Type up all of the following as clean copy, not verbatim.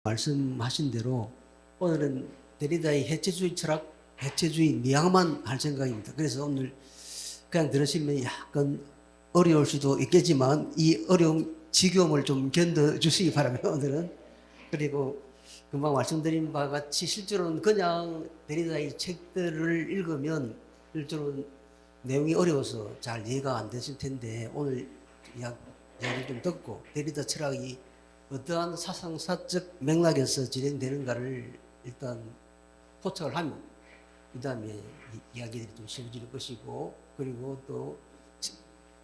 말씀하신 대로 오늘은 데리다의 해체주의 철학, 해체주의 미학만 할 생각입니다. 그래서 오늘 그냥 들으시면 약간 어려울 수도 있겠지만 이 어려운 지겨움을 좀 견뎌주시기 바랍니다. 오늘은. 그리고 금방 말씀드린 바와 같이 실제로는 그냥 데리다의 책들을 읽으면 실제로는 내용이 어려워서 잘 이해가 안 되실 텐데 오늘 이야기를 좀 듣고 데리다 철학이 어떠한 사상사적 맥락에서 진행되는가를 일단 포착을 하면 그 다음에 이야기들이 좀 쉬워질 것이고, 그리고 또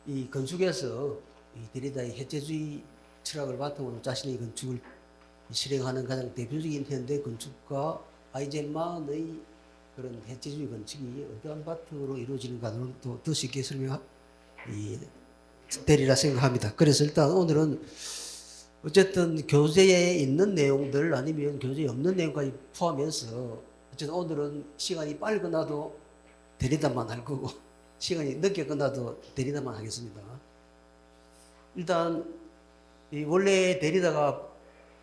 이 건축에서 이 데리다의 해체주의 철학을 바탕으로 자신의 건축을 실행하는 가장 대표적인 현대 건축가 아이젠만의 그런 해체주의 건축이 어떠한 바탕으로 이루어지는가를 더 쉽게 되리라 생각합니다. 그래서 일단 오늘은 어쨌든 교재에 있는 내용들 아니면 교재에 없는 내용까지 포함해서 어쨌든 오늘은 시간이 빨리 끝나도 데리다만 할 거고 시간이 늦게 끝나도 데리다만 하겠습니다. 일단 원래 데리다가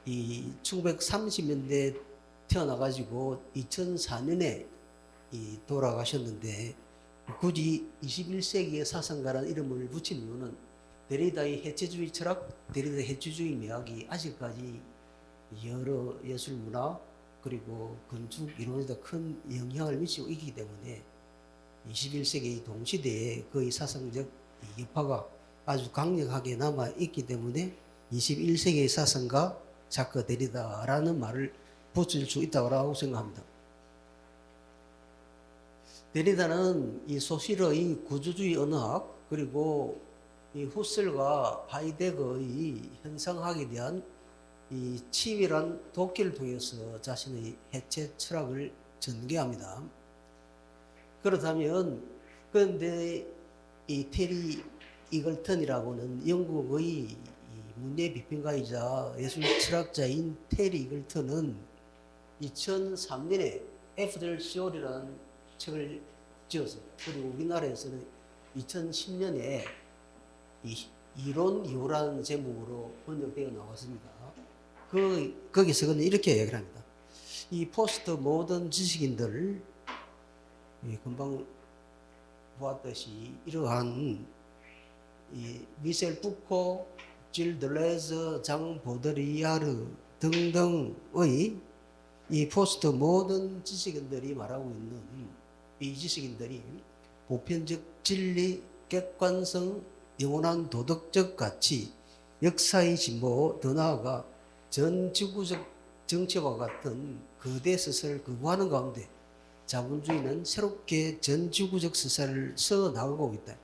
1930년대 태어나가지고 2004년에 돌아가셨는데 굳이 21세기의 사상가라는 이름을 붙인 이유는 데리다의 해체주의 철학, 데리다의 해체주의 미학이 아직까지 여러 예술 문화 그리고 건축 이론에도 큰 영향을 미치고 있기 때문에 21세기 동시대에 그의 사상적 여파가 아주 강력하게 남아있기 때문에 21세기의 사상가 자크 데리다라는 말을 붙일 수 있다고 생각합니다. 데리다는 이 소실의 구조주의 언어학 그리고 이 후셀과 하이데거의 현상학에 대한 이 치밀한 독기를 통해서 자신의 해체 철학을 전개합니다. 그렇다면 그런데 이 테리 이글턴이라고는 영국의 문예 비평가이자 예술 철학자인 테리 이글턴은 2003년에 애프터 시올이라는 책을 지었습니다. 그리고 우리나라에서는 2010년에 이론 이후라는 제목으로 번역되어 나왔습니다. 거기서 그는 이렇게 얘기를 합니다. 이 포스트 모던 지식인들, 금방 보았듯이 이러한 미셀 푸코, 질 들레즈, 장 보드리아르 등등의 이 포스트 모던 지식인들이 말하고 있는 이 지식인들이 보편적 진리, 객관성, 영원한 도덕적 가치, 역사의 진보, 더 나아가 전 지구적 정치와 같은 거대 스사를 거부하는 가운데 자본주의는 새롭게 전 지구적 스사를 써 나가고 있다.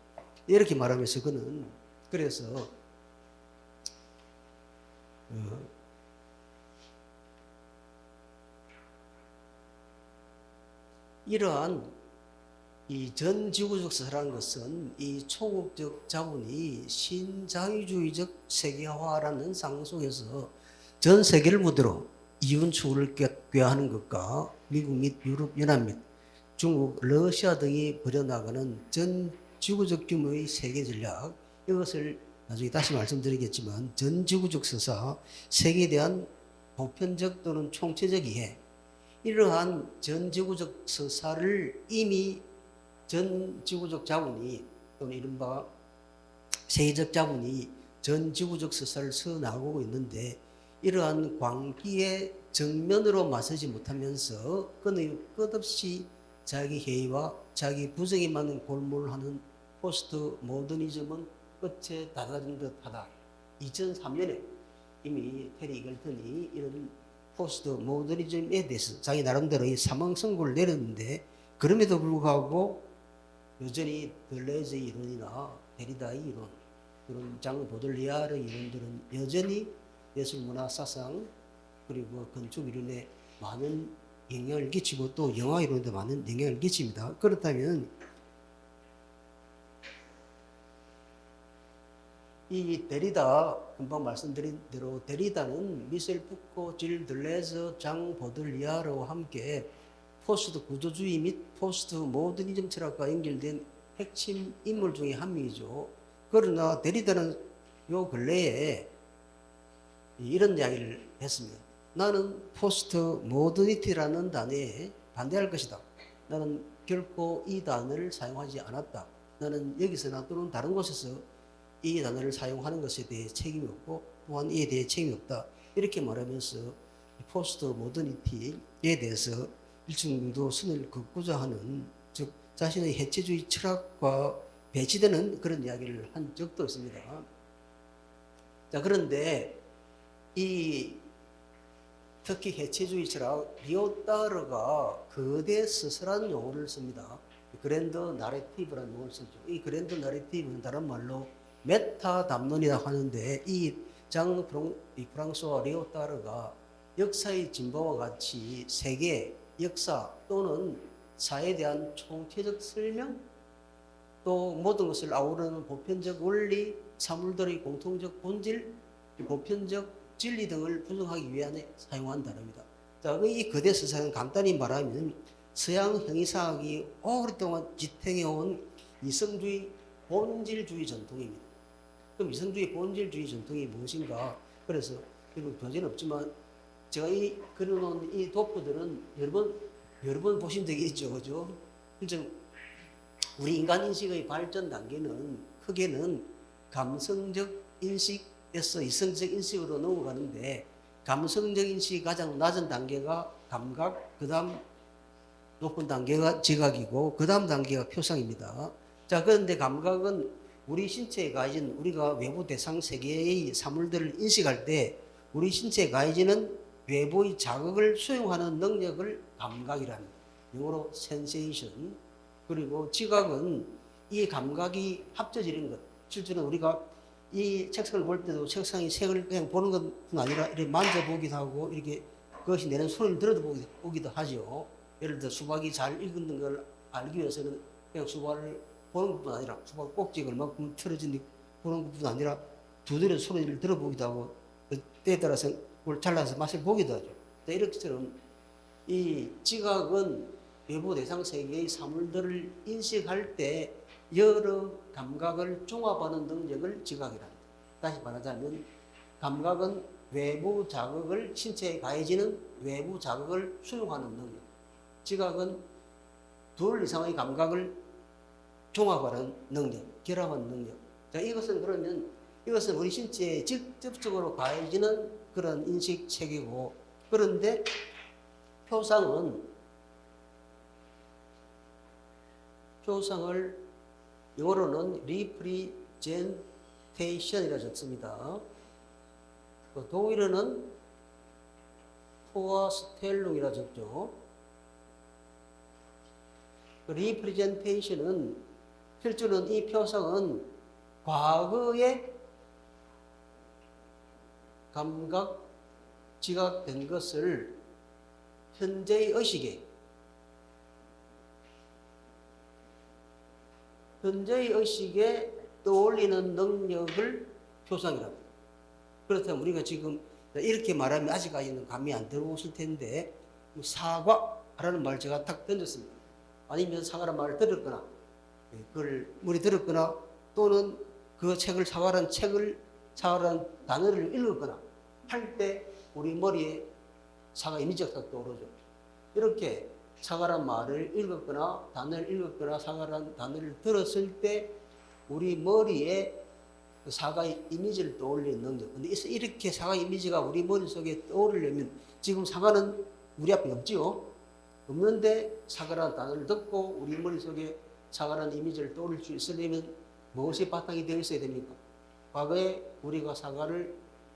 이렇게 말하면서 그는 그래서 이러한 이 전지구적 사라는 것은 이 초국적 자본이 신자유주의적 세계화라는 상 속에서 전 세계를 무대로 이윤축을 꾀하는 것과 미국 및 유럽 연합 및 중국, 러시아 등이 벌여나가는 전지구적 규모의 세계 전략, 이것을 나중에 다시 말씀드리겠지만 전지구적 서사, 세계에 대한 보편적 또는 총체적 이해, 이러한 전지구적 서사를 이미 전지구적 자본이 또는 이른바 세계적 자본이 전지구적 서사를 써나가고 있는데 이러한 광기의 정면으로 맞서지 못하면서 그는 끝없이 자기 해이와 자기 부정에 맞는 골몰을 하는 포스트 모더니즘은 끝에 다다른 듯하다. 2003년에 이미 테리 이글턴이 이런 포스트 모더니즘에 대해서 자기 나름대로의 사망 선고를 내렸는데 그럼에도 불구하고 여전히 들레즈의 이론이나 데리다의 이론, 그런 장 보들리아르의 이론들은 여전히 예술 문화 사상 그리고 건축 이론에 많은 영향을 끼치고 또 영화 이론에도 많은 영향을 끼칩니다. 그렇다면 이 데리다, 금방 말씀드린 대로 데리다는 미셀 푸코, 질 들레즈, 장 보들리아르와 함께 포스트 구조주의 및 포스트 모더니즘 철학과 연결된 핵심 인물 중에 한 명이죠. 그러나 데리다는 요 근래에 이런 이야기를 했습니다. 나는 포스트 모더니티라는 단어에 반대할 것이다. 나는 결코 이 단어를 사용하지 않았다. 나는 여기서나 또는 다른 곳에서 이 단어를 사용하는 것에 대해 책임이 없고 또한 이에 대해 책임이 없다. 이렇게 말하면서 포스트 모더니티에 대해서 일정 정도 선을 긋고자 하는, 즉 자신의 해체주의 철학과 배치되는 그런 이야기를 한 적도 있습니다. 자, 그런데 이 특히 해체주의 철학 리오따르가 거대 스스란 용어를 씁니다. 그랜드 나레티브라는 용어를 쓰죠. 이 그랜드 나레티브는 다른 말로 메타 담론이라고 하는데, 이 프랑스와 리오따르가 역사의 진보와 같이 세계 역사 또는 사회에 대한 총체적 설명, 또 모든 것을 아우르는 보편적 원리, 사물들의 공통적 본질, 보편적 진리 등을 분석하기 위해 사용한 단어입니다. 자, 이 거대 스상은 간단히 말하면 서양 형이사학이 오랫동안 지탱해온 이성주의 본질주의 전통입니다. 그럼 이성주의 본질주의 전통이 무엇인가? 그래서 여러분 도전 없지만 제가 이 그려놓은 이 도표들은 여러 번 보신 적이 있죠, 그죠? 우리 인간 인식의 발전 단계는 크게는 감성적 인식에서 이성적 인식으로 넘어가는데, 감성적 인식이 가장 낮은 단계가 감각, 그 다음 높은 단계가 지각이고 그 다음 단계가 표상입니다. 자, 그런데 감각은 우리 신체에 가해진, 우리가 외부 대상 세계의 사물들을 인식할 때 우리 신체에 가해지는 외부의 자극을 수용하는 능력을 감각이라는, 영어로 sensation. 그리고 지각은 이 감각이 합쳐지는 것. 실제로 우리가 이 책상을 볼 때도 책상의 색을 그냥 보는 것뿐 아니라 이렇게 만져보기도 하고, 이렇게 그것이 내는 소리를 들어보기도 하죠. 예를 들어 수박이 잘 익은 걸 알기 위해서는 그냥 수박을 보는 것뿐 아니라 수박 꼭지가 얼마큼 틀어진지 보는 것뿐 아니라 두드려 소리를 들어보기도 하고, 때에 따라서 그걸 잘라서 맛을 보기도 하죠. 이렇게처럼 이 지각은 외부 대상 세계의 사물들을 인식할 때 여러 감각을 종합하는 능력을 지각이랍니다. 다시 말하자면 감각은 외부 자극을, 신체에 가해지는 외부 자극을 수용하는 능력, 지각은 둘 이상의 감각을 종합하는 능력, 결합하는 능력. 자, 이것은 그러면 이것은 우리 신체에 직접적으로 가해지는 그런 인식 체계고, 그런데 표상을 영어로는 representation이라 적습니다. 동일어는 포아스텔룸이라 적죠. representation은 실제로는 이 표상은 과거에 감각 지각된 것을 현재의 의식에 떠올리는 능력을 표상이랍니다. 그렇다면 우리가 지금 이렇게 말하면 아직까지는 감이 안 들어오실 텐데, 사과라는 말을 제가 딱 던졌습니다. 아니면 사과라는 말을 들었거나, 그걸 머리 들었거나, 또는 그 책을 사과라는 단어를 읽었거나 할 때 우리 머리에 사과 이미지가 딱 떠오르죠. 이렇게 사과란 말을 읽었거나 단어를 읽었거나 사과란 단어를 들었을 때 우리 머리에 그 사과의 이미지를 떠올리는 능력. 근데 이렇게 사과 이미지가 우리 머릿속에 떠오르려면 지금 사과는 우리 앞에 없지요. 없는데 사과라는 단어를 듣고 우리 머릿속에 사과라는 이미지를 떠올릴 수 있으려면 무엇이 바탕이 되어 있어야 됩니까? 과거에 우리가 사과를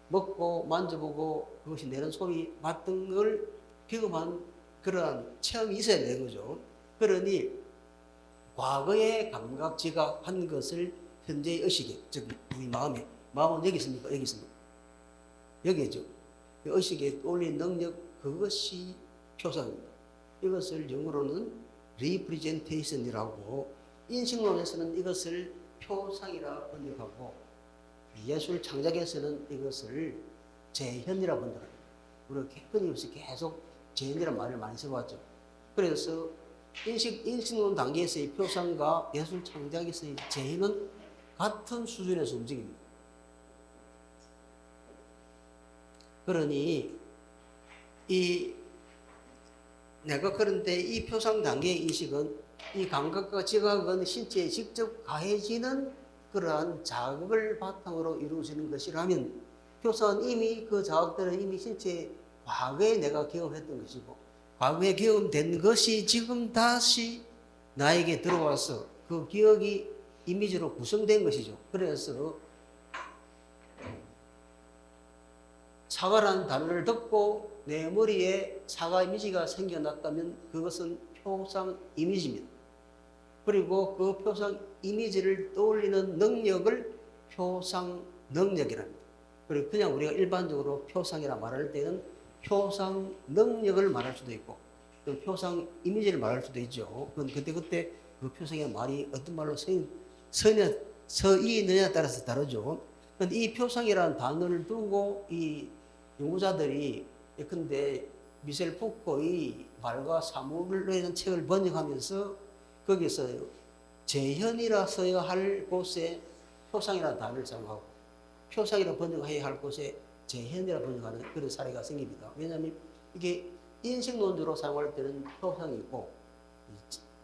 먹고 만져보고 그것이 내는 소리 맡은 걸 경험한 그러한 체험이 있어야 되는 거죠. 그러니 과거의 감각 지각한 것을 현재의 의식에, 즉 우리 마음은 여기 있습니까? 여기 있습니다. 여기죠. 의식에 떠올린 능력, 그것이 표상입니다. 이것을 영어로는 representation이라고, 인식론에서는 이것을 표상이라 번역하고, 예술 창작에서는 이것을 재현이라 번역합니다. 우리가 끊임없이 계속 재현이라는 말을 많이 써봤죠. 그래서 인식론 단계에서의 표상과 예술 창작에서의 재현은 같은 수준에서 움직입니다. 그러니 이 내가 그런데 이 표상 단계의 인식은 이 감각과 지각은 신체에 직접 가해지는 그러한 자극을 바탕으로 이루어지는 것이라면 표상은 이미 그 자극들은 이미 신체에 과거에 내가 경험했던 것이고 과거에 경험된 것이 지금 다시 나에게 들어와서 그 기억이 이미지로 구성된 것이죠. 그래서 사과라는 단어를 듣고 내 머리에 사과 이미지가 생겨났다면 그것은 표상 이미지입니다. 그리고 그 표상 이미지를 떠올리는 능력을 표상 능력이랍니다. 그리고 그냥 우리가 일반적으로 표상이라 말할 때는 표상 능력을 말할 수도 있고 또 표상 이미지를 말할 수도 있죠. 그건 그때 그 표상의 말이 어떤 말로 서이느냐에 따라서 다르죠. 그런데 이 표상이라는 단어를 두고 이 연구자들이 예컨대 미셸 푸코의 말과 사물로 있는 책을 번역하면서 거기서 재현이라 써야 할 곳에 표상이라는 단어를 사용하고 표상이라 번역해야 할 곳에 재현이라 번역하는 그런 사례가 생깁니다. 왜냐하면 이게 인식론적으로 사용할 때는 표상이고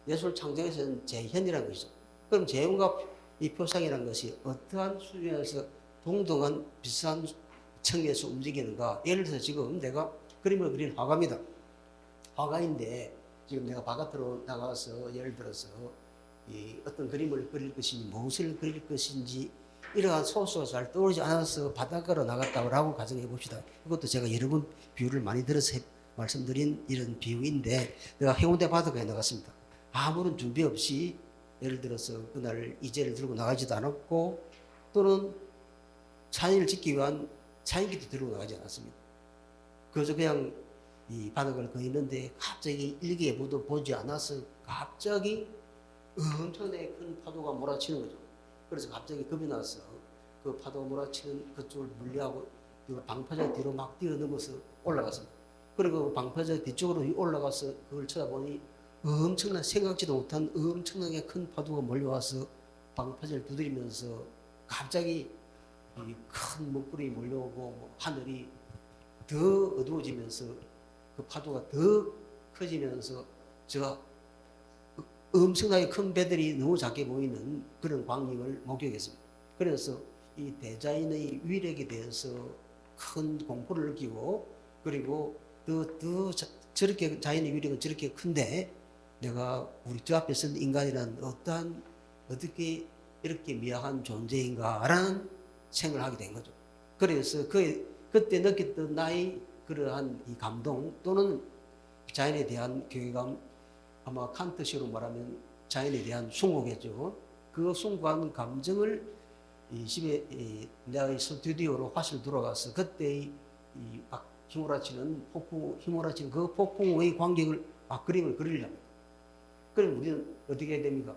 예술 창작에서는 재현이라는 것이죠. 그럼 재현과 이 표상이라는 것이 어떠한 수준에서 동등한 비슷한 청에서 움직이는가? 예를 들어서 지금 내가 그림을 그린 화가입니다. 화가인데 지금 내가 바깥으로 나가서 예를 들어서 이 어떤 그림을 그릴 것인지 무엇을 그릴 것인지 이러한 소스가 잘 떠오르지 않아서 바닷가로 나갔다고 가정해 봅시다. 이것도 제가 여러 번 비유를 많이 들어서 말씀드린 이런 비유인데 내가 해운대 바닷가에 나갔습니다. 아무런 준비 없이 예를 들어서 그날 이제를 들고 나가지도 않았고 또는 사진을 찍기 위한 사진기도 들고 나가지 않았습니다. 그래서 그냥 이 바닥을 거있는데 갑자기 일기예보도 보지 않아서 갑자기 엄청나게 큰 파도가 몰아치는 거죠. 그래서 갑자기 겁이 나서 그 파도가 몰아치는 그쪽을 물리하고 방파제 뒤로 막 뛰어넘어서 올라갔습니다. 그리고 방파제 뒤쪽으로 올라가서 그걸 쳐다보니 엄청난 생각지도 못한 엄청나게 큰 파도가 몰려와서 방파제를 두드리면서 갑자기 큰 먹구름이 몰려오고 하늘이 더 어두워지면서 그 파도가 더 커지면서 제가 엄청나게 큰 배들이 너무 작게 보이는 그런 광경을 목격했습니다. 그래서 이 대자연의 위력에 대해서 큰 공포를 느끼고 그리고 저렇게 자연의 위력은 저렇게 큰데 내가 우리 저 앞에 선 인간이란 어떻게 이렇게 미약한 존재인가라는 생각을 하게 된 거죠. 그래서 그때 느꼈던 나의 그러한 이 감동 또는 자연에 대한 교회감 아마 칸트식으로 말하면 자연에 대한 숭고겠죠. 그 숭고한 감정을 이 집에 내가 스튜디오로 화실 들어가서 그때의 막 휘몰아치는 그 폭풍의 광경을 그림을 그리려면 그럼 우리는 어떻게 해야 됩니까?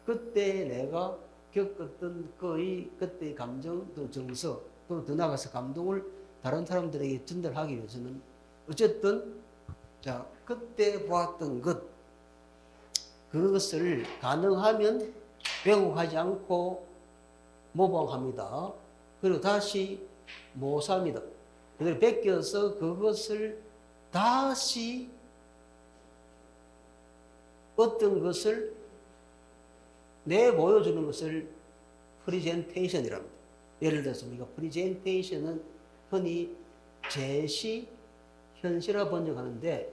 그때 내가 겪었던 그때의 감정 또 정서 또 더 나아가서 감동을 다른 사람들에게 전달하기 위해서는 어쨌든 자 그때 보았던 그것을 가능하면 왜곡하지 않고 모방합니다. 그리고 다시 모사합니다. 그대로 베껴서 그것을 다시 어떤 것을 내보여주는 것을 프리젠테이션이랍니다. 예를 들어서 우리가 프리젠테이션은 흔히 제시, 현시라 번역하는데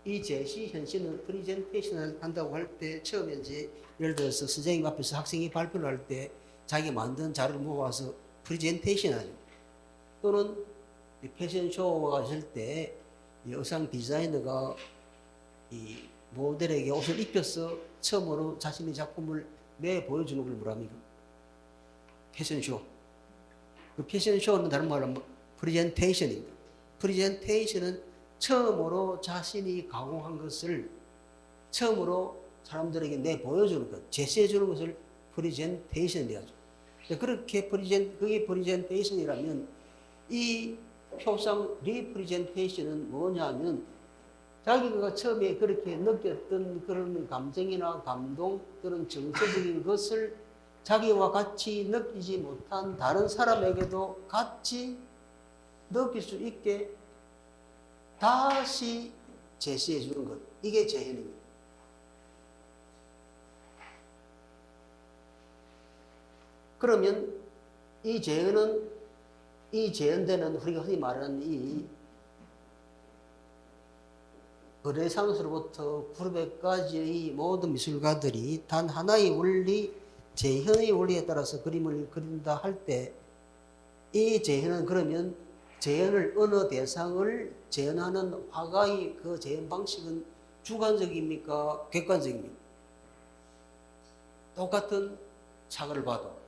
이 제시, 현시는 프리젠테이션을 한다고 할 때 처음에 이제 예를 들어서 선생님 앞에서 학생이 발표를 할 때 자기 만든 자료를 모아서 프리젠테이션 하죠. 또는 패션쇼가 있을 때 의상 디자이너가 이 모델에게 옷을 입혀서 처음으로 자신의 작품을 내보여주는 걸 뭐라 합니까? 패션쇼. 그 패션쇼는 다른 말로 하면 프리젠테이션입니다. 프리젠테이션은 처음으로 자신이 가공한 것을 처음으로 사람들에게 내보여주는 것, 제시해주는 것을 프리젠테이션이라고 하죠. 그렇게 그게 프리젠테이션이라면 이 표상 리프리젠테이션은 뭐냐면 자기가 처음에 그렇게 느꼈던 그런 감정이나 감동 그런 정서적인 것을 자기와 같이 느끼지 못한 다른 사람에게도 같이 느낄 수 있게 다시 제시해 주는 것. 이게 재현입니다. 그러면 이 재현은, 이 재현되는 우리가 흔히 말하는 이 거래상으로부터 구르베까지의 모든 미술가들이 단 하나의 원리, 재현의 원리에 따라서 그림을 그린다 할 때 이 재현은 그러면 재현을 어느 대상을 재현하는 화가의 그 재현 방식은 주관적입니까? 객관적입니까? 똑같은 사과를 봐도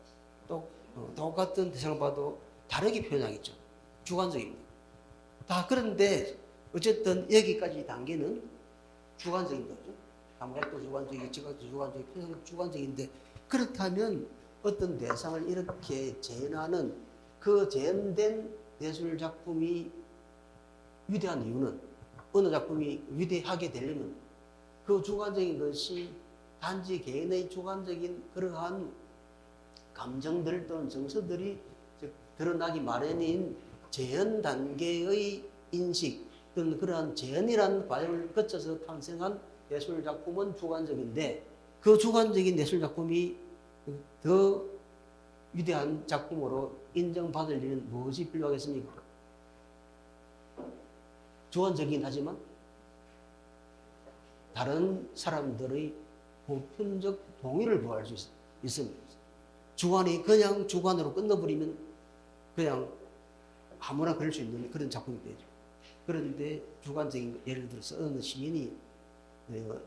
똑같은 대상을 봐도 다르게 표현하겠죠. 주관적입니다. 다 그런데 어쨌든 여기까지 단계는 주관적인 거죠. 감각도 주관적이고 지각도 주관적이고 표현도 주관적인데 그렇다면 어떤 대상을 이렇게 재현하는 그 재현된 예술 작품이 위대한 이유는 어느 작품이 위대하게 되려면 그 주관적인 것이 단지 개인의 주관적인 그러한 감정들 또는 정서들이 드러나기 마련인 재현 단계의 인식 또는 그러한 재현이라는 과정을 거쳐서 탄생한 예술 작품은 주관적인데 그 주관적인 예술 작품이 더 위대한 작품으로 인정받을 일은 무엇이 필요하겠습니까? 주관적이긴 하지만 다른 사람들의 보편적 동의를 구할 수 있습니다. 주관이 그냥 주관으로 끝나버리면 그냥 아무나 그릴 수 있는 그런 작품이 되죠. 그런데 주관적인, 예를 들어서 어느 시인이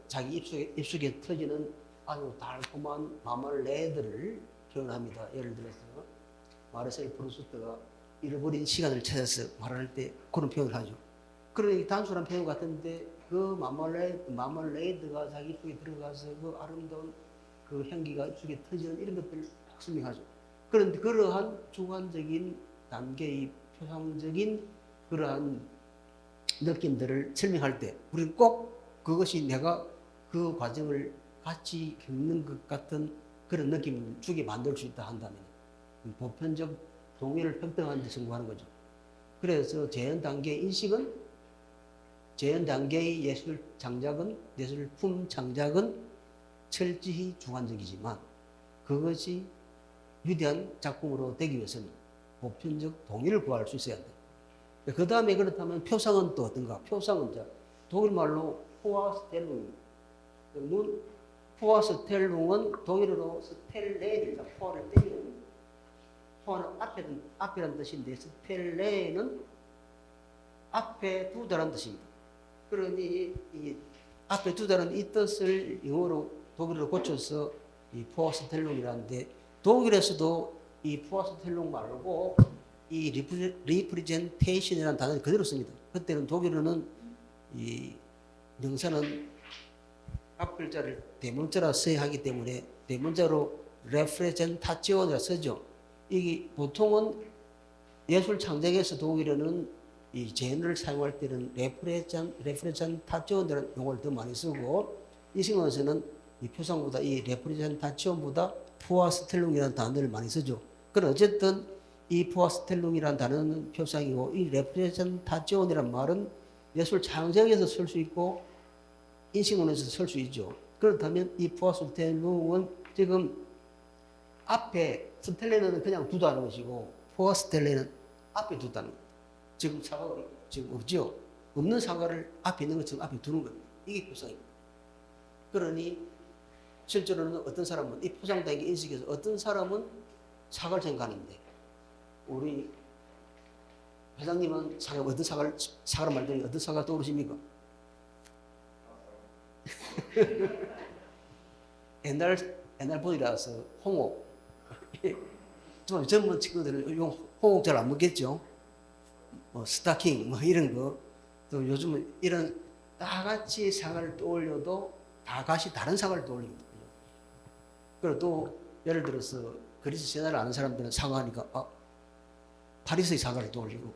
자기 입속에 터지는 아주 달콤한 마말레이드를 표현합니다. 예를 들어서 마르셀 프루스트가 잃어버린 시간을 찾아서 말할 때 그런 표현을 하죠. 그러니 단순한 표현 같은데 그 마말레이드가 자기 입속에 들어가서 그 아름다운 그 향기가 입속에 터지는 이런 것들을 설명하죠. 그런데 그러한 주관적인 단계의 표상적인 그러한 느낌들을 설명할 때 우리는 꼭 그것이 내가 그 과정을 같이 겪는 것 같은 그런 느낌을 주게 만들 수 있다 한다면 보편적 동의를 평등한 데 성공하는 거죠. 그래서 재현 단계의 인식은 재현 단계의 예술 창작은 예술품 창작은 철저히 주관적이지만 그것이 위대한 작품으로 되기 위해서는 보편적 동의를 구할 수 있어야 한다. 그 다음에 그렇다면 표상은 또 어떤가? 표상은 독일 말로 포아스텔룽입니다. 포아스텔룽은 독일어로 스텔레입니다. 포아를 때리는 포아는 앞이라는 뜻인데 스텔레는 앞에 두다라는 뜻입니다. 그러니 이 앞에 두다라는 이 뜻을 영어로 독일어로 고쳐서 이 포아스텔룽이라는데 독일에서도 이 포아스텔룽 말고 이 리프레젠테이션이라는 단어를 그대로 씁니다. 그때는 독일어는 이 명사는 앞 글자를 대문자로 써야 하기 때문에 대문자로 레프레젠타치온이라 쓰죠. 이게 보통은 예술 창작에서 독일어는 이 재현을 사용할 때는 레프레젠타치온이라는 용어를 더 많이 쓰고 이승원에서는 이 표상보다 이 레프레젠타치온보다 포아스텔룽이라는 단어를 많이 쓰죠. 그럼 어쨌든 이 포아스텔룽이라는 단어는 표상이고 이 레프레젠타치온이라는 말은 예술 창작에서 쓸 수 있고 인식론에서 쓸 수 있죠. 그렇다면 이 포아스텔룽은 지금 앞에 스텔레는 그냥 두다는 것이고 포아스텔레는 앞에 두다는 것. 지금 사과가 지금 없죠. 없는 사과를 앞에 있는 것처럼 앞에 두는 겁니다. 이게 표상입니다. 그러니 실제로는 어떤 사람은 이 포상단계 인식에서 어떤 사람은 사과를 생각하는데 우리 회장님은 어떤 사과를 말더니 어떤 사과가 떠오르십니까? 옛날 분이라서 홍옥. 좀 젊은 친구들은 홍옥 잘 안 먹겠죠. 뭐 스타킹 뭐 이런 거. 또 요즘은 이런 다 같이 사과를 떠올려도 다 같이 다른 사과를 떠올립니다. 그리고 또 예를 들어서 그리스 신화를 아는 사람들은 사과하니까 파리스의 사과를 떠올리고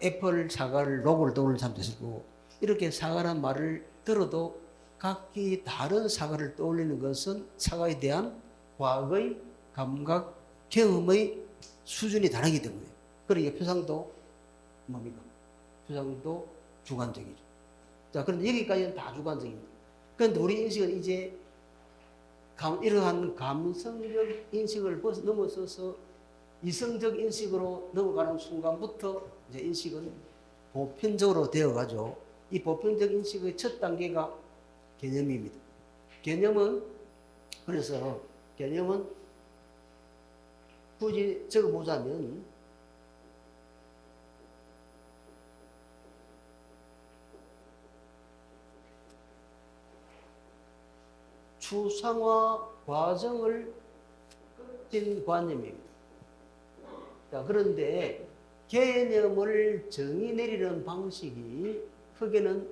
애플 사과를 로고를 떠올리는 사람도 있을 거고 이렇게 사과란 말을 들어도 각기 다른 사과를 떠올리는 것은 사과에 대한 과거의 감각, 경험의 수준이 다르기 때문에 그러니까 표상도 뭡니까? 표상도 주관적이죠. 자, 그런데 여기까지는 다 주관적입니다. 그런데 우리 인식은 이제 이러한 감성적 인식을 넘어서서 이성적 인식으로 넘어가는 순간부터 이제 인식은 보편적으로 되어가죠. 이 보편적 인식의 첫 단계가 개념입니다. 그래서 개념은 굳이 적어보자면 추상화 과정을 거친 관념입니다. 자, 그런데 개념을 정의 내리는 방식이 크게는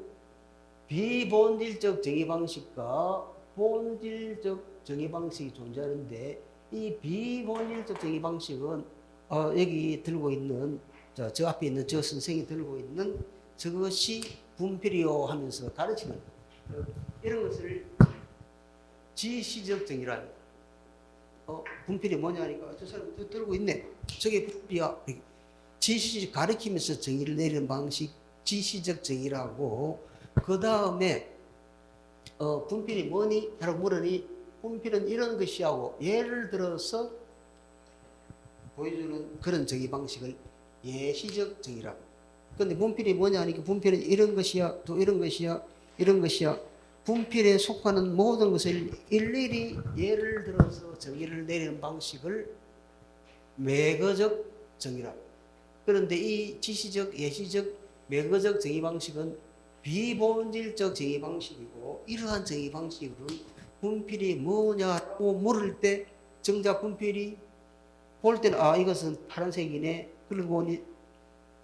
비본질적 정의 방식과 본질적 정의 방식이 존재하는데, 이 비본질적 정의 방식은 여기 들고 있는 저 앞에 있는 저 선생이 들고 있는 저것이 분필이요 하면서 가르치는 이런 것을 지시적 정의라. 분필이 뭐냐 하니까 저 사람 들고 있네. 저게 분필이야. 지시 가리키면서 정의를 내리는 방식 지시적 정의라고. 그 다음에 분필이 뭐니? 라고 물으니 분필은 이런 것이 하고 예를 들어서 보여주는 그런 정의 방식을 예시적 정의라고. 근데 분필이 뭐냐 하니까 분필은 이런 것이야, 또 이런 것이야, 이런 것이야. 분필에 속하는 모든 것을 일일이 예를 들어서 정의를 내리는 방식을 매거적 정의라고. 그런데 이 지시적, 예시적, 매거적 정의 방식은 비본질적 정의 방식이고, 이러한 정의 방식으로는 분필이 뭐냐고 물을 때 정작 분필이 볼 때는 이것은 파란색이네, 그리고 보니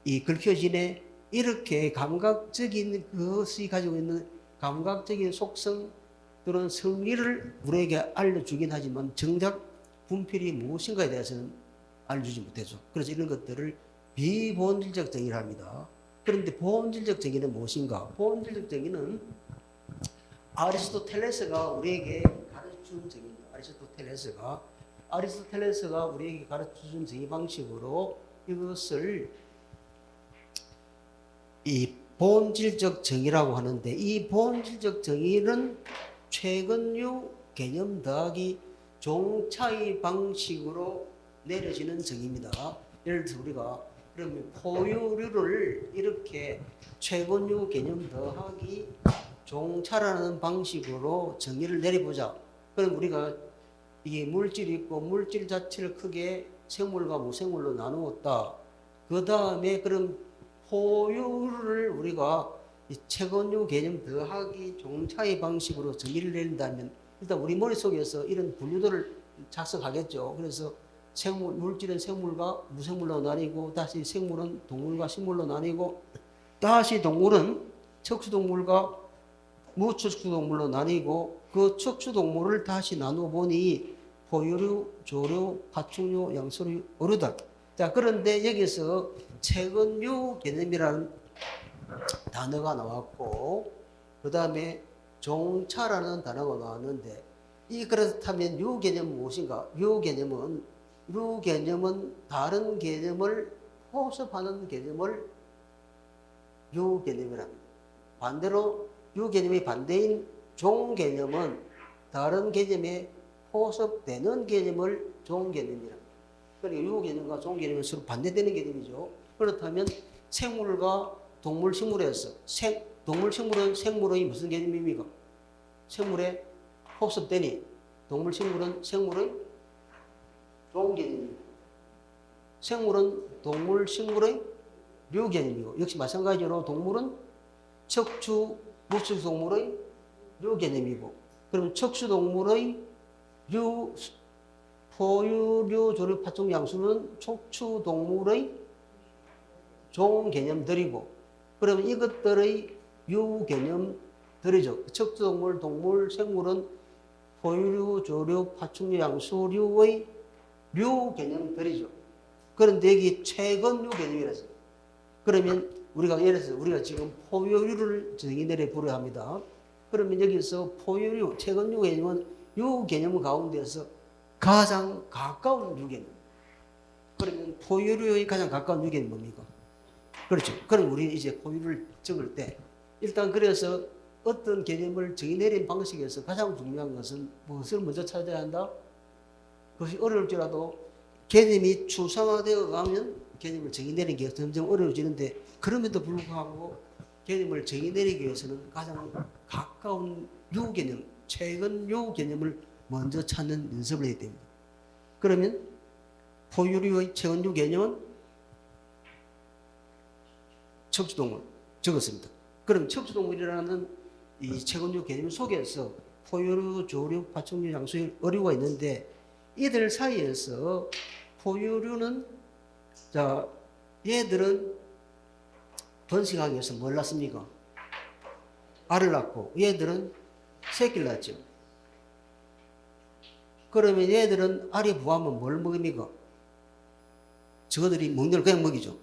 이 긁혀지네, 이렇게 감각적인 그것이 가지고 있는 감각적인 속성 또는 성리를 우리에게 알려주긴 하지만 정작 분필이 무엇인가에 대해서는 알려주지 못하죠. 그래서 이런 것들을 비본질적 정의를 합니다. 그런데 본질적 정의는 무엇인가? 본질적 정의는 아리스토텔레스가 우리에게 가르쳐준 정의입니다. 아리스토텔레스가 우리에게 가르쳐준 정의 방식으로 이것을 이 본질적 정의라고 하는데, 이 본질적 정의는 최근류 개념 더하기 종차의 방식으로 내려지는 정의입니다. 예를 들어서 우리가 그러면 포유류를 이렇게 최근류 개념 더하기 종차라는 방식으로 정의를 내려보자. 그럼 우리가 이게 물질이 있고 물질 자체를 크게 생물과 무생물로 나누었다. 그 다음에 그럼 포유를 우리가 최근류 개념 더하기 종차의 방식으로 정의를 내린다면 일단 우리 머릿속에서 이런 분류도를 작성하겠죠. 그래서 물질은 생물과 무생물로 나뉘고, 다시 생물은 동물과 식물로 나뉘고, 다시 동물은 척추동물과 무척추동물로 나뉘고, 그 척추동물을 다시 나누어 보니 포유류, 조류, 파충류, 양서류, 어류다. 자, 그런데 여기서 최근류 개념이라는 단어가 나왔고, 그 다음에 종차라는 단어가 나왔는데, 그렇다면 류 개념은 무엇인가? 류 개념은 다른 개념을 포섭하는 개념을 류 개념이랍니다. 반대로 류 개념의 반대인 종 개념은 다른 개념에 포섭되는 개념을 종 개념이랍니다. 그러니까 유 개념과 종 개념은 서로 반대되는 개념이죠. 그렇다면 생물과 동물, 식물에서 동물, 식물은 생물의 무슨 개념입니까? 생물에 포섭되니 동물, 식물은 생물의 종 개념입니다. 생물은 동물, 식물의 류 개념이고, 역시 마찬가지로 동물은 척추, 무척추 동물의 류 개념이고, 그럼 척추 동물의 류, 포유류, 조류, 파충류, 양수는 척추 동물의 종 개념들이고, 그러면 이것들의 유 개념들이죠. 척추 동물, 동물, 생물은 포유류, 조류, 파충류, 양수류의 류 개념들이죠. 그런데 여기 최근류 개념이라서, 그러면 예를 들어서 우리가 지금 포유류를 정의 내려 보려 합니다. 그러면 여기서 포유류, 최근류 개념은 유 개념 가운데서 가장 가까운 유 개념. 그러면 포유류의 가장 가까운 유 개념이 뭡니까? 그렇죠. 그럼 우리는 이제 포유류를 적을 때 일단 그래서 어떤 개념을 정의내린 방식에서 가장 중요한 것은 무엇을 먼저 찾아야 한다? 그것이 어려울지라도 개념이 추상화되어 가면 개념을 정의내리는 게 점점 어려워지는데 그럼에도 불구하고 개념을 정의내리기 위해서는 가장 가까운 유개념, 최근 유개념을 먼저 찾는 연습을 해야 됩니다. 그러면 포유류의 최근 유개념은 척추동물 적었습니다. 그럼 척추동물이라는 이 최근유 개념 속에서 포유류, 조류, 파충류, 양수류, 어류가 있는데 이들 사이에서 포유류는 자 얘들은 번식하기 위해서 뭘 낳습니까? 알을 낳고 얘들은 새끼를 낳죠. 그러면 얘들은 알이 부화하면 뭘 먹습니까? 저들이 먹는 걸 그냥 먹이죠.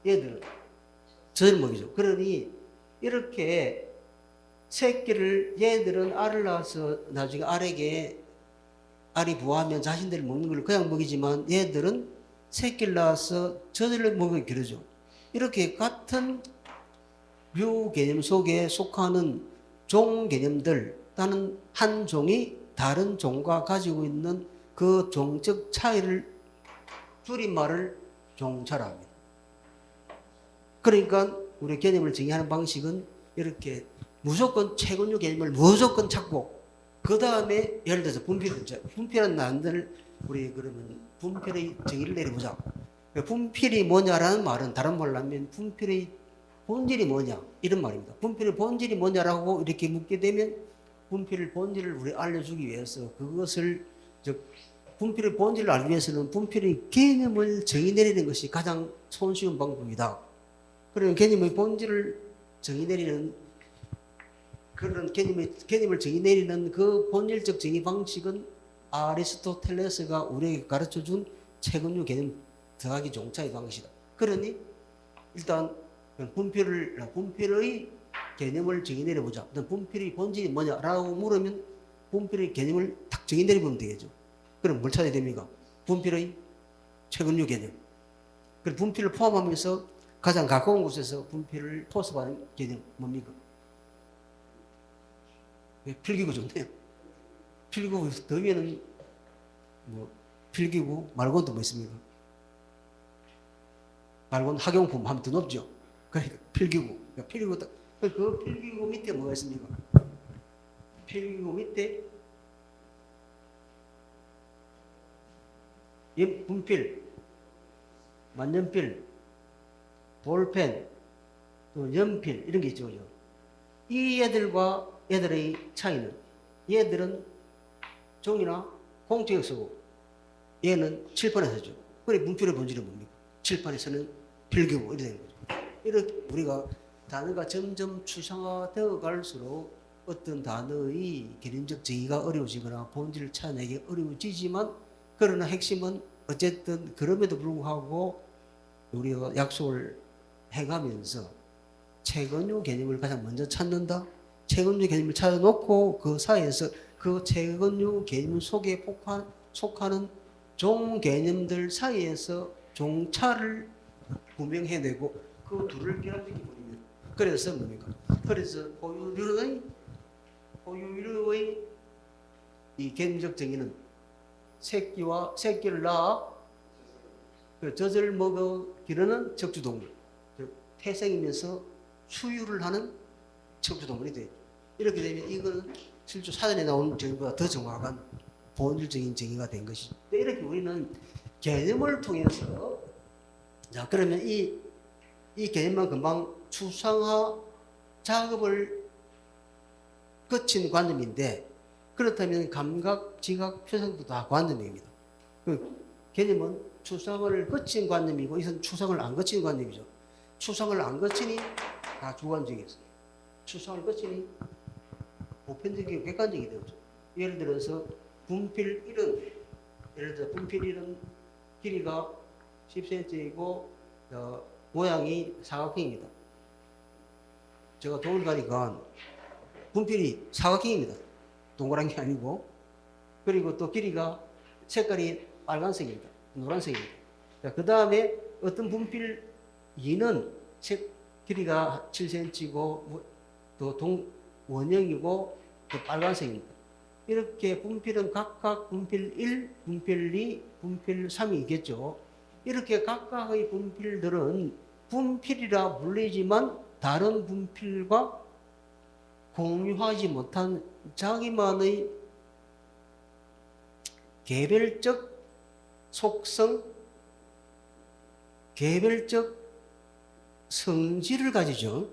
얘들은 저들 먹이죠. 그러니 이렇게 새끼를 얘들은 알을 낳아서 나중에 알이 부화하면 자신들이 먹는 걸 그냥 먹이지만 얘들은 새끼를 낳아서 저들을 먹이 기르죠. 이렇게 같은 류 개념 속에 속하는 종 개념들 또는 한 종이 다른 종과 가지고 있는 그 종적 차이를 줄임말을 종차라 합니다. 그러니까 우리 개념을 정의하는 방식은 이렇게 무조건 최근유 개념을 무조건 찾고 그 다음에 예를 들어서 분필은 난들 우리 그러면 분필의 정의를 내려보자. 분필이 뭐냐라는 말은 다른 말로 하면 분필의 본질이 뭐냐 이런 말입니다. 분필의 본질이 뭐냐라고 이렇게 묻게 되면 분필의 본질을 우리 알려주기 위해서 그것을 분필의 본질을 알기 위해서는 분필의 개념을 정의 내리는 것이 가장 손쉬운 방법이다. 그러면 개념의 본질을 정의 내리는 그런 개념을 정의 내리는 그 본질적 정의 방식은 아리스토텔레스가 우리에게 가르쳐준 최근유 개념 더하기 종차의 방식이다. 그러니 일단 분필의 개념을 정의 내려보자. 분필의 본질이 뭐냐라고 물으면 분필의 개념을 딱 정의 내려보면 되겠죠. 그럼 뭘 찾아야 됩니까? 분필의 최근유 개념. 그리고 분필을 포함하면서 가장 가까운 곳에서 분필을 토습하는 개념 뭡니까? 필기구 좋네요. 필기구 더 위에는 뭐 필기구 말고는 또 뭐 있습니까? 말고는 학용품 하면 더 높죠. 그러니까 필기구. 그 필기구 밑에 뭐가 있습니까? 필기구 밑에 분필, 만년필, 볼펜, 또 연필 이런 게 있죠. 이 애들과 얘들의 차이는 얘들은 종이나 공책에 쓰고 얘는 칠판에 쓰죠. 그래 분필의 본질은 뭡니까? 칠판에서는 필기구 이렇게 되는 거죠. 이렇게 우리가 단어가 점점 추상화되어 갈수록 어떤 단어의 개념적 정의가 어려워지거나 본질을 찾아내기 어려워지지만 그러나 핵심은 어쨌든 그럼에도 불구하고 우리가 약속을 해가면서 최근유 개념을 가장 먼저 찾는다. 최근유 개념을 찾아놓고 그 사이에서 그 최근유 개념 속에 속하는 종 개념들 사이에서 종차를 구명해내고 그 둘을 결합시켜버리면 그래서 뭡니까? 그래서 포유류의 이 개념적 정의는 새끼를 낳아 그 젖을 먹어 기르는 적주동물, 태생이면서 수유를 하는 척추동물이 돼요. 이렇게 되면 이거는 실제 사전에 나온 정의보다 더 정확한 본질적인 정의가 된 것이죠. 이렇게 우리는 개념을 통해서 자 그러면 이 개념만 금방 추상화 작업을 거친 관념인데 그렇다면 감각, 지각, 표상도 다 관념입니다. 그 개념은 추상을 거친 관념이고 이건 추상을 안 거친 관념이죠. 추상을 안 거치니 다 주관적이었어요. 추상을 거치니 보편적이고 객관적이 되었죠. 예를 들어서 분필 1은 길이가 10cm이고 모양이 사각형입니다. 제가 돈을 가니까 분필이 사각형입니다. 동그란 게 아니고 그리고 또 길이가 색깔이 빨간색입니다. 노란색입니다. 그 다음에 어떤 분필 2는 길이가 7cm고 또 원형이고 또 빨간색입니다. 이렇게 분필은 각각 분필 1, 분필 2, 분필 3이 있겠죠. 이렇게 각각의 분필들은 분필이라 불리지만 다른 분필과 공유하지 못한 자기만의 개별적 속성, 개별적 성질을 가지죠.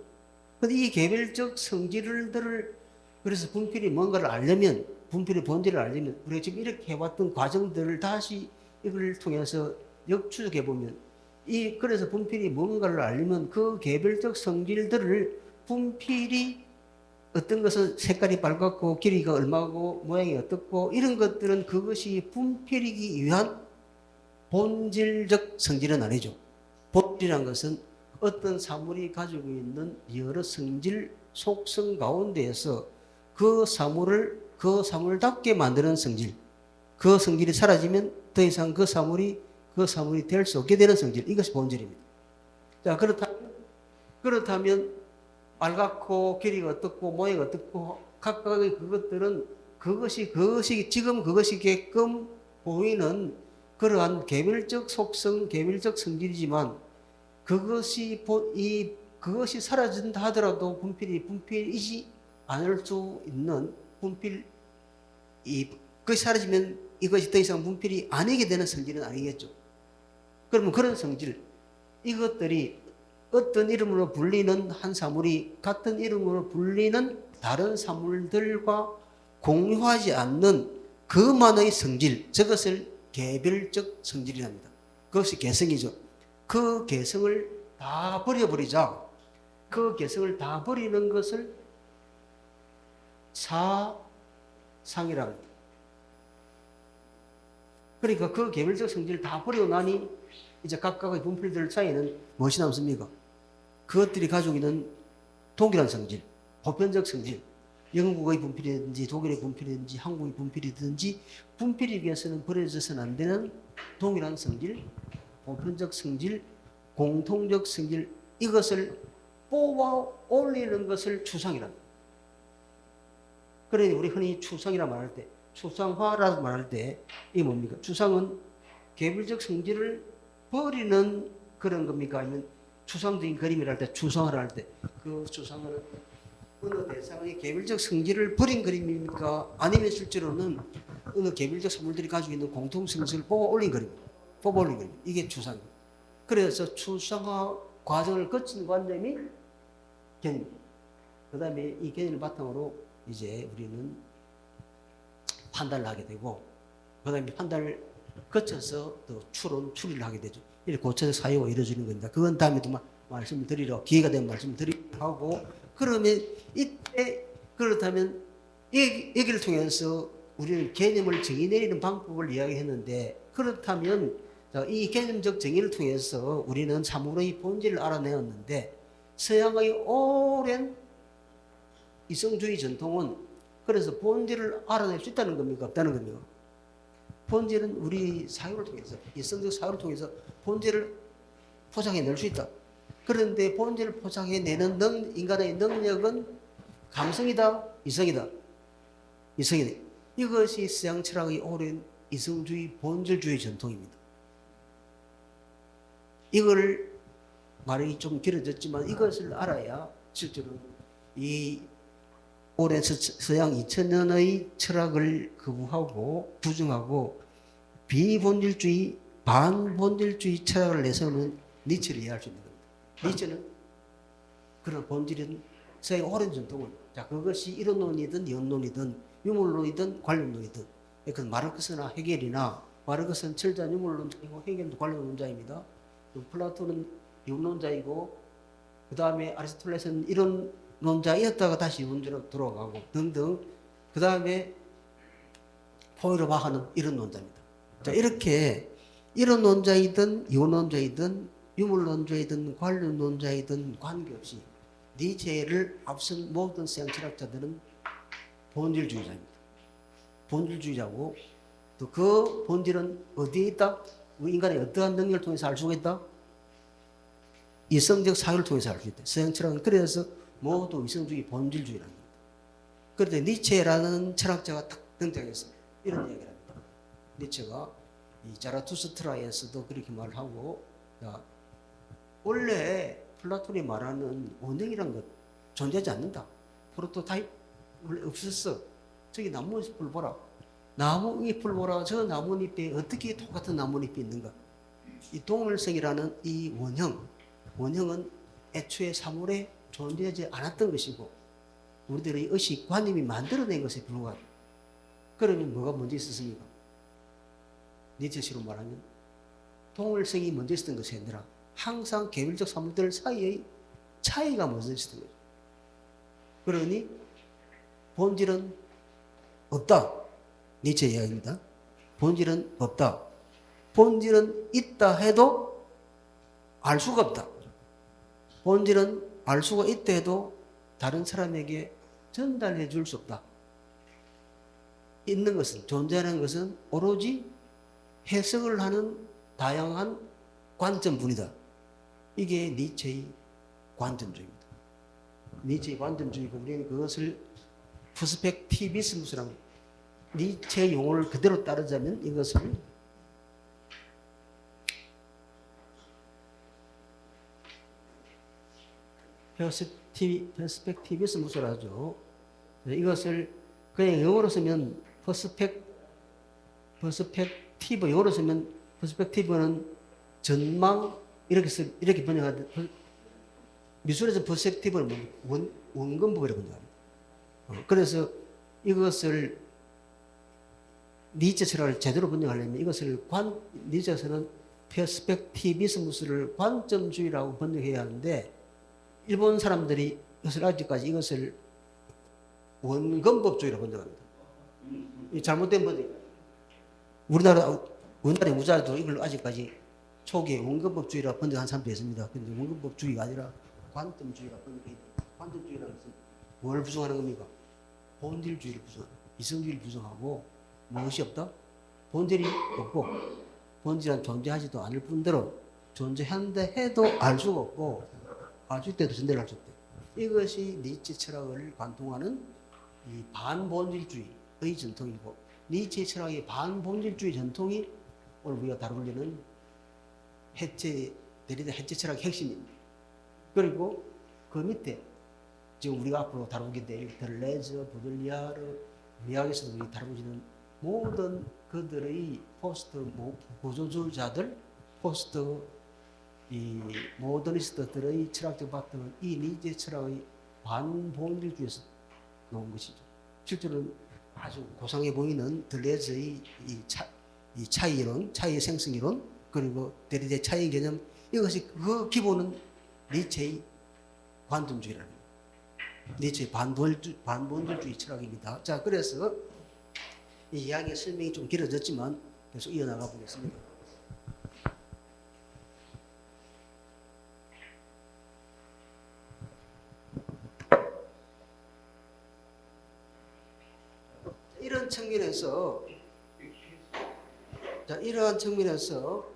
근데 이 개별적 성질들을 그래서 분필이 뭔가를 알려면 분필의 본질을 알려면 우리가 지금 이렇게 해왔던 과정들을 다시 이걸 통해서 역추적해 보면 그래서 분필이 뭔가를 알려면 그 개별적 성질들을 분필이 어떤 것은 색깔이 빨갛고 길이가 얼마고 모양이 어떻고 이런 것들은 그것이 분필이기 위한 본질적 성질은 아니죠. 본질이란 것은 어떤 사물이 가지고 있는 여러 성질, 속성 가운데에서 그 사물답게 만드는 성질, 그 성질이 사라지면 더 이상 그 사물이 될 수 없게 되는 성질, 이것이 본질입니다. 자, 그렇다면 빨갛고 길이가 어떻고 모양이 어떻고 각각의 그것들은 지금 그것이게끔 보이는 그러한 개별적 속성, 개별적 성질이지만 그것이 사라진다 하더라도 분필이지 않을 수 있는 그것이 사라지면 이것이 더 이상 분필이 아니게 되는 성질은 아니겠죠. 그러면 그런 성질, 이것들이 어떤 이름으로 불리는 한 사물이 같은 이름으로 불리는 다른 사물들과 공유하지 않는 그만의 성질, 저것을 개별적 성질이랍니다. 그것이 개성이죠. 그 개성을 다 버려버리자. 그 개성을 다 버리는 것을 사상이라고 합니다. 그러니까 그 개별적 성질을 다 버리고 나니 이제 각각의 분필들 사이에는 무엇이 남습니까? 그것들이 가지고 있는 동일한 성질, 보편적 성질, 영국의 분필이든지 독일의 분필이든지 한국의 분필이든지 분필에 비해서는 버려져서는 안 되는 동일한 성질, 보편적 성질, 공통적 성질, 이것을 뽑아 올리는 것을 추상이랍니다. 그러니 우리 흔히 추상이라 말할 때, 추상화라 말할 때 이게 뭡니까? 추상은 개별적 성질을 버리는 그런 겁니까? 아니면 추상적인 그림이라 할 때, 추상화를 할 때 그 추상화는 어느 대상의 개별적 성질을 버린 그림입니까? 아니면 실제로는 어느 개별적 사물들이 가지고 있는 공통 성질을 뽑아 올린 그림, 이게 추상입니다. 그래서 추상화 과정을 거친 관점이 개념입니다. 그 다음에 이 개념을 바탕으로 이제 우리는 판단을 하게 되고, 그 다음에 판단을 거쳐서 또 추리를 하게 되죠. 이렇게 고쳐서 사유가 이루어지는 겁니다. 그건 다음에 또 말씀을 드리러, 기회가 되면 말씀을 드리도록 하고, 그러면 이때, 그렇다면 여기를 통해서 우리는 개념을 정의 내리는 방법을 이야기했는데, 그렇다면 이 개념적 정의를 통해서 우리는 사물의 본질을 알아내었는데, 서양의 오랜 이성주의 전통은 그래서 본질을 알아낼 수 있다는 겁니까? 없다는 겁니까? 본질은 우리 사유를 통해서, 이성적 사유를 통해서 본질을 포장해낼 수 있다. 그런데 본질을 포장해내는 인간의 능력은 감성이다, 이성이다. 이것이 서양 철학의 오랜 이성주의, 본질주의 전통입니다. 이걸 말이 좀 길어졌지만 이것을 알아야 실제로 이 오랜 서양 2000년의 철학을 거부하고 부정하고 비본질주의, 반본질주의 철학을 내세우는 니체를 이해할 수 있는 겁니다. 니체는 그런 본질은 서양 오랜 전통은, 자, 그것이 이론론이든 연론이든 유물론이든 관념론이든, 그 마르크스나 헤겔이나, 마르크스는 철저한 유물론자이고 헤겔은 관념론자입니다. 플라톤은 이론론자이고, 그 다음에 아리스토텔레스는 이론론자이었다가 다시 이론자로 돌아가고 등등, 그 다음에 포이르바하는 이론론자입니다. 자, 이렇게 이론론자이든 이론론자이든 유물론자이든 관념론자이든 관계없이 니체를 앞선 모든 서양 철학자들은 본질주의자입니다. 본질주의자고, 또 그 본질은 어디에 있다? 인간의 어떠한 능력을 통해서 알 수가 있다? 이성적 사유를 통해서 알 수 있다. 서양 철학은 그래서 모두 이성주의, 본질주의라는 겁니다. 그런데 니체라는 철학자가 딱 등장해서 이런 이야기를 합니다. 니체가 이 자라투스트라에서도 그렇게 말을 하고, 야, 원래 플라톤이 말하는 원형이란 것 존재하지 않는다. 프로토타입 원래 없었어. 저기 나뭇잎을 보라. 나뭇잎을 보라. 저 나뭇잎에 어떻게 똑같은 나뭇잎이 있는가. 이 동물색이라는 이 원형은 애초에 사물에 존재하지 않았던 것이고 우리들의 의식관념이 만들어낸 것에 불과하다. 그러면 뭐가 먼저 있었습니까? 니체식으로 말하면 동물색이 먼저 있었던 것이 아니라 항상 개별적 사물들 사이의 차이가 먼저 있었던 거죠. 그러니 본질은 없다. 니체 이야기입니다. 본질은 없다. 본질은 있다 해도 알 수가 없다. 본질은 알 수가 있다 해도 다른 사람에게 전달해 줄 수 없다. 있는 것은, 존재하는 것은 오로지 해석을 하는 다양한 관점뿐이다. 이게 니체의 관점주의입니다. 니체의 관점주의고 우리는 그것을 퍼스펙티비스무스라고, 니체의 용어를 그대로 따르자면 이것을 퍼스펙티비스무스라 하죠. 이것을 그냥 영어로 쓰면 퍼스펙티브, 영어로 쓰면 퍼스펙티브는 전망, 이렇게 번역하는데, 미술에서 퍼스펙티브는 원근법이라고 번역합니다. 그래서 이것을 니체 철학을 제대로 번역하려면 이것을 니체에서는 퍼스펙티비스무스를 관점주의라고 번역해야 하는데, 일본 사람들이 이것을 원근법주의라고 번역합니다. 이 잘못된 번역. 우리나라의 우자도 이걸 아직까지 초기에 원근법주의라고 번역한 사람도 있습니다. 그런데 원근법주의가 아니라 관점주의라고 번역해요. 관점주의라는 것은 뭘 부정하는 겁니까? 본질주의를 부정하는, 이성주의를 부정하고 무엇이 없다? 본질이 없고 본질은 존재하지도 않을 뿐더러 존재한다 해도 알 수가 없고 알 수 있대도 전달할 수 없대. 이것이 니체 철학을 관통하는 이 반본질주의의 전통이고, 니체 철학의 반본질주의 전통이 오늘 우리가 다루려는 데리다 해체 철학의 핵심입니다. 그리고 그 밑에 지금 우리가 앞으로 다루게 될 델레즈, 보들리아르, 미학에서도 우리 다루지는 모든 그들의 포스트 구조주의자들, 포스트 이 모더니스트들의 철학적 바탕은 이 니체 철학의 반본질주의에서 나온 것이죠. 실제로는 아주 고상해 보이는 델레즈의 이 차이론, 차이의 생성이론, 그리고 데리다의 차이 개념, 이것이 그 기본은 니체의 관점주의라는 거예요. 니체의 반본질주의 철학입니다. 자, 그래서 이 이야기의 설명이 좀 길어졌지만 계속 이어나가 보겠습니다. 이러한 측면에서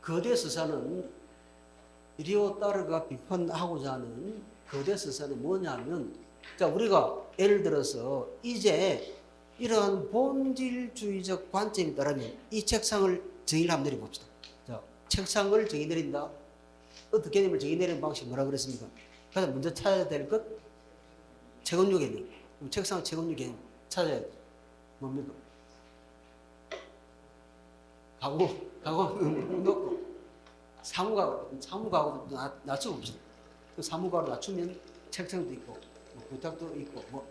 거대 서사는 리오따르가 비판하고자 하는 거대 서사는 뭐냐면, 자, 우리가 예를 들어서 이제 이러한 본질주의적 관점에 따르면 이 책상을 정의를 한번 내려봅시다. 자, 책상을 정의 내린다. 어떤 개념을 정의 내리는 방식이 뭐라 그랬습니까? 가장 먼저 찾아야 될 것, 채권료 개념. 책상 채권료 개념 찾아야 돼. 뭡니까? 가구 놓고 사무가구 낮춰봅시다. 그 사무가구 낮추면 책상도 있고, 부탁도 있고,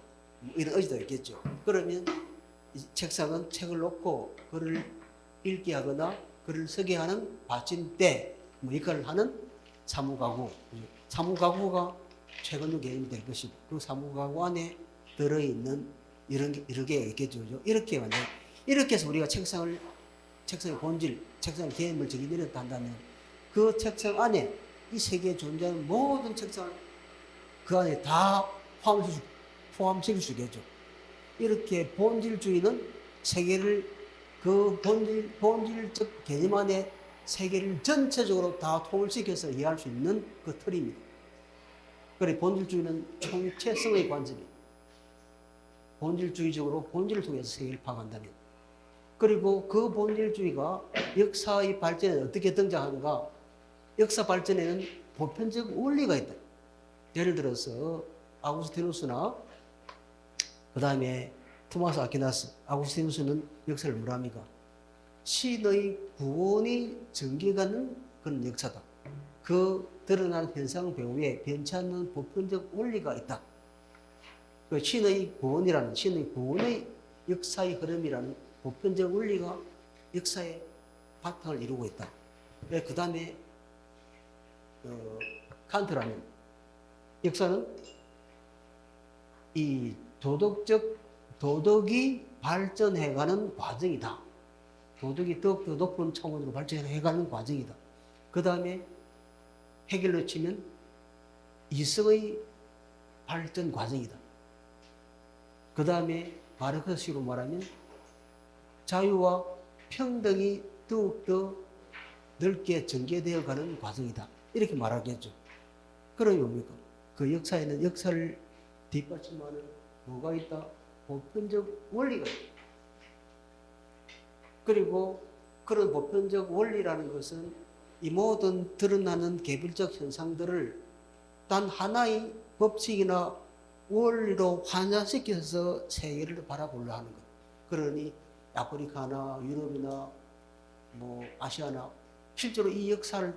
이런 의지도 있겠죠. 그러면 이 책상은 책을 놓고 글을 읽게 하거나 글을 쓰게 하는 받침대, 역할을 하는 사무가구. 사무가구가 채권료 개념이 될 것이고, 그 사무가구 안에 들어있는 여러 개가 있겠죠. 이렇게 해서 우리가 책상의 본질, 책상의 개념을 정의 내렸다 한다면 그 책상 안에 이 세계에 존재하는 모든 책상을 그 안에 다 포함시킬 수 있겠죠. 이렇게 본질주의는 세계를 그 본질적 개념 안에 세계를 전체적으로 다 통일시켜서 이해할 수 있는 그 틀입니다. 그래 본질주의는 총체성의 관점이에요. 본질주의적으로 본질을 통해서 세계를 파악한다면. 그리고 그 본질주의가 역사의 발전에 어떻게 등장하는가? 역사 발전에는 보편적 원리가 있다. 예를 들어서 아구스티누스나 그 다음에 토마스 아퀴나스, 아구스티누스는 역사를 뭐라 합니까? 신의 구원이 전개가는 그런 역사다. 그 드러난 현상 배후에 변치 않는 보편적 원리가 있다. 그 신의 구원이라는 신의 구원의 역사의 흐름이라는 보편적 원리가 역사의 바탕을 이루고 있다. 그 다음에 칸트라면 역사는 이 도덕이 발전해가는 과정이다. 도덕이 더욱더 높은 차원으로 발전해가는 과정이다. 그 다음에 해결로 치면 이성의 발전 과정이다. 그 다음에 마르크스식으로 말하면 자유와 평등이 더욱더 넓게 전개되어 가는 과정이다. 이렇게 말하겠죠. 그러면 뭡니까? 그 역사에는 역사를 뒷받침하는 뭐가 있다? 보편적 원리가 있다. 그리고 그런 보편적 원리라는 것은 이 모든 드러나는 개별적 현상들을 단 하나의 법칙이나 원리로 환산시켜서 세계를 바라보려 하는 것. 그러니 아프리카나 유럽이나 뭐 아시아나 실제로 이 역사를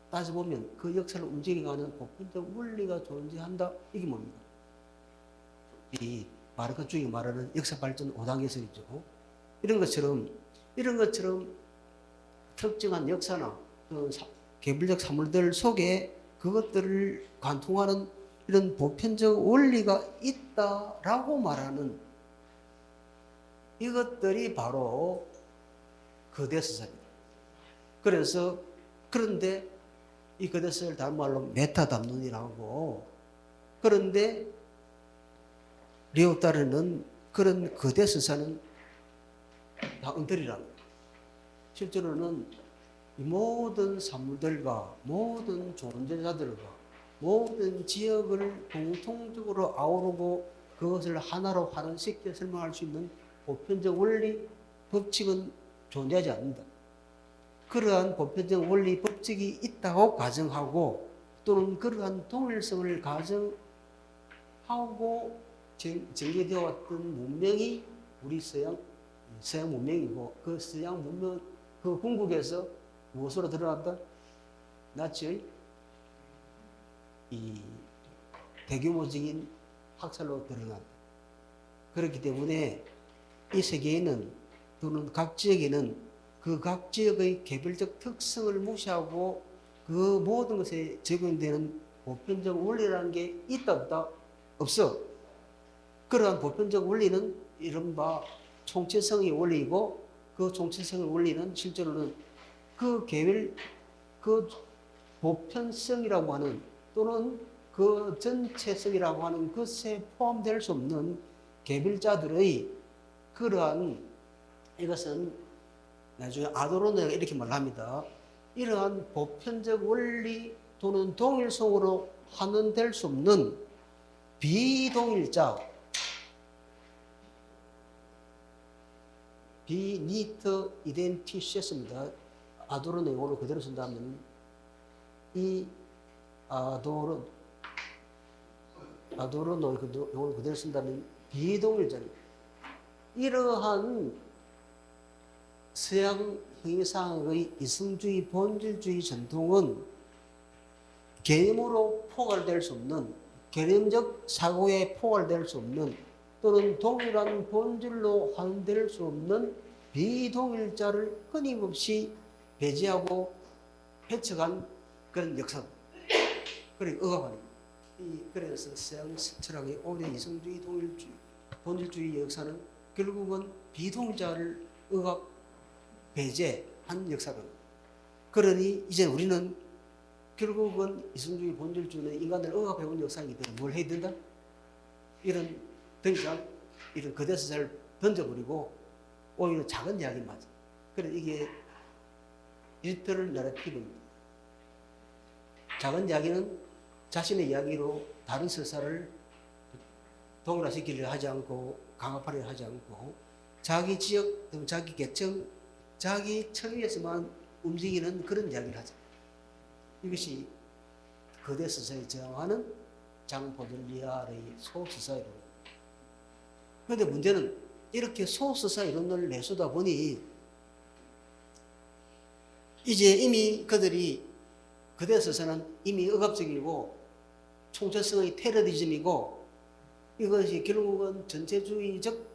따져보면 그 역사를 움직여가는 보편적 원리가 존재한다. 이게 뭡니까? 이 마르크주의가 말하는 역사 발전 5단계설이죠. 이런 것처럼 특정한 역사나 개별적 사물들 속에 그것들을 관통하는 이런 보편적 원리가 있다라고 말하는 이것들이 바로 거대서사입니다. 그런데 이 거대서를 다른 말로 메타담론이라고, 그런데 리오타르는 그런 거대서사는 다 엉터리라는 거예요. 실제로는 모든 사물들과 모든 존재자들과 모든 지역을 공통적으로 아우르고 그것을 하나로 환원시켜 설명할 수 있는 보편적 원리, 법칙은 존재하지 않는다. 그러한 보편적 원리, 법칙이 있다고 가정하고 또는 그러한 동일성을 가정하고 전개되어 왔던 문명이 우리 서양 문명이고, 그 서양 문명, 그 궁극에서 무엇으로 드러났다? 나치의 이 대규모적인 학살로 드러난다. 그렇기 때문에 이 세계에는 또는 각 지역에는 그 각 지역의 개별적 특성을 무시하고 그 모든 것에 적용되는 보편적 원리라는 게 있다 없다? 없어. 그러한 보편적 원리는 이른바 총체성의 원리이고, 그 총체성의 원리는 실제로는 그 보편성이라고 하는 또는 그 전체성이라고 하는 것에 포함될 수 없는 개별자들의 그러한, 이것은 나중에 아도로노가 이렇게 말합니다. 이러한 보편적 원리 또는 동일성으로 환원될 수 없는 비동일자, 비니트 이덴티시스입니다. 아도로노 용어를 그대로 쓴다면 이 아도로노 용어를 그대로 쓴다면 비동일자입니다. 이러한 서양 형이상의 이성주의, 본질주의 전통은 개념으로 포괄될 수 없는, 개념적 사고에 포괄될 수 없는, 또는 동일한 본질로 환원될 수 없는 비동일자를 끊임없이 배제하고 해석한 그런 역사. 그래, 억압합니다. 그래서 서양 철학의 오래 이성주의, 동일주의, 본질주의 역사는 결국은 비동일자를 억압, 배제한 역사입니다. 그러니 이제 우리는 결국은 이성주의, 본질주의는 인간을 억압해온 역사이기 때문에 뭘 해야 된다? 이런 거대서사를 던져버리고 오히려 작은 이야기 맞아. 그래 이게 리터럴 너래티브입니다. 작은 이야기는 자신의 이야기로 다른 서사를 동일화시키려 하지 않고 강압하려 하지 않고 자기 지역, 자기 계층, 자기 청에서만 움직이는 그런 이야기를 하죠. 이것이 거대 서사에 저항하는 장 보들리아르의 소서사 이론. 그런데 문제는 이렇게 소서사 이론을 내쏟아 보니 이제 이미 그들이 거대 서사는 이미 억압적이고 총체성의 테러리즘이고 이것이 결국은 전체주의적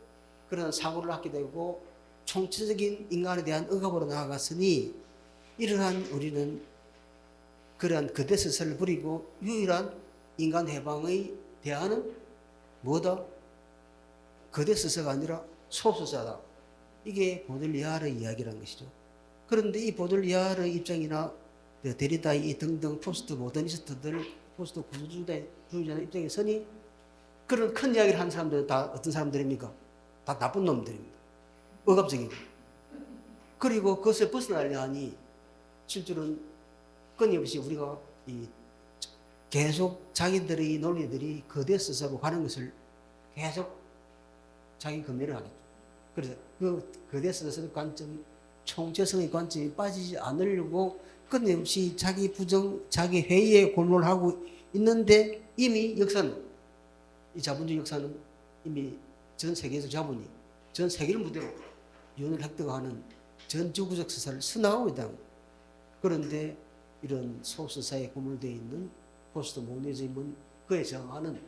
그런 사고를 갖게 되고 총체적인 인간에 대한 억압으로 나아갔으니 이러한 우리는 그러한 거대 서사를 버리고 유일한 인간 해방의 대안은 뭐다? 거대 서사가 아니라 소서사다. 이게 보들리아르의 이야기라는 것이죠. 그런데 이 보들리아르의 입장이나 데리다의 등등 포스트 모더니스트들, 포스트 구조주의자의 입장에서니 그런 큰 이야기를 한 사람들은 다 어떤 사람들입니까? 다 나쁜 놈들입니다. 억압적이고. 그리고 그것을 벗어나려 하니 실제로는 끊임없이 우리가 계속 자기들의 논리들이 거대 서사로 가는 것을 계속 자기 검열을 하겠죠. 그래서 그 거대 서사의 관점, 총체성의 관점이 빠지지 않으려고 끊임없이 자기 부정, 자기 회의에 골몰을 하고 있는데 이미 역사는, 이 자본주의 역사는 이미 전 세계에서 자본이 전 세계를 무대로 유언을 획득하는 전 지구적 서사를 써나가고 있다. 그런데 이런 소서사에 고물되어 있는 포스트 모더니즘은 그에 저항하는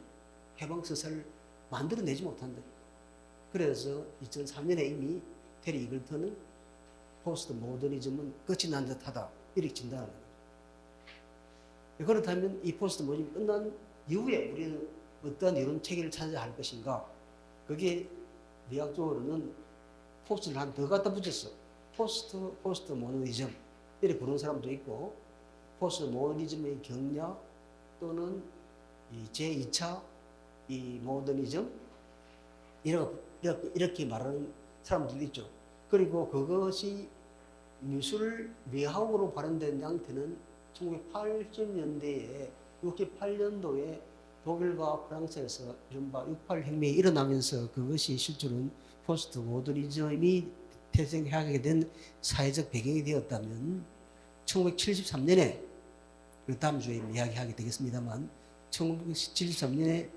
해방 서사를 만들어내지 못한다. 그래서 2003년에 이미 테리 이글턴은 포스트 모더니즘은 끝이 난 듯하다 이렇게 진단하는 거죠. 그렇다면 이 포스트 모더니즘이 끝난 이후에 우리는 어떠한 이론 체계를 찾아야 할 것인가? 그게 미학적으로는 포스트를 한 더 갖다 붙였어. 포스트 모더니즘 이렇게 부르는 사람도 있고 포스트 모더니즘의 경야 또는 이 제2차 이 모더니즘 이렇게 말하는 사람들도 있죠. 그리고 그것이 미학으로 발현된 양태는 1980년대에 68년도에 독일과 프랑스에서 이른바 68혁명이 일어나면서 그것이 실제로는 포스트 모더니즘이 태생하게 된 사회적 배경이 되었다면 1973년에 그 다음 주에 이야기하게 되겠습니다만 1973년에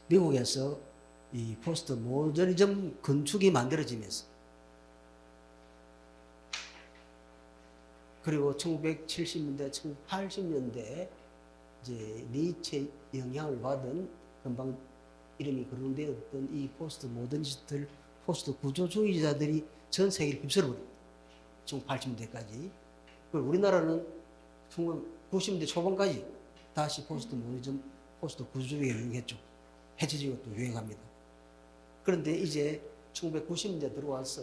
미국에서 이 포스트 모더니즘 건축이 만들어지면서 그리고 1970년대, 1980년대 이제 니체 영향을 받은 금방 이름이 거론되었던 이 포스트 모더니스트들, 포스트 구조주의자들이 전 세계를 휩쓸어버립니다. 1980년대까지. 그리고 우리나라는 1990년대 초반까지 다시 포스트 모더니즘, 포스트 구조주의가 유행했죠. 해체주의가 또 유행합니다. 그런데 이제 1990년대 들어와서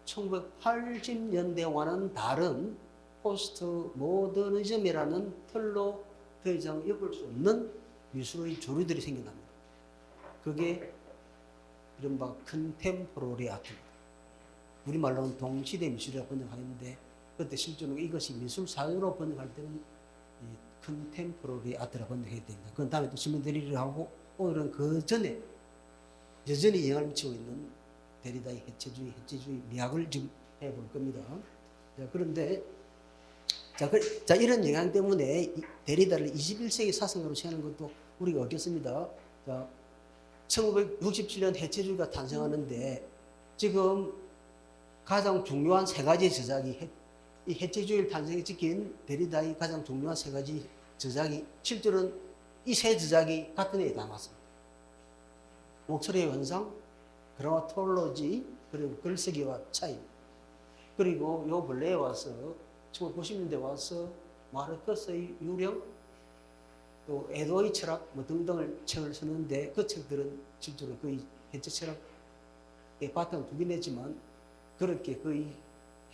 1980년대와는 다른 포스트 모더니즘이라는 틀로 더 이상 엮을 수 없는 미술의 조류들이 생겨납니다. 그게 이른바 컨템포러리 아트입니다. 우리말로는 동시대 미술이라고 번역하는데 그때 실제로 이것이 미술 사회로 번역할 때는 이 컨템포러리 아트라고 번역해야 됩니다. 그 다음에 또 설명드리려 하고 오늘은 그 전에 여전히 영향을 미치고 있는 데리다의 해체주의 미학을 지금 해볼 겁니다. 자, 그런데 자, 이런 영향 때문에 데리다를 21세기 사상가로 세우는 것도 우리가 어렵습니다. 자, 1967년 해체주의가 탄생하는데 지금 가장 중요한 세 가지 저작이 이 해체주의를 탄생에 지킨 데리다의 가장 중요한 세 가지 저작이 실제로는 이 세 저작이 같은 해에 남았습니다. 목소리의 현상, 그라마톨로지, 그리고 글쓰기와 차이. 그리고 요 근래에 와서 1990년대 와서 마르크스의 유령, 또 에도의 철학 뭐 등등을 책을 쓰는데 그 책들은 실제로 거의 해체 철학의 바탕을 두긴 했지만 그렇게 거의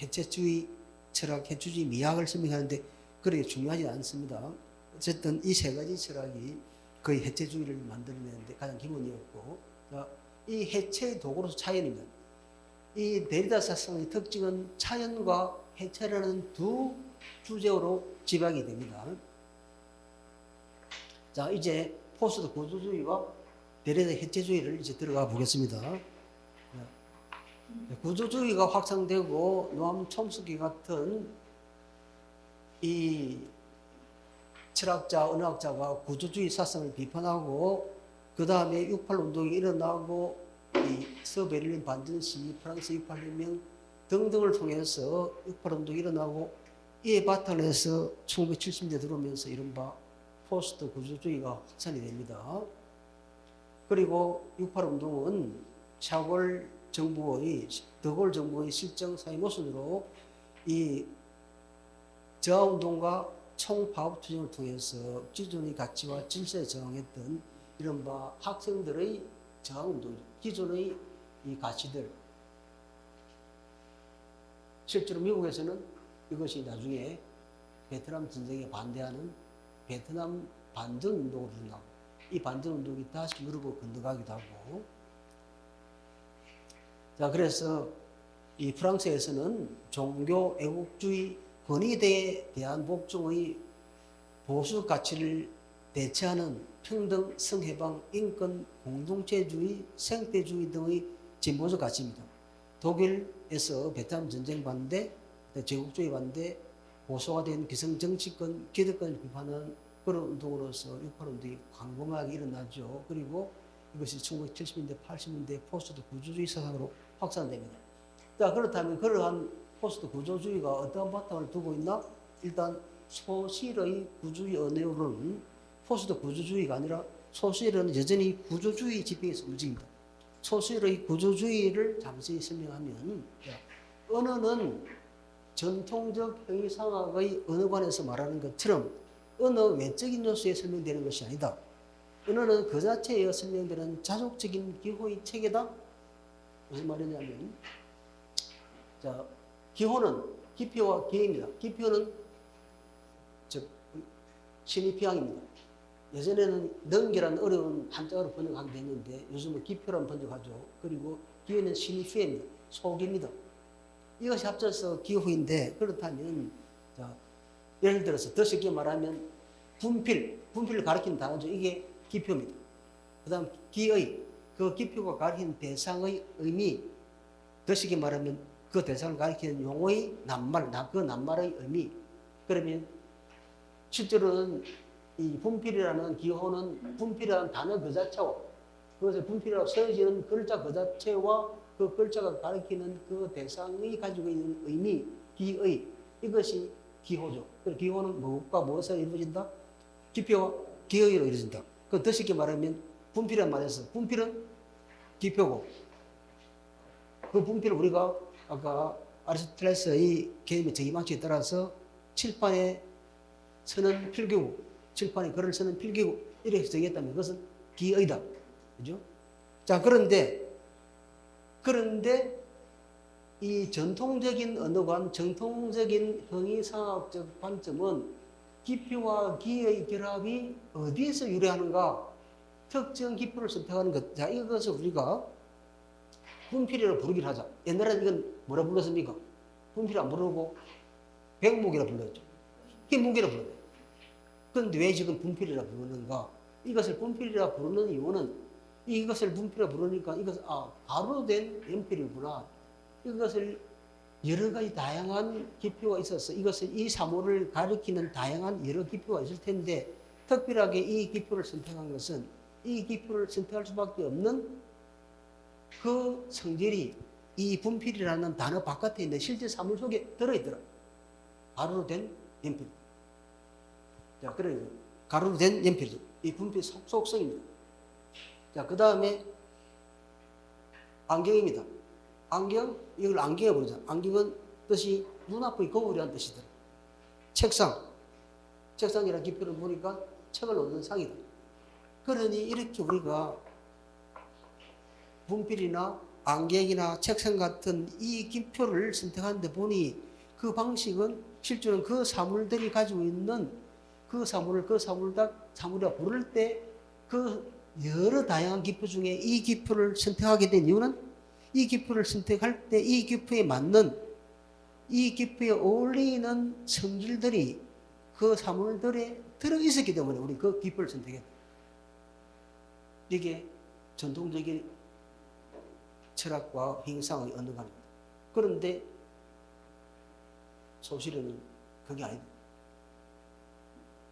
해체주의 철학, 해체주의 미학을 설명하는데 그렇게 중요하지 않습니다. 어쨌든 이 세 가지 철학이 거의 해체주의를 만들어내는데 가장 기본이었고, 이 해체의 도구로서 차이는 이 데리다 사상의 특징은 자연과 해체라는 두 주제로 집약이 됩니다. 자, 이제 포스트 구조주의와 데리다 해체주의를 이제 들어가 보겠습니다. 구조주의가 확산되고 노암 촘스키 같은 이 철학자, 언어학자가 구조주의 사상을 비판하고 그 다음에 68 운동이 일어나고 이 서베를린 반전시, 프랑스 68혁명 등등을 통해서 68 운동이 일어나고 이에 바탕을 해서 1970년대 들어오면서 이른바 포스트 구조주의가 확산이 됩니다. 그리고 68 운동은 샤골 정부의 드골 정부의 실정 사회 모순으로 이 저하운동과 총파업투쟁을 통해서 기존의 가치와 질서에 저항했던 이른바 학생들의 저항운동, 기존의 이 가치들. 실제로 미국에서는 이것이 나중에 베트남 전쟁에 반대하는 베트남 반전운동으로 나오고 이 반전운동이 다시 유럽으로 건너가기도 하고 자, 그래서 이 프랑스에서는 종교 애국주의 권위대에 대한 복종의 보수 가치를 대체하는 평등, 성해방, 인권, 공동체주의, 생태주의 등의 진보적 가치입니다. 독일에서 베트남 전쟁 반대, 제국주의 반대, 보수가 된 기성정치권, 기득권을 비판하는 그런 운동으로서 68 운동이 광범하게 일어나죠. 그리고 이것이 1970년대, 80년대 포스트 구조주의 사상으로 확산됩니다. 자, 그렇다면 그러한 포스트 구조주의가 어떠한 바탕을 두고 있나? 일단 소실의 구조의 언어로는 포스트 구조주의가 아니라 소실은 여전히 구조주의 지평에서 움직입니다. 소실의 구조주의를 잠시 설명하면 언어는 전통적 형이상학의 언어관에서 말하는 것처럼 언어 외적인 요소에 설명되는 것이 아니다. 언어는 그 자체에 설명되는 자족적인 기호의 체계다. 무슨 말이냐면 자, 기호는 기표와 기입니다. 기표는 신의피항입니다. 예전에는 능계라는 어려운 한자어로 번역하게 됐는데 요즘은 기표라는 번역하죠. 그리고 기회는 신의피입니다. 속입니다. 이것이 합쳐서 기호인데 그렇다면 자, 예를 들어서 더 쉽게 말하면 분필을 가리키는 단어죠. 이게 기표입니다. 그 다음 기의, 그 기표가 가리키는 대상의 의미, 더 쉽게 말하면 그 대상을 가리키는 용어의 낱말, 그 낱말의 의미. 그러면 실제로는 이 분필이라는 기호는 분필이라는 단어 그 자체와 그것을 분필이라고 써지는 글자 그 자체와 그 글자가 가리키는 그 대상이 가지고 있는 의미, 기의, 이것이 기호죠. 그래서 기호는 무엇과 무엇으로 이루어진다? 기표와 기의로 이루어진다. 그 더 쉽게 말하면 분필이란 말에서 분필은 기표고 그 분필을 우리가 아까 아리스토텔레스의 개념의 정의방식에 따라서 칠판에 서는 필기구, 칠판에 글을 쓰는 필기구 이렇게 정했다면 그것은 기의다. 그죠? 자, 그런데 이 전통적인 언어관, 정통적인 형이상학적 관점은 기표와 기의 결합이 어디에서 유래하는가? 특정 기표를 선택하는 것. 자, 이것을 우리가 분필이라고 부르긴 하자. 옛날에는 이건 뭐라 불렀습니까? 분필 안 부르고 백목이라 불렀죠. 흰목이라 불러요. 그런데 왜 지금 분필이라 부르는가? 이것을 분필이라 부르는 이유는 이것을 분필이라 부르니까 이것은 가루로 된 연필이구나. 이것을 여러 가지 다양한 기표가 있어서 이것을 이 사물을 가리키는 다양한 여러 기표가 있을 텐데 특별하게 이 기표를 선택한 것은 이 기표를 선택할 수밖에 없는 그 성질이 이 분필이라는 단어 바깥에 있는 실제 사물 속에 들어있더라. 가루로 된 연필. 자, 그래요. 가루로 된 연필이죠. 이 분필 속성입니다. 자, 그 다음에 안경입니다. 안경, 이걸 안경에 부르자. 안경은 뜻이 눈앞의 거울이라는 뜻이더라. 책상이라는 기표를 보니까 책을 놓는 상이다. 그러니 이렇게 우리가 분필이나 안경이나 책상 같은 이 기표를 선택하는데 보니 그 방식은 실제로는 그 사물들이 가지고 있는 그 사물이라 부를 때 그 여러 다양한 기표 중에 이 기표를 선택하게 된 이유는 이 기표를 선택할 때 이 기표에 맞는, 이 기표에 어울리는 성질들이 그 사물들에 들어있었기 때문에 우리 그 기표를 선택했다. 이게 전통적인 철학과 행상의 언어관입니다. 그런데 소실은 그게 아니다.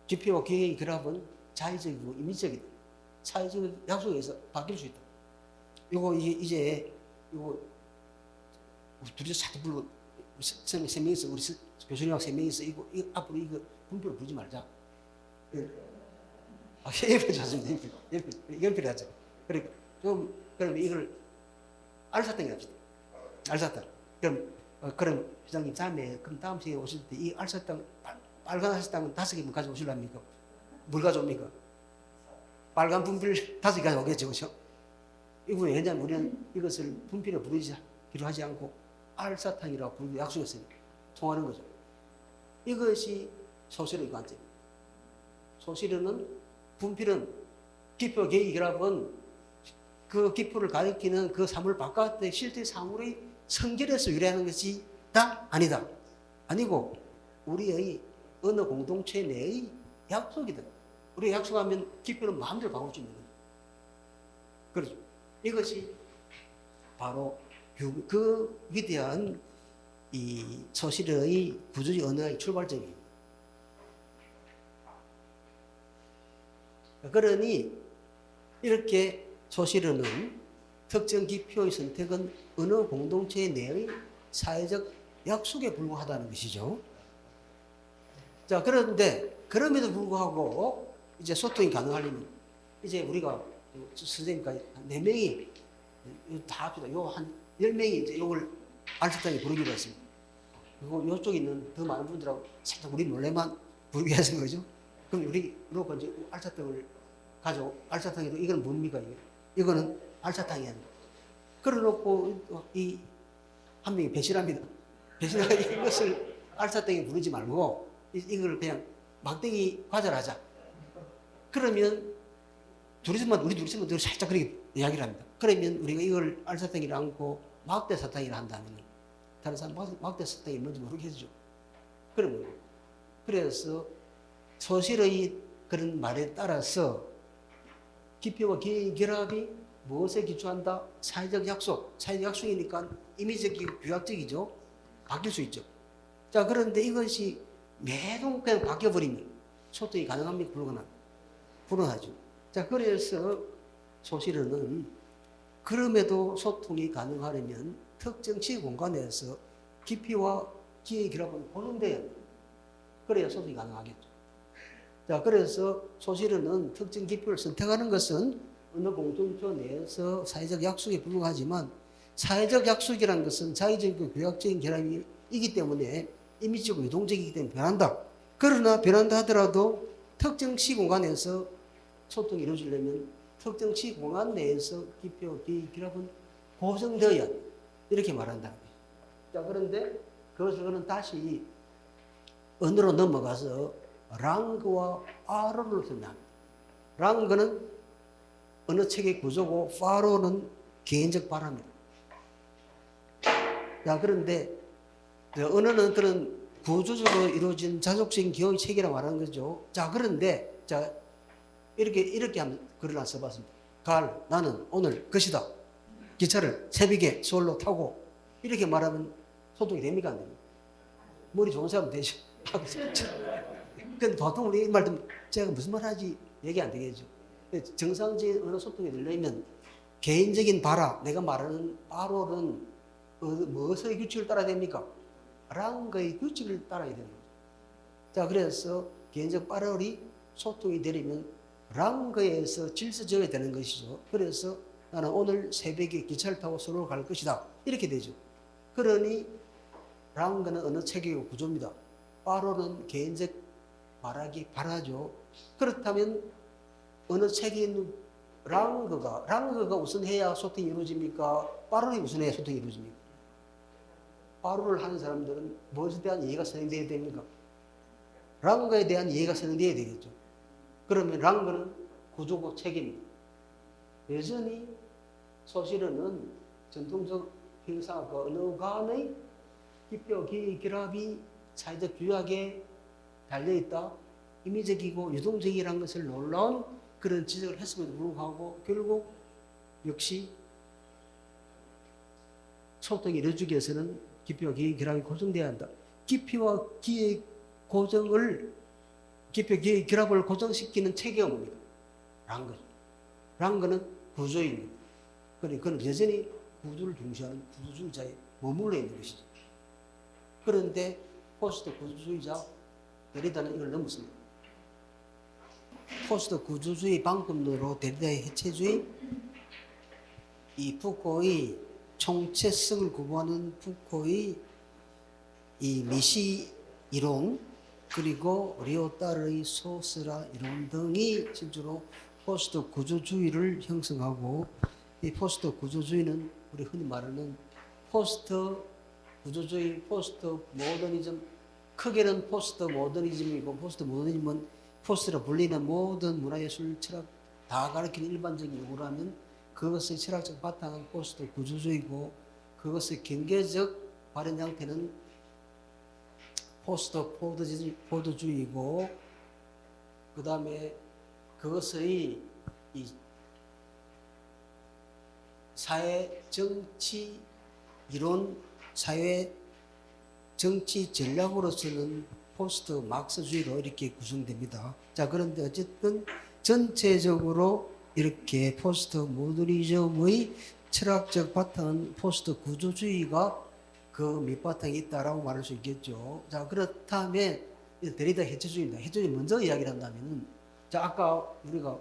기표와 기획의 결합은 자의적이고 임의적이다. 사회적 약속에서 바뀔 수 있다. 요거 이제 요거 둘이서 싹 불고 세 명이서 우리 교수님하고 세 명이서 이거 앞으로 이거 분표를 부르지 말자. 옆에 잤습니다. 옆에 하자. 그러니까 그럼 이걸 알사탕이 합시다. 알사탕. 그럼 회장님 그럼 다음 시간에 오실 때 이 알사탕 빨간 알사탕은 5개만 가져오실랍니까? 뭘 가져옵니까? 빨간 분필 5개 가져오겠죠, 그렇죠? 이거는 왜냐면 우리는 이것을 분필에 부르기로 하지 않고 알사탕이라고 부르고 약속했으니까 통하는 거죠. 이것이 소실의 관점입니다. 소실은 분필은 기표, 계획, 결합은 그 기표를 가리키는 그 사물 바깥의 실제 사물의 성질에서 유래하는 것이 다 아니다. 아니고 우리의 어느 공동체 내의 약속이다. 우리가 약속하면 기표는 마음대로 바꿀 수 있는 거죠. 그렇죠. 이것이 바로 그 위대한 이 소실의 구조적 언어의 출발점입니다. 그러니 이렇게 소실어는 특정 기표의 선택은 어느 공동체 내의 사회적 약속에 불과하다는 것이죠. 자, 그럼에도 불구하고 이제 소통이 가능하려면 이제 우리가 선생님까지 4명이 다 합시다. 요 한 10명이 이제 요걸 알사탕에 부르기로 했습니다. 그리고 요쪽에 있는 더 많은 분들하고 살짝 우리 몰래만 부르게 하신 거죠. 그럼 우리 그러고 이제 알사탕을 알사탕에도 이건 뭡니까? 이거는 알사탕이 아니고. 그래놓고 이 한 명이 배신합니다. 배신하고 이것을 알사탕에 부르지 말고 이걸 그냥 막대기 과자를 하자. 그러면 우리 둘이서만 살짝 그렇게 이야기를 합니다. 그러면 우리가 이걸 알사탕이라 않고 막대 사탕이라 한다면 다른 사람 막대 사탕이 뭔지 모르겠죠. 그래서 소실의 그런 말에 따라서 기표와 기획의 결합이 무엇에 기초한다? 사회적 약속. 사회적 약속이니까 임의적이고 규약적이죠. 바뀔 수 있죠. 자, 그런데 이것이 매동 그냥 바뀌어버리면 소통이 가능합니까? 불가능하죠. 자, 그래서 소실어는 그럼에도 소통이 가능하려면 특정 지역 공간에서 기표와 기획의 결합은 혼용돼야 합니다. 그래야 소통이 가능하겠죠. 자, 그래서 소실어는 특정 기표를 선택하는 것은 어느 공동체 내에서 사회적 약속에 불과하지만 사회적 약속이라는 것은 자의적이고 교약적인 결합이기 때문에 임의적이고 유동적이기 때문에 변한다. 그러나 변한다 하더라도 특정 시공간에서 소통이 이루어지려면 특정 시공간 내에서 기표, 기획, 결합은 고정되어야 한다. 이렇게 말한다는 거예요. 자, 그런데 그것은 다시 언어로 넘어가서 랑그와 파로를 설명합니다. 랑그는 어느 책의 구조고 파로는 개인적 발화입니다. 자, 그런데 언어는 그런 구조적으로 이루어진 자족적인 기호의 책이라고 말하는 거죠. 자, 그런데 자 이렇게 한번 글을 하나 써봤습니다. 나는 오늘 것이다. 기차를 새벽에 서울로 타고 이렇게 말하면 소통이 됩니까? 안 됩니까? 머리 좋은 사람은 되죠. 근데 보통 우리 이 말도 제가 무슨 말 하지 얘기 안 되겠죠. 정상적인 언어 소통이 되려면 개인적인 발화, 내가 말하는 발언은 무엇의 규칙을 따라야 됩니까? 랑거의 규칙을 따라야 되는 거죠. 자, 그래서 개인적 발언이 소통이 되려면 랑거에서 질서져야 되는 것이죠. 그래서 나는 오늘 새벽에 기차를 타고 서울로 갈 것이다. 이렇게 되죠. 그러니 랑거는 어느 체계의 구조입니다. 발언은 개인적 말하기 발화죠. 그렇다면 어느 체계에 있는 랑거가 우선해야 소통이 이루어집니까? 발언이 우선해야 소통이 이루어집니까? 발언을 하는 사람들은 무엇에 대한 이해가 선행되어야 됩니까? 랑거에 대한 이해가 선행되어야 되겠죠. 그러면 랑거는 구조고 체계입니다. 여전히 소실어는 전통적 형사 그 어느 간의 기표 결합이 사회적 규약에 달려있다. 임의적이고 유동적이라는 것을 놀라운 그런 지적을 했음에도 불구하고 결국 역시 소통이 이루어지기 위해서는 기표와 기의 결합이 고정돼야 한다. 기표와 기의 고정을 기표 기의 결합을 고정시키는 체계가 뭡니까? 랑거. 랑거는 구조입니다. 그건 여전히 구조를 중시하는 구조주의자에 머물러 있는 것이죠. 그런데 포스트 구조주의자 데리다는 이걸 넘었습니다. 포스트 구조주의 방법론으로 데리다의 해체주의, 이 푸코의 총체성을 거부하는 푸코의 이 미시 이론, 그리고 리오따르의 소스라 이론 등이 실제로 포스트 구조주의를 형성하고, 이 포스트 구조주의는 우리 흔히 말하는 포스트 구조주의, 포스트 모더니즘, 크게는 포스트 모더니즘이고, 포스트 모더니즘은 포스트로 불리는 모든 문화예술, 철학 다 가리키는 일반적인 요구라면 그것의 철학적 바탕은 포스트 구조주의고, 그것의 경계적 발현 형태는 포스트 포드주의고, 그 다음에 그것의 이 사회 정치 이론, 사회 정치 전략으로서는 포스트 막스주의로 이렇게 구성됩니다. 자, 그런데 어쨌든 전체적으로 이렇게 포스트 모더니즘의 철학적 바탕은 포스트 구조주의가 그 밑바탕에 있다라고 말할 수 있겠죠. 자, 그렇다면 데리다 해체주의입니다. 해체주의 먼저 이야기를 한다면은, 자, 아까 우리가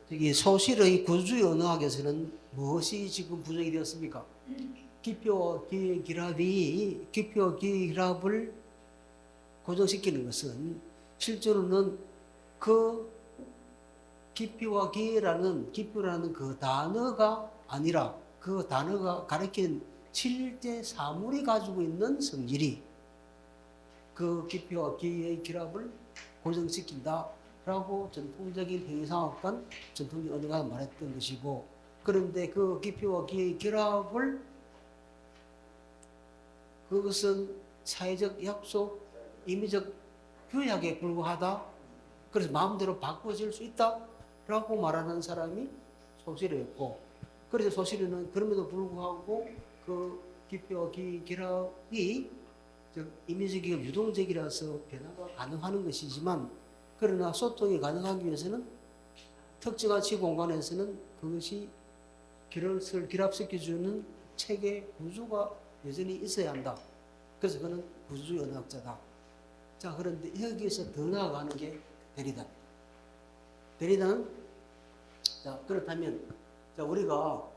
저기 소실의 구조주의 언어학에서는 무엇이 지금 부정이 되었습니까? 기표와 기의 결합이, 기표와 기의 결합을 고정시키는 것은 실제로는 그 기표와 기라는 그 단어가 아니라 그 단어가 가리키는 실제 사물이 가지고 있는 성질이 그 기표와 기의 결합을 고정시킨다라고 전통적인 형이상학관, 전통적인 언어가 말했던 것이고, 그런데 그 기표와 기의 결합을 그것은 사회적 약속, 임의적 규약에 불과하다. 그래서 마음대로 바꿔질 수 있다라고 말하는 사람이 소실이었고, 그래서 소실이는 그럼에도 불구하고 그 기표와 기 결합이 임의적이고 유동적이라서 변화가 가능한 것이지만, 그러나 소통이 가능하기 위해서는 특정한 시 공간에서는 그것이 결합을 결합시켜주는 체계 구조가 여전히 있어야 한다. 그래서 그는 구조주의 언어학자다. 자, 그런데 여기에서 더 나아가는 게 데리다. 데리다는, 자, 그렇다면, 자, 우리가,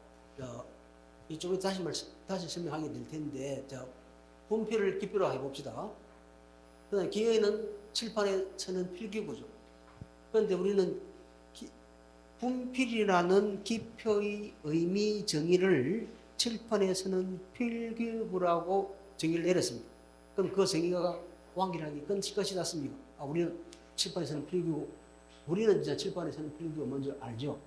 이쪽에 다시 설명하게 될 텐데, 자, 분필을 기표로 해봅시다. 그다음에 기회는 칠판에 서는 필기구조. 그런데 우리는 분필이라는 기표의 의미 정의를 칠판에 서는 필기구라고 정의를 내렸습니다. 그럼 그 정의가 완결하게 끝이 났습니까? 우리는 칠판에 서는 필기구, 우리는 이제 칠판에 서는 필기구 먼저 알죠.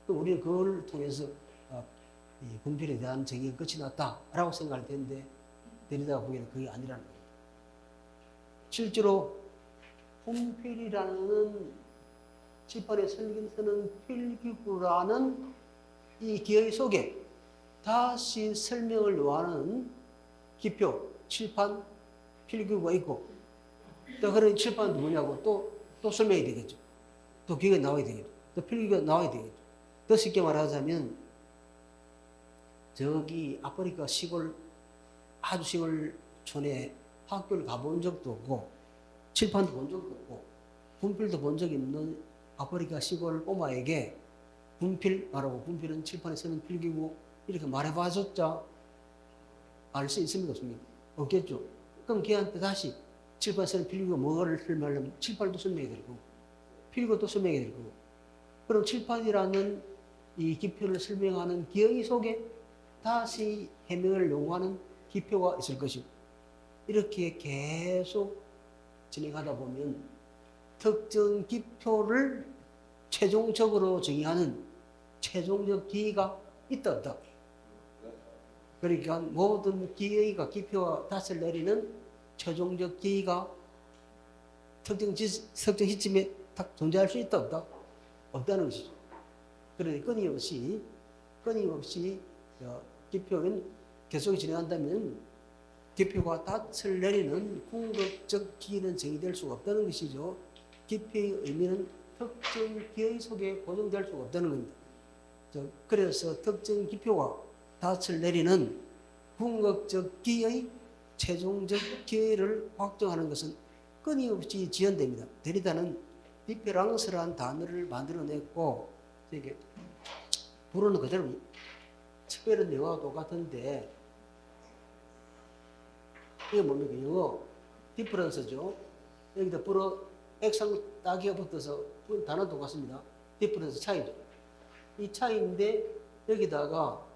그럼 우리는 그걸 통해서 이 분필에 대한 정의가 끝이 났다라고 생각할 텐데, 데리다가 보기에는 그게 아니라는 거예요. 실제로 분필이라는 칠판에 서는 필기구라는 이 기의 속에 다시 설명을 요하는 기표, 칠판, 필기구가 있고, 또 그런 칠판은 뭐냐고 또 설명이 되겠죠. 또 기가 나와야 되겠죠. 또 필기구가 나와야 되겠죠. 더 쉽게 말하자면, 저기 아프리카 아주 시골 촌에 학교를 가본 적도 없고, 칠판도 본 적도 없고, 분필도 본 적이 없는 아프리카 시골 꼬마에게 분필 말하고, 분필은 칠판에 쓰는 필기구, 이렇게 말해봐줬자 알 수 있습니까? 없습니까? 없겠죠. 그럼 걔한테 다시 칠판에 쓰는 필기구가 뭐를 설명하려면 칠판도 설명해야 되고, 필기구도 설명해야 되고, 그럼 칠판이라는 이 기표를 설명하는 기의 속에 다시 해명을 요구하는 기표가 있을 것이고, 이렇게 계속 진행하다 보면 특정 기표를 최종적으로 정의하는 최종적 기가 있다 없다. 그러니까 모든 기회가 기표와 닷을 내리는 최종적 기회가 특정 시점에 딱 존재할 수 있다 없다? 없다는 것이죠. 그러니 끊임없이 기표는 계속 진행한다면 기표가 닷을 내리는 궁극적 기회는 정의될 수가 없다는 것이죠. 기표의 의미는 특정 기회 속에 고정될 수가 없다는 겁니다. 그래서 특정 기표가 닷을 내리는 궁극적 기회의 최종적 기회를 확정하는 것은 끊임없이 지연됩니다. 데리다는 디페랑스라는 단어를 만들어냈고, 이게 불어는 그대로 특별한 영어와 똑같은데, 이게 뭡니까? 영어 디퍼런스죠. 여기다 불어 액상 따기가 붙어서 단어 똑같습니다. 디퍼런스 차이죠. 이 차이인데 여기다가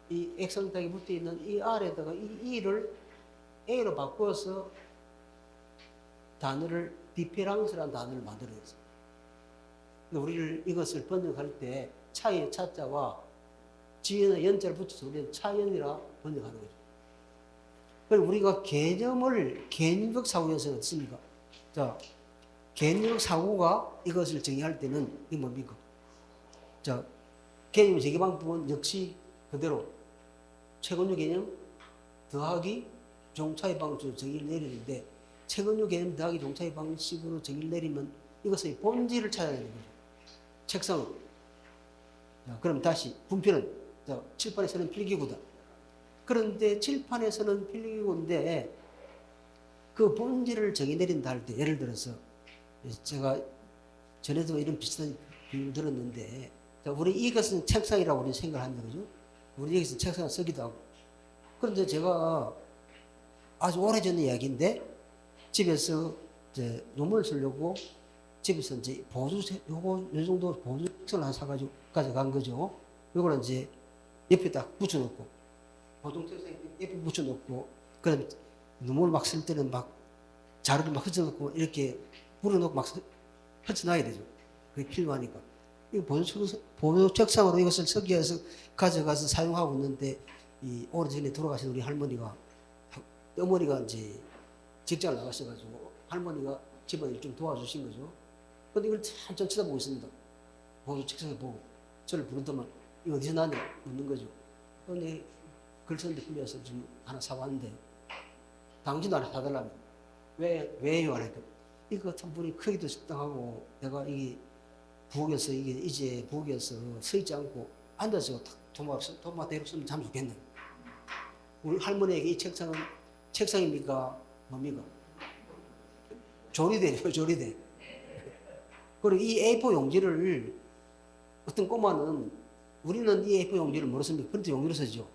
이 액상 따기 붙어 있는 이 R에다가 이 E를 A로 바꿔서 단어를 디페랑스라는 단어를 만들어냈어요. 우리를 이것을 번역할 때 차의 차자와 지연의 연자를 붙여서 우리는 차연이라 번역하는 거죠. 그리고 우리가 개념적 사고에서 어떻습니까? 자, 개념적 사고가 이것을 정의할 때는 이게 뭡니까? 자, 개념 제기 방법은 역시 그대로 최근유 개념 더하기 종차의 방식으로 정의를 내리는데, 최근유 개념 더하기 종차의 방식으로 정의를 내리면 이것의 본질을 찾아야 되는 거죠. 책상은. 자, 그럼 다시 분필은 칠판에서는 필기구다. 그런데 칠판에서는 필기구인데 그 본질을 정의 내린다 할 때, 예를 들어서 제가 전에도 이런 비슷한 비유를 들었는데, 우리 이것은 책상이라고 우리 생각을 한다, 그죠? 우리 여기서 책상을 쓰기도 하고. 그런데 제가 아주 오래전 이야기인데, 집에서 이제 논문을 쓰려고 집에서 이제 요 정도 보조 책상을 하나 사가지고 가져간 거죠. 요거는 이제 옆에 딱 붙여놓고, 보통 책상 옆에 붙여놓고, 그럼 논문을 막 쓸 때는 막 자료를 막 흩어놓고 이렇게 불어놓고 막 흩어놔야 되죠. 그게 필요하니까. 이 보조 책상으로 이것을 쓰기 위해서 가져가서 사용하고 있는데, 이 오래전에 돌아가신 우리 할머니가, 어머니가 이제 직장을 나가셔가지고 할머니가 집안일 좀 도와주신 거죠. 근데 이걸 한참 쳐다보고 있습니다. 보조 책상에 보고 저를 부르더만 이거 어디서 나냐 묻는 거죠. 근데 글 썼는데 빌려서 지금 하나 사왔는데 당신도 하나 사달라며. 왜요? 하니까 이거 참 분이 크기도 적당하고 내가 이게 부엌에서 이게 이제 부엌에서 서 있지 않고 앉아서 도마 대로 쓰면 참 좋겠네. 우리 할머니에게 이 책상은 책상입니까? 뭡니까? 조리대죠, 조리대. 그리고 이 A4 용지를 어떤 꼬마는, 우리는 이 A4 용지를 모르습니까? 그런데 용지로 쓰죠.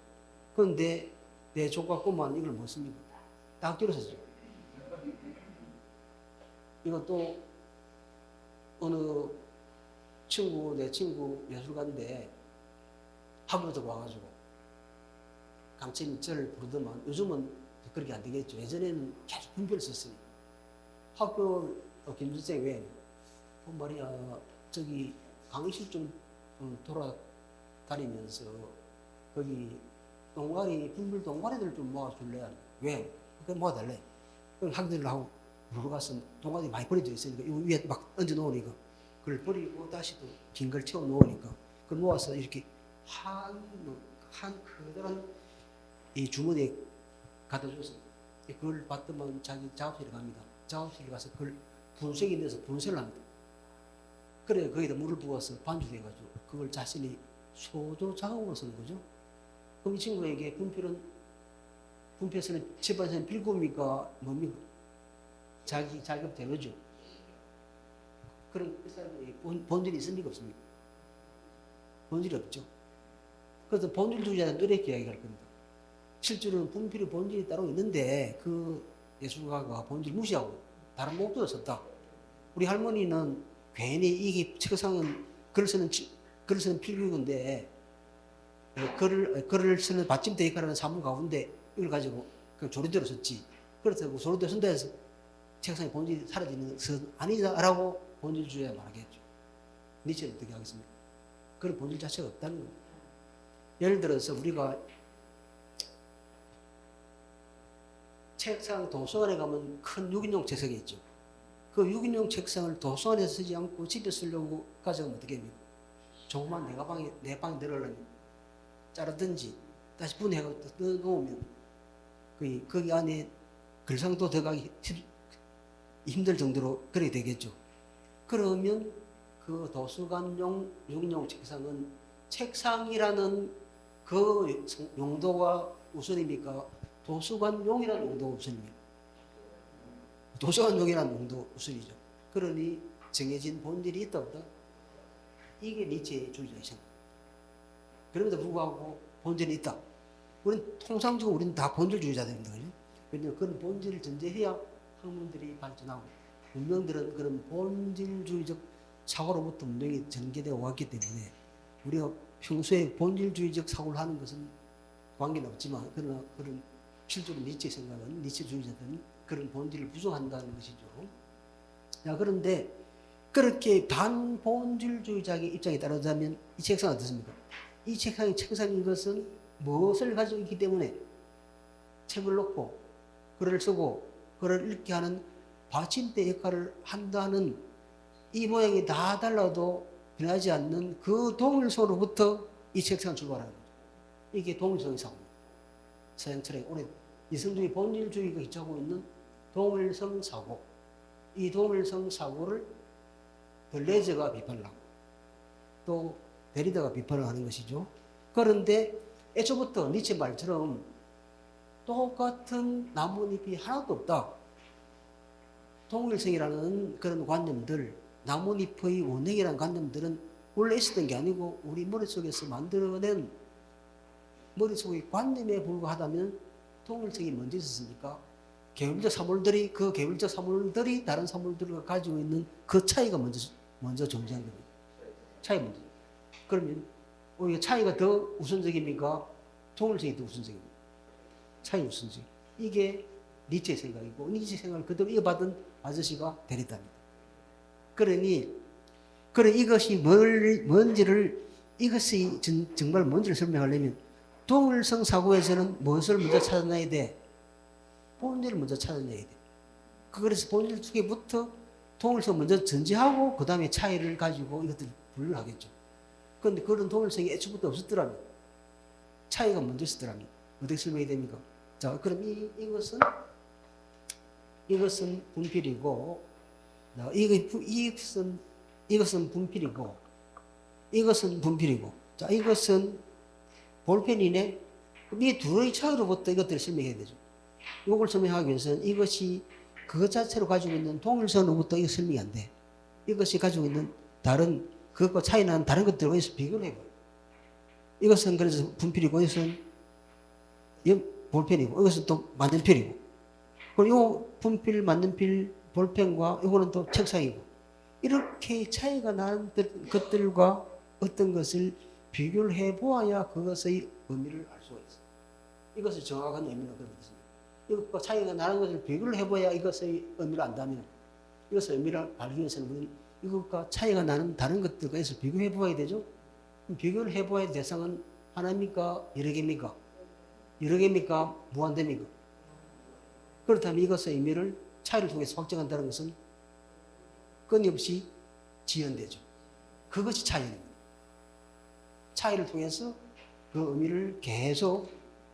그런데 내 조카 꼬마는 이걸 못 씁니까? 딱지로 쓰죠. 이것도 어느 내 친구 예술가인데 학교에서 와가지고 강채님 저를 부르더만, 요즘은 그렇게 안 되겠죠. 예전에는 계속 분별을 썼으니 학교 김준생 왜 말이야 저기 강의실 좀 돌아다니면서 거기 분별 동아리들 좀 모아줄래? 왜? 그걸 모아달래. 그럼 학생들하고 물어가서 동아리 많이 버려져 있으니까 이 위에 막 얹어 놓으니까 그걸 버리고 다시 또 긴 걸 채워 놓으니까 그걸 모아서 이렇게 한 커다란 이 주머니에 갖다 줬어. 그걸 받더만 자기 작업실에 갑니다. 작업실에 가서 그걸 분쇄기 내서 분쇄를 합니다. 그래 거기다 물을 부어서 반죽해가지고 그걸 자신이 소조 작업으로 쓰는 거죠. 그럼 이 친구에게 분필에서는 집안에서는 필구입니까? 뭡니까? 자기 자격 대로죠. 그런 사람이 본질이 있습니까? 없습니까? 본질이 없죠. 그래서 본질주의자는 이렇게 이야기할 겁니다. 실제로는 분필의 본질이 따로 있는데 그 예술가가 본질 무시하고 다른 목적을 썼다. 우리 할머니는 괜히 이게 책상은 글을 쓰는 필기구인데 글을 쓰는 받침대 역할하는 사물 가운데 이걸 가지고 그냥 조리대로 썼지. 그렇다고 조리대로 쓴다 해서 책상의 본질이 사라지는 것은 아니다라고 본질주의가 말하겠죠. 니체는 어떻게 하겠습니까? 그런 본질 자체가 없다는 거예요. 예를 들어서 우리가 책상 도서관에 가면 큰 6인용 책상이 있죠. 그 6인용 책상을 도서관에 쓰지 않고 집에 쓰려고 가져가면 어떻게 합니까? 조그만 내 방에 들어가려면 자르든지 다시 분해하고 넣어놓으면 거기 안에 글상도 들어가기 힘들 정도로 그래 되겠죠. 그러면 그 도서관용 6인용 책상은 책상이라는 그 용도가 우선입니까? 도서관용이라는 용도가 우선입니까? 도서관용이라는 용도가 우선이죠. 그러니 정해진 본질이 있다 없다? 이게 니체의 주의자의 생각. 그럼에도 불구하고 본질이 있다. 우리는 통상적으로 우리는 다 본질주의자 됩니다. 그죠? 왜냐하면 그런 본질을 전제해야 학문들이 발전하고 문명들은 그런 본질주의적 사고로부터 문명이 전개되어 왔기 때문에 우리가 평소에 본질주의적 사고를 하는 것은 관계는 없지만 그러나 그런 실제로 니체의 생각은 니체주의자들은 그런 본질을 부정한다는 것이죠. 자, 그런데 그렇게 반본질주의자의 입장에 따르자면 이 책상은 어떻습니까? 이 책상이 책상인 것은 무엇을 가지고 있기 때문에 책을 놓고 글을 쓰고 글을 읽게 하는 받침대 역할을 한다는 이 모양이 다 달라도 변하지 않는 그 동일성으로부터 이 책상은 출발하는 거죠. 이게 동일성의 사고입니다. 서양 철학의 오랜 이성주의 본질주의가 기초하고 있는 동일성 사고, 이 동일성 사고를 들레즈가 비판을 하고 또 데리다가 비판을 하는 것이죠. 그런데 애초부터 니체 말처럼 똑같은 나뭇잎이 하나도 없다. 동일성이라는 그런 관념들, 나뭇잎의 원형이라는 관념들은 원래 있었던 게 아니고 우리 머릿속에서 만들어낸 머릿속의 관념에 불과하다면 동일성이 먼저 있었으니까 계율적 사물들이 다른 사물들과 가지고 있는 그 차이가 먼저 존재한 겁니다. 차이 먼저. 그러면 오히려 차이가 더 우선적입니까? 동일성이 더 우선적입니다. 차이 우선적. 이게 니체의 생각이고 니체의 생각을 그대로 이어받은 아저씨가 데리다입니다. 그러니 이것이 뭔지를 이것이 정말 뭔지를 설명하려면 동일성 사고에서는 무엇을 먼저 찾아내야 돼? 본질을 먼저 찾아내야 돼. 그래서 본질 쪽에부터 동일성 먼저 전제하고 그 다음에 차이를 가지고 이것들을 분류를 하겠죠. 그런데 그런 동일성이 애초부터 없었더라면 차이가 먼저 있었더라면 어떻게 설명이 됩니까? 자, 그럼 이것은 분필이고 이것은 분필이고 이것은 분필이고 자, 이것은 볼펜이네. 이 둘의 차이로부터 이것들을 설명해야 되죠. 이걸 설명하기 위해서는 이것이 그것 자체로 가지고 있는 동일성으로부터 이거 설명이 안 돼. 이것이 가지고 있는 그것과 차이 나는 다른 것들과 비교를 해봐요. 이것은 그래서 분필이고 이것은 볼펜이고 이것은 또 만년필이고 그리고 이 분필, 만년필, 볼펜과 이거는 또 책상이고 이렇게 차이가 나는 것들과 어떤 것을 비교를 해보아야 그것의 의미를 알 수가 있어요. 이것을 정확한 의미는 그런 것입니다. 이것과 차이가 나는 것을 비교를 해봐야 이것의 의미를 안다면 이것의 의미를 알기 위해서는 우리는 이것과 차이가 나는 다른 것들과 해서 비교해 보아야 되죠. 비교를 해봐야 할 대상은 하나입니까? 여러 개입니까? 여러 개입니까? 무한대입니까? 그렇다면 이것의 의미를 차이를 통해서 확정한다는 것은 끊임없이 지연되죠. 그것이 차이입니다. 차이를 통해서 그 의미를 계속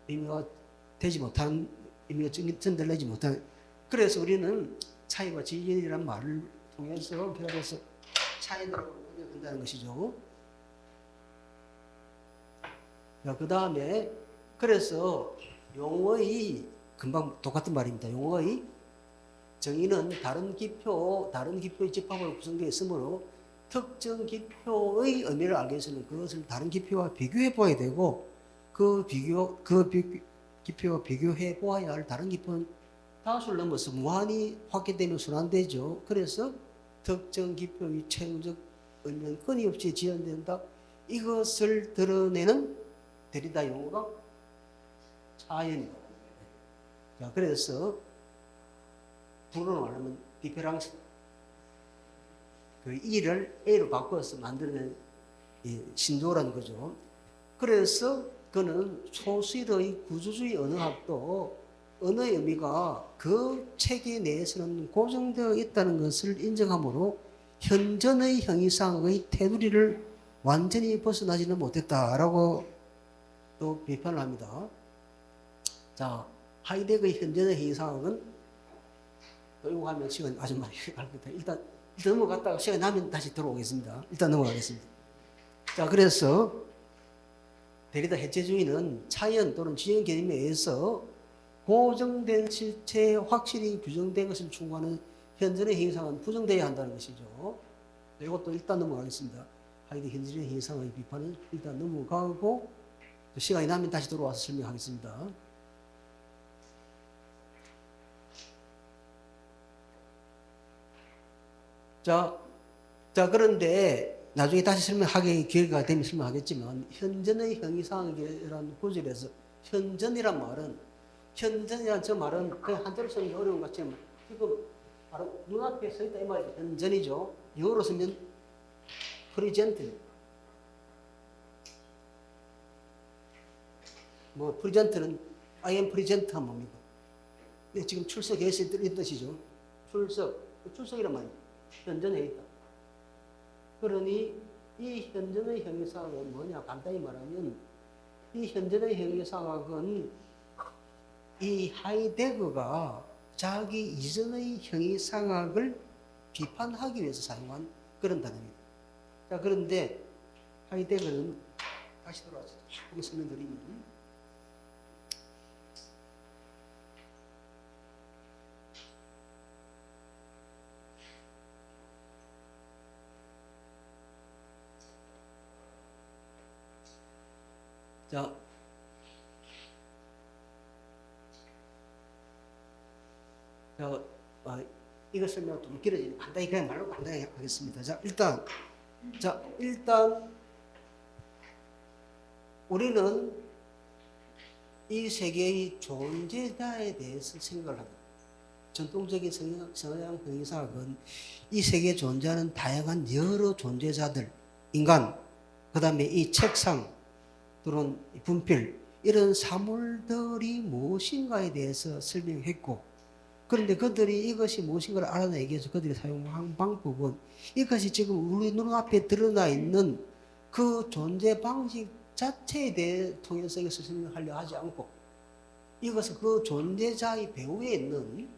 의미가 되지 못한, 의미가 전달되지 못한. 그래서 우리는 차이와 지연이라는 말을 통해서 비롯해서 차이라고 한다는 것이죠. 그 다음에 그래서 용어의 금방 똑같은 말입니다. 용어의 정의는 다른 기표의 집합으로 구성되어 있으므로 특정 기표의 의미를 알기 위해서는 그것을 다른 기표와 비교해 보아야 되고 그 기표와 비교해 보아야 할 다른 기표는 다수를 넘어서 무한히 확대되면 순환되죠. 그래서 특정 기표의 최후적 의미는 끊임없이 지연된다. 이것을 드러내는 데리다 용어가 차이입니다. 자, 그래서 불어로 말하면 디페랑스. 그 E를 A로 바꿔서 만드는 이 신조어라는 거죠. 그래서 그는 소수의 구조주의 언어학도 언어의 의미가 그 체계 내에서는 고정되어 있다는 것을 인정하므로 현존의 형이상의 테두리를 완전히 벗어나지는 못했다라고 또 비판을 합니다. 자, 하이데거의 현존의 형이상은 또 이거 하면 시간 아주 많이 갈 것 같아요. 일단 넘어갔다가 시간이 나면 다시 들어오겠습니다. 일단 넘어가겠습니다. 자, 그래서 데리다 해체주의는 차이언 또는 지연 개념에 의해서 고정된 실체에 확실히 규정된 것을 추구하는 현존의 형상은 부정되어야 한다는 것이죠. 이것도 일단 넘어가겠습니다. 하이데 현존의 형상의 비판은 일단 넘어가고 시간이 나면 다시 돌아와서 설명하겠습니다. 자, 그런데 나중에 다시 설명하게 기회가 되면 설명하겠지만 현존의 형이상이라는 구절에서 현존이란 말은 현존이라는 저 말은 그냥 한자로 쓰기 어려운 것 같지만 지금 바로 눈앞에 서 있다 이 말이죠. 현존이죠. 영어로 쓰면 프리젠트. 뭐 프리젠트는 I am present 하면 뭡니까? 지금 출석해 있을 뜻이죠. 출석이란 말이죠. 현존해 있다. 그러니 이 현존의 형이상은 뭐냐? 간단히 말하면 이 현존의 형이상학은 이 하이데거가 자기 이전의 형이상학을 비판하기 위해서 사용한 그런 단어입니다. 자, 그런데 하이데거는 다시 돌아와서 조금 설명드리면 자, 이거 설명 좀 길어지니 간단히 그냥 말로 간단히 하겠습니다. 자, 일단 우리는 이 세계의 존재자에 대해서 생각을 합니다. 전통적인 서양 형이상학은 이 세계에 존재하는 다양한 여러 존재자들, 인간, 그 다음에 이 책상 또는 분필 이런 사물들이 무엇인가에 대해서 설명했고, 그런데 그들이 이것이 무엇인가를 알아내기 위해서 그들이 사용한 방법은 이것이 지금 우리 눈앞에 드러나 있는 그 존재 방식 자체에 대해 통해서 이것을 설명하려 하지 않고 이것은 그 존재자의 배후에 있는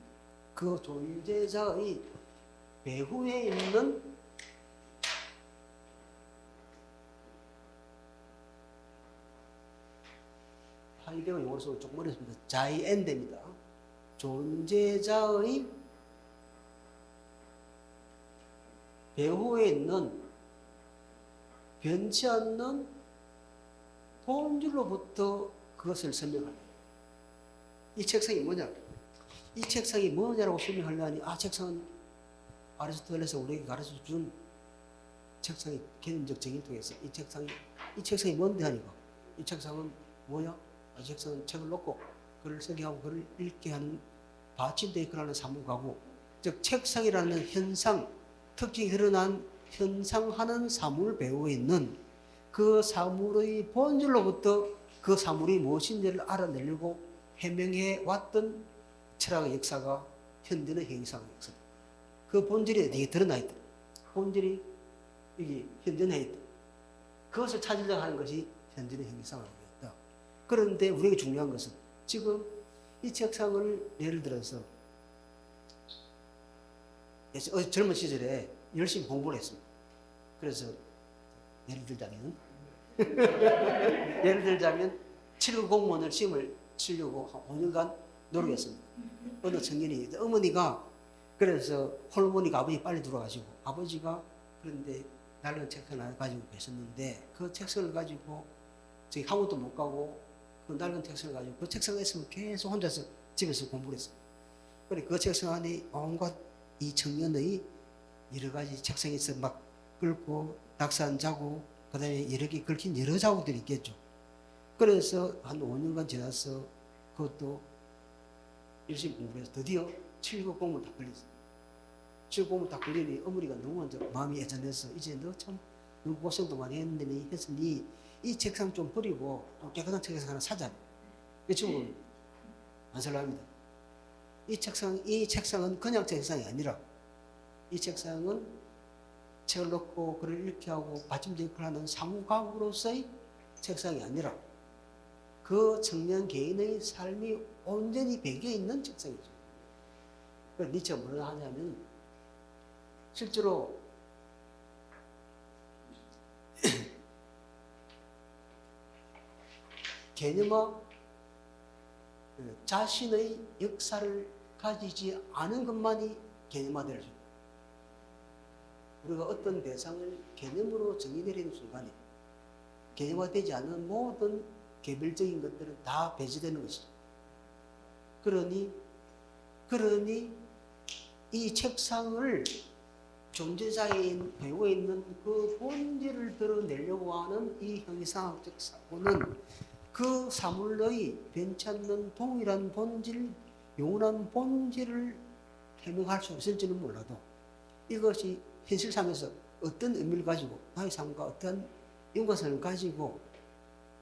하이데거 용어로 써서 조금 어렵습니다. 자이엔데입니다. 존재자의 배후에 있는 변치 않는 본질로부터 그것을 설명합니다. 이 책상이 뭐냐? 이 책상이 뭐냐라고 설명하려니 책상은 아리스토텔레스가 우리에게 가르쳐준 책상의 개념적 정의를 통해서 이 책상이 뭔데 하니까 이 책상은 뭐냐? 이 책상은 책을 놓고 글을 쓰게 하고 글을 읽게 하는 받침대에 글하는 사물가고, 즉 책상이라는 현상, 특징이 드러난 현상하는 사물 배후에 있는 그 사물의 본질로부터 그 사물이 무엇인지를 알아내려고 해명해 왔던 철학의 역사가 현존의 형이상의 역사다. 그 본질이 어디에 드러나 있다. 본질이 여기 현존해 있다. 그것을 찾으려고 하는 것이 현존의 형이상학이었다. 그런데 우리에게 중요한 것은 지금 이 책상을 예를 들어서 젊은 시절에 열심히 공부를 했습니다. 그래서 예를 들자면 7급 공무원을 시험을 치려고 5년간 노력했습니다. 어느 청년이 어머니가 그래서 홀보니까 아버지 빨리 돌아가시고 아버지가 그런데 낡은 책상을 하나 가지고 계셨는데 그 책상을 가지고 저기 학원도 못 가고 그 낡은 책상을 가지고 그 책상에 있으면 계속 혼자서 집에서 공부를 했습니다. 그래 그 책상 안에 온갖 이 청년의 여러 가지 책상에서 막 긁고 낙산 자고 그 다음에 여러 개 긁힌 여러 자국들이 있겠죠. 그래서 한 5년간 지나서 그것도 열심히 공부해서 드디어 7급 공무원 다 걸렸어요. 집 보면 딱 걸리니 어머니가 너무 이제 마음이 애잔해서 이제 너 참 너무 고생도 많이 했는데 했으니 이 책상 좀 버리고 좀 깨끗한 책상 하나 사자. 이 친구는 안 살랍니다. 이 책상은 그냥 책상이 아니라 이 책상은 책을 넣고 글을 읽게 하고 받침대 역할을 하는 사무가구로서의 책상이 아니라 그 청년 개인의 삶이 온전히 배겨 있는 책상이죠. 그래서 니체가 뭘 하냐면 실제로 개념화 자신의 역사를 가지지 않은 것만이 개념화될 수 있다. 우리가 어떤 대상을 개념으로 정의내리는 순간에 개념화되지 않은 모든 개별적인 것들은 다 배제되는 것이죠. 그러니 이 책상을 존재자에 배우에 있는 그 본질을 드러내려고 하는 이 형이상학적 사고는 그 사물의 변치 않는 동일한 본질, 영원한 본질을 해명할 수 있을지는 몰라도 이것이 현실상에서 어떤 의미를 가지고 나의 삶과 어떤 인과성을 가지고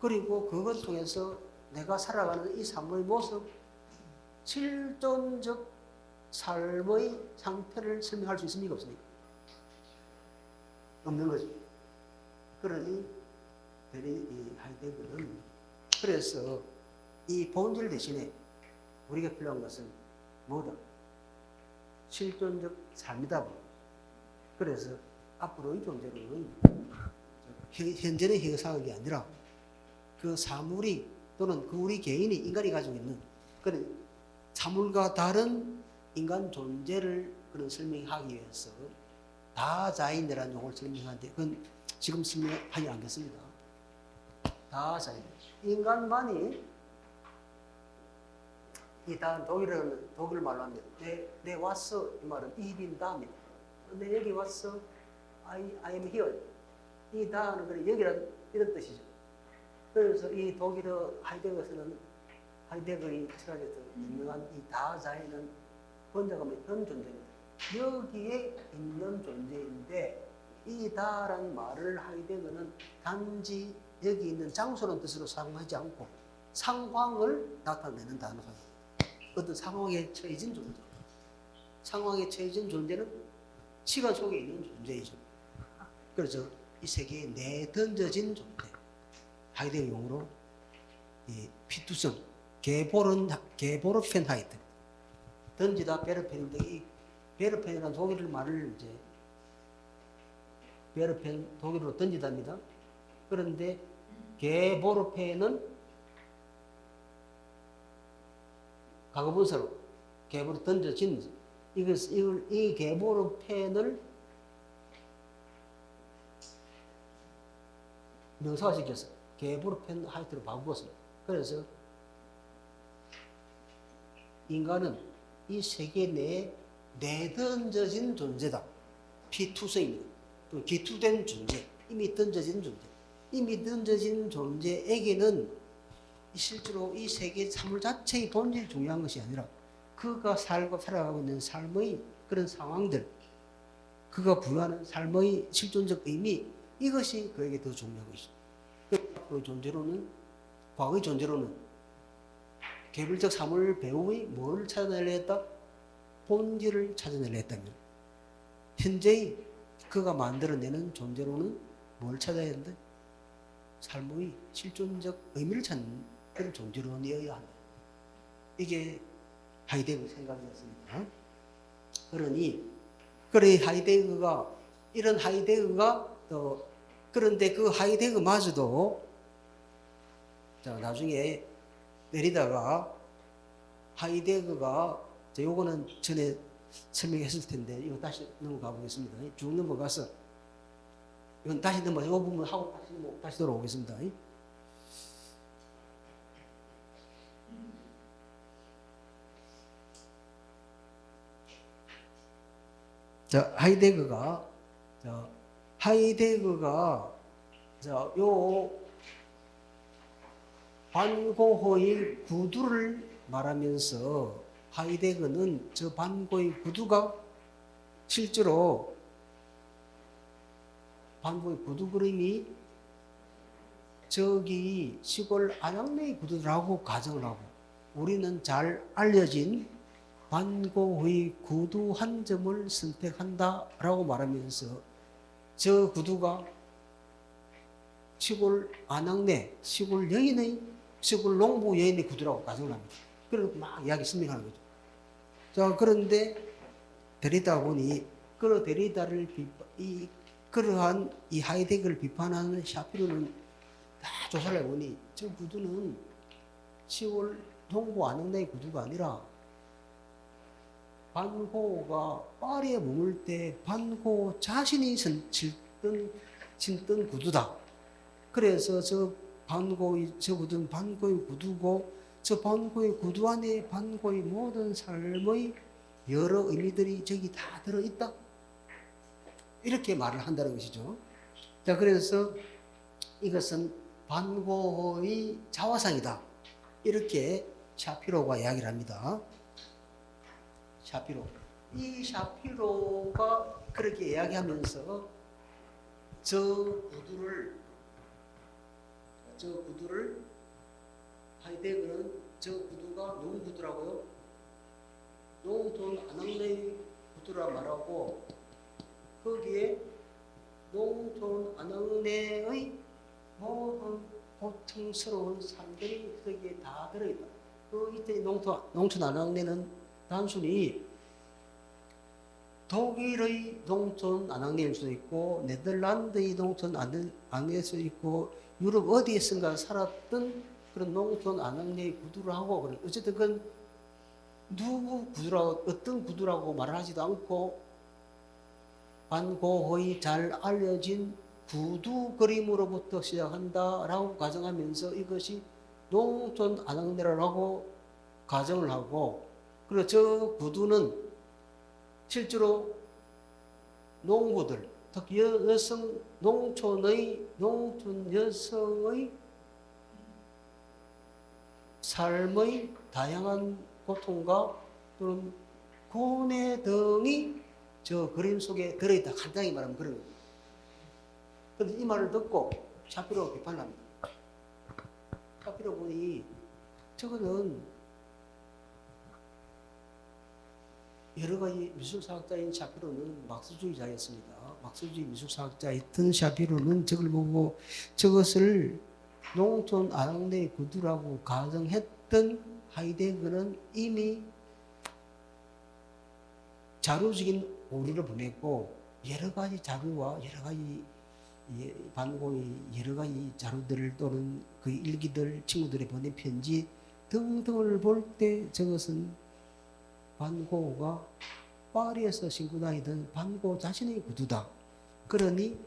그리고 그걸 통해서 내가 살아가는 이 삶의 모습, 실존적 삶의 상태를 설명할 수 있습니까? 없습니까? 없는 거죠. 그러니 이 하이데거는 그래서 이 본질 대신에 우리가 필요한 것은 뭐다? 실존적 삶이다. 그래서 앞으로의 존재로는 현재의 형상학이 아니라 그 사물이 또는 그 우리 개인이 인간이 가지고 있는 그런 사물과 다른 인간 존재를 그런 설명하기 위해서 다자인이라는 용어를 설명하는데 그건 지금 설명하지 않겠습니다. 다자인. 인간만이 이 다음 독일 말로 하면 내 왔어 이 말은 이빈다입니다. 내 여기 왔어 I am here. 이 다는 그래 여기란 이런 뜻이죠. 그래서 이 독일어 하이데거의 철학에서 유명한 이 다자인은 번역하면 현 존재입니다. 여기에 있는 존재인데 이 다라는 말을 하이데거는 단지 여기 있는 장소라는 뜻으로 사용하지 않고 상황을 나타내는 단어가 어떤 상황에 처해진 존재. 상황에 처해진 존재는 시간 속에 있는 존재이죠. 그래서 이 세계에 내던져진 존재. 하이데거 용어로 이 피투성, 게보르펜하이트. 던지다 베르펜인데 이 베르펜이라는 독일 말을 이제 베르펜 독일어로 던지다입니다. 그런데 게보르펜은 과거분사로 게보르 던져진 이 게보르펜을 명사화시켜서 게보르펜 하이트로 바꾸었습니다. 그래서 인간은 이 세계 내에 내던져진 존재다. 피투성입니다. 또 기투된 존재, 이미 던져진 존재. 이미 던져진 존재에게는 실제로 이 세계 사물 자체의 본질이 중요한 것이 아니라 그가 살아가고 있는 삶의 그런 상황들, 그가 부여하는 삶의 실존적 의미, 이것이 그에게 더 중요한 것이죠. 그 존재로는, 과거의 존재로는 개별적 사물 배우의 뭘 찾아내려 했다? 본질을 찾아내려 했다면 현재의 그가 만들어내는 존재로는 뭘 찾아야 하는데? 삶의 실존적 의미를 찾는 그런 존재론이어야 한다. 이게 하이데거 생각이었습니다. 그래 이런 하이데거가 또 그런데 그 하이데거마저도 나중에 내리다가 하이데거가 요거는 전에 설명했을 텐데 이거 다시 넘어가 보겠습니다. 쭉 넘어가서 이건 다시 이 부분 하고 다시 돌아오겠습니다. 자, 하이데거가 요 반고의 구두를 말하면서 하이데거는 저 반고의 구두가 실제로 반고의 구두 그림이 저기 시골 안양내의 구두라고 가정을 하고 우리는 잘 알려진 반고의 구두 한 점을 선택한다라고 말하면서 저 구두가 시골 안양내, 시골 여인의, 시골 농부 여인의 구두라고 가정을 합니다. 그래서 막 이야기 설명하는 거죠. 자, 그런데 데리다 보니 그 데리다를 그러한 이 하이데거를 비판하는 샤피로는 다 조사를 해보니 저 구두는 시골 농부 안양내의 구두가 아니라 반고가 파리에 머물 때 반고 자신이 신던 구두다. 그래서 저 구두는 반고의 구두고 저 반고의 구두 안에 반고의 모든 삶의 여러 의미들이 저기 다 들어있다. 이렇게 말을 한다는 것이죠. 자, 그래서 이것은 반고의 자화상이다. 이렇게 샤피로가 이야기를 합니다. 샤피로. 이 샤피로가 그렇게 이야기하면서 저 구두를 하이데거는 저 구두가 누구 구두라고요? 농촌 안양내의 구두라 말하고 거기에 농촌 안양내의 모든 고통스러운 삶들이 거기에 다 들어있다. 이때 농촌 안양내는 단순히 독일의 농촌 안양내일 수도 있고 네덜란드의 농촌 안양내일 수도 있고 유럽 어디에선가 살았던 그런 농촌 안양내의 구두를 하고 어쨌든 그건 누구 구두라고 어떤 구두라고 말하지도 않고 반고의 잘 알려진 구두 그림으로부터 시작한다라고 가정하면서 이것이 농촌 안양내라고 가정을 하고 그리고 저 구두는 실제로 농부들 특히 농촌 여성의 삶의 다양한 고통과 또는 고뇌 등이 저 그림 속에 들어있다. 간단히 말하면 그런 거예요. 그런데 이 말을 듣고 샤피로가 비판을 합니다. 샤피로 보니 저거는 여러 가지 미술사학자인 샤피로는 막스주의자였습니다. 막스주의 미술사학자였던 샤피로는 저걸 보고 저것을 농촌 안양내의 구두라고 가정했던 하이데거는 이미 자료적인 오류를 보냈고 여러 가지 자료와 여러 가지 반고의 여러 가지 자료들 또는 그 일기들 친구들이 보낸 편지 등등을 볼 때 저것은 반고가 파리에서 신고 다니던 반고 자신의 구두다. 그러니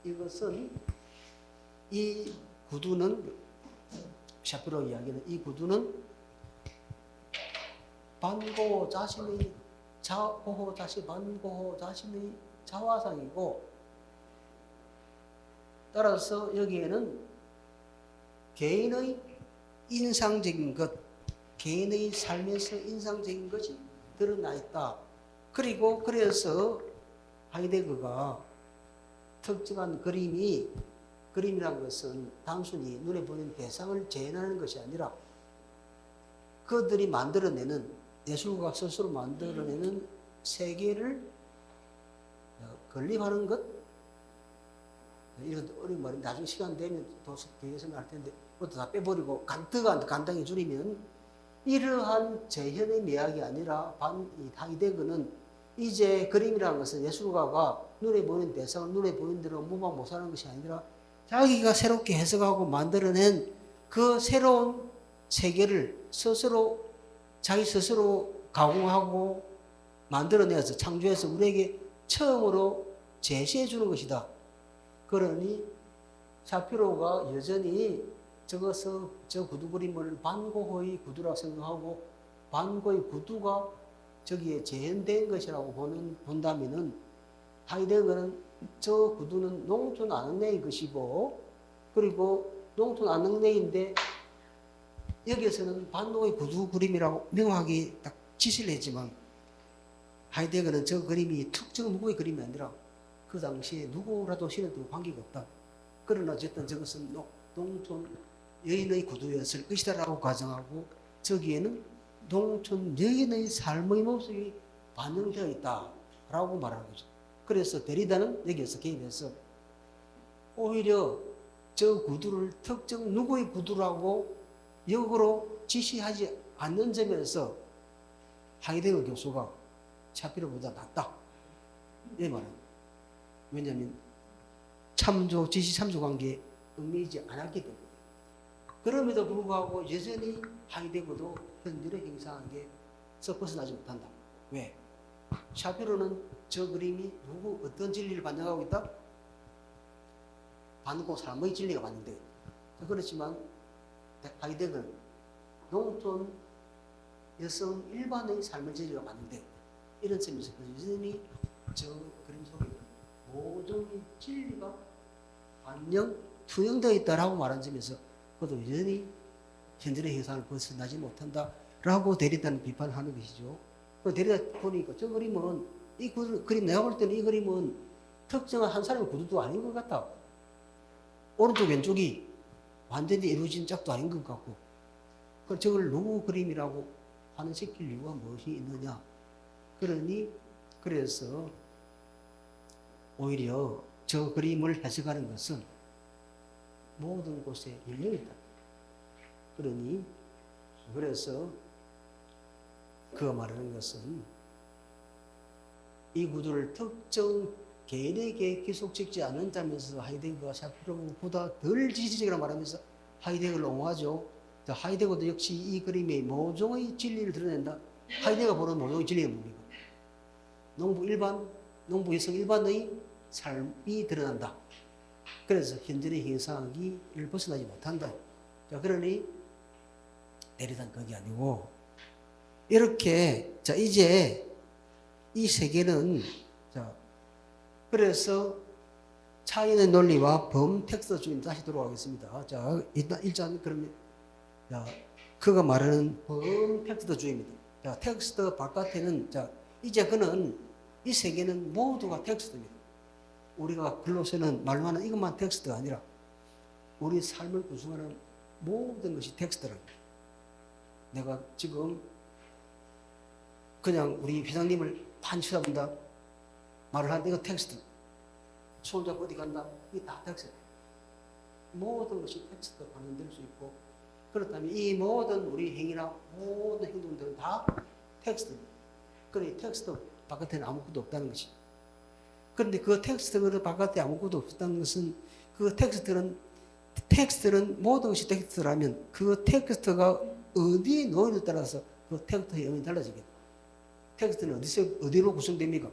이것은 이 구두는 샤피로 이야기는 이 구두는 반고 자신의 반고 자신의 자화상이고 따라서 여기에는 개인의 인상적인 것, 개인의 삶에서 인상적인 것이 드러나 있다. 그리고 그래서 하이데거가 특정한 그림이란 것은 단순히 눈에 보이는 대상을 재현하는 것이 아니라 그들이 만들어내는 예술가 스스로 만들어내는 세계를 건립하는 것 이런 어려운 말이 나중에 시간 되면 더 뒤에서는 할 텐데 그것도 다 빼버리고 간단히 줄이면 이러한 재현의 미학이 아니라 하이데거는 이제 그림이라는 것은 예술가가 눈에 보이는 대상을 눈에 보이는 대로 모방 못하는 것이 아니라 자기가 새롭게 해석하고 만들어낸 그 새로운 세계를 자기 스스로 가공하고 만들어내서 창조해서 우리에게 처음으로 제시해 주는 것이다. 그러니 샤피로가 여전히 저 구두 그림을 반고의 구두라고 생각하고 반고의 구두가 저기에 재현된 것이라고 본다면은 하이데거는 저 구두는 농촌 안양내의 것이고 그리고 농촌 안양내인데 여기에서는 반고의 구두 그림이라고 명확히 딱 지시를 했지만 하이데거는 저 그림이 특정 누구의 그림이 아니라 그 당시에 누구라도 신어도 관계가 없다. 그러나 어쨌든 저것은 농촌 여인의 구두였을 것이다라고 가정하고 저기에는 농촌 여인의 삶의 모습이 반영되어 있다라고 말하는 거죠. 그래서 데리다는 여기에서 개입해서 오히려 저 구두를 특정 누구의 구두라고 역으로 지시하지 않는 점에서 하이데거 교수가 샤피로보다 낫다. 이 말은 왜냐하면 지시 참조 관계에 얽매이지 않았기 때문에. 그럼에도 불구하고 여전히 하이데거도 현존의 형상에서 벗어나지 못한다. 왜? 샤피로는 저 그림이 어떤 진리를 반영하고 있다? 반고 삶의 진리가 반영되어 있다. 그렇지만 하이데거는 농촌 여성 일반의 삶의 진리가 반영되어 있다. 이런 점에서 여전히 저 그림 속에 모종의 진리가 투영되어 있다라고 말한 점에서 그것도 여전히 현존의 형상을 벗어나지 못한다라고 데리다는 비판을 하는 것이죠. 데리다 보니까 저 그림은 이 그림 내가 볼 때는 이 그림은 특정한 한 사람의 구두도 아닌 것 같다. 오른쪽 왼쪽이 완전히 이루어진 짝도 아닌 것 같고 저걸 누구 그림이라고 환원시킬 이유가 무엇이 있느냐. 그래서 오히려 저 그림을 해석하는 것은 모든 곳에 열려있다. 그래서 그가 말하는 것은 이 구두를 특정 개인에게 기속짓지 않는다면서 하이데거가 샤피로보다 덜 지지적이라고 말하면서 하이데거를 옹호하죠. 하이데거도 역시 이 그림의 모종의 진리를 드러낸다. 하이데거가 보는 모종의 진리가 뭡니까? 농부 여성 일반의 삶이 드러난다. 그래서 현존의 형상을 벗어나지 못한다. 자, 그러니 데리다는 그게 아니고 이렇게 자 이제 이 세계는 자 그래서 차이의 논리와 범텍스트주의 다시 돌아가겠습니다. 자 일단 그러면 자 그가 말하는 범텍스트주의입니다. 자 텍스트 바깥에는 자 이제 그는 이 세계는 모두가 텍스트입니다. 우리가 글로 쓰는 말로 하는 이것만 텍스트가 아니라 우리 삶을 구성하는 모든 것이 텍스트랍니다. 내가 지금 그냥 우리 회장님을 반 쳐다본다 말을 하는데 이거 텍스트. 손잡고 어디 간다 이게 다 텍스트. 모든 것이 텍스트로 반영될 수 있고 그렇다면 이 모든 우리 행위나 모든 행동들은 다 텍스트입니다. 그러니 텍스트 바깥에는 아무것도 없다는 것이죠. 그런데 그 텍스트 바깥에 아무것도 없다는 것은 그 텍스트는 모든 것이 텍스트라면 그 텍스트가 어디에 놓이느냐에 따라서 그 텍스트의 의미가 달라지겠다. 텍스트는 어디로 구성됩니까?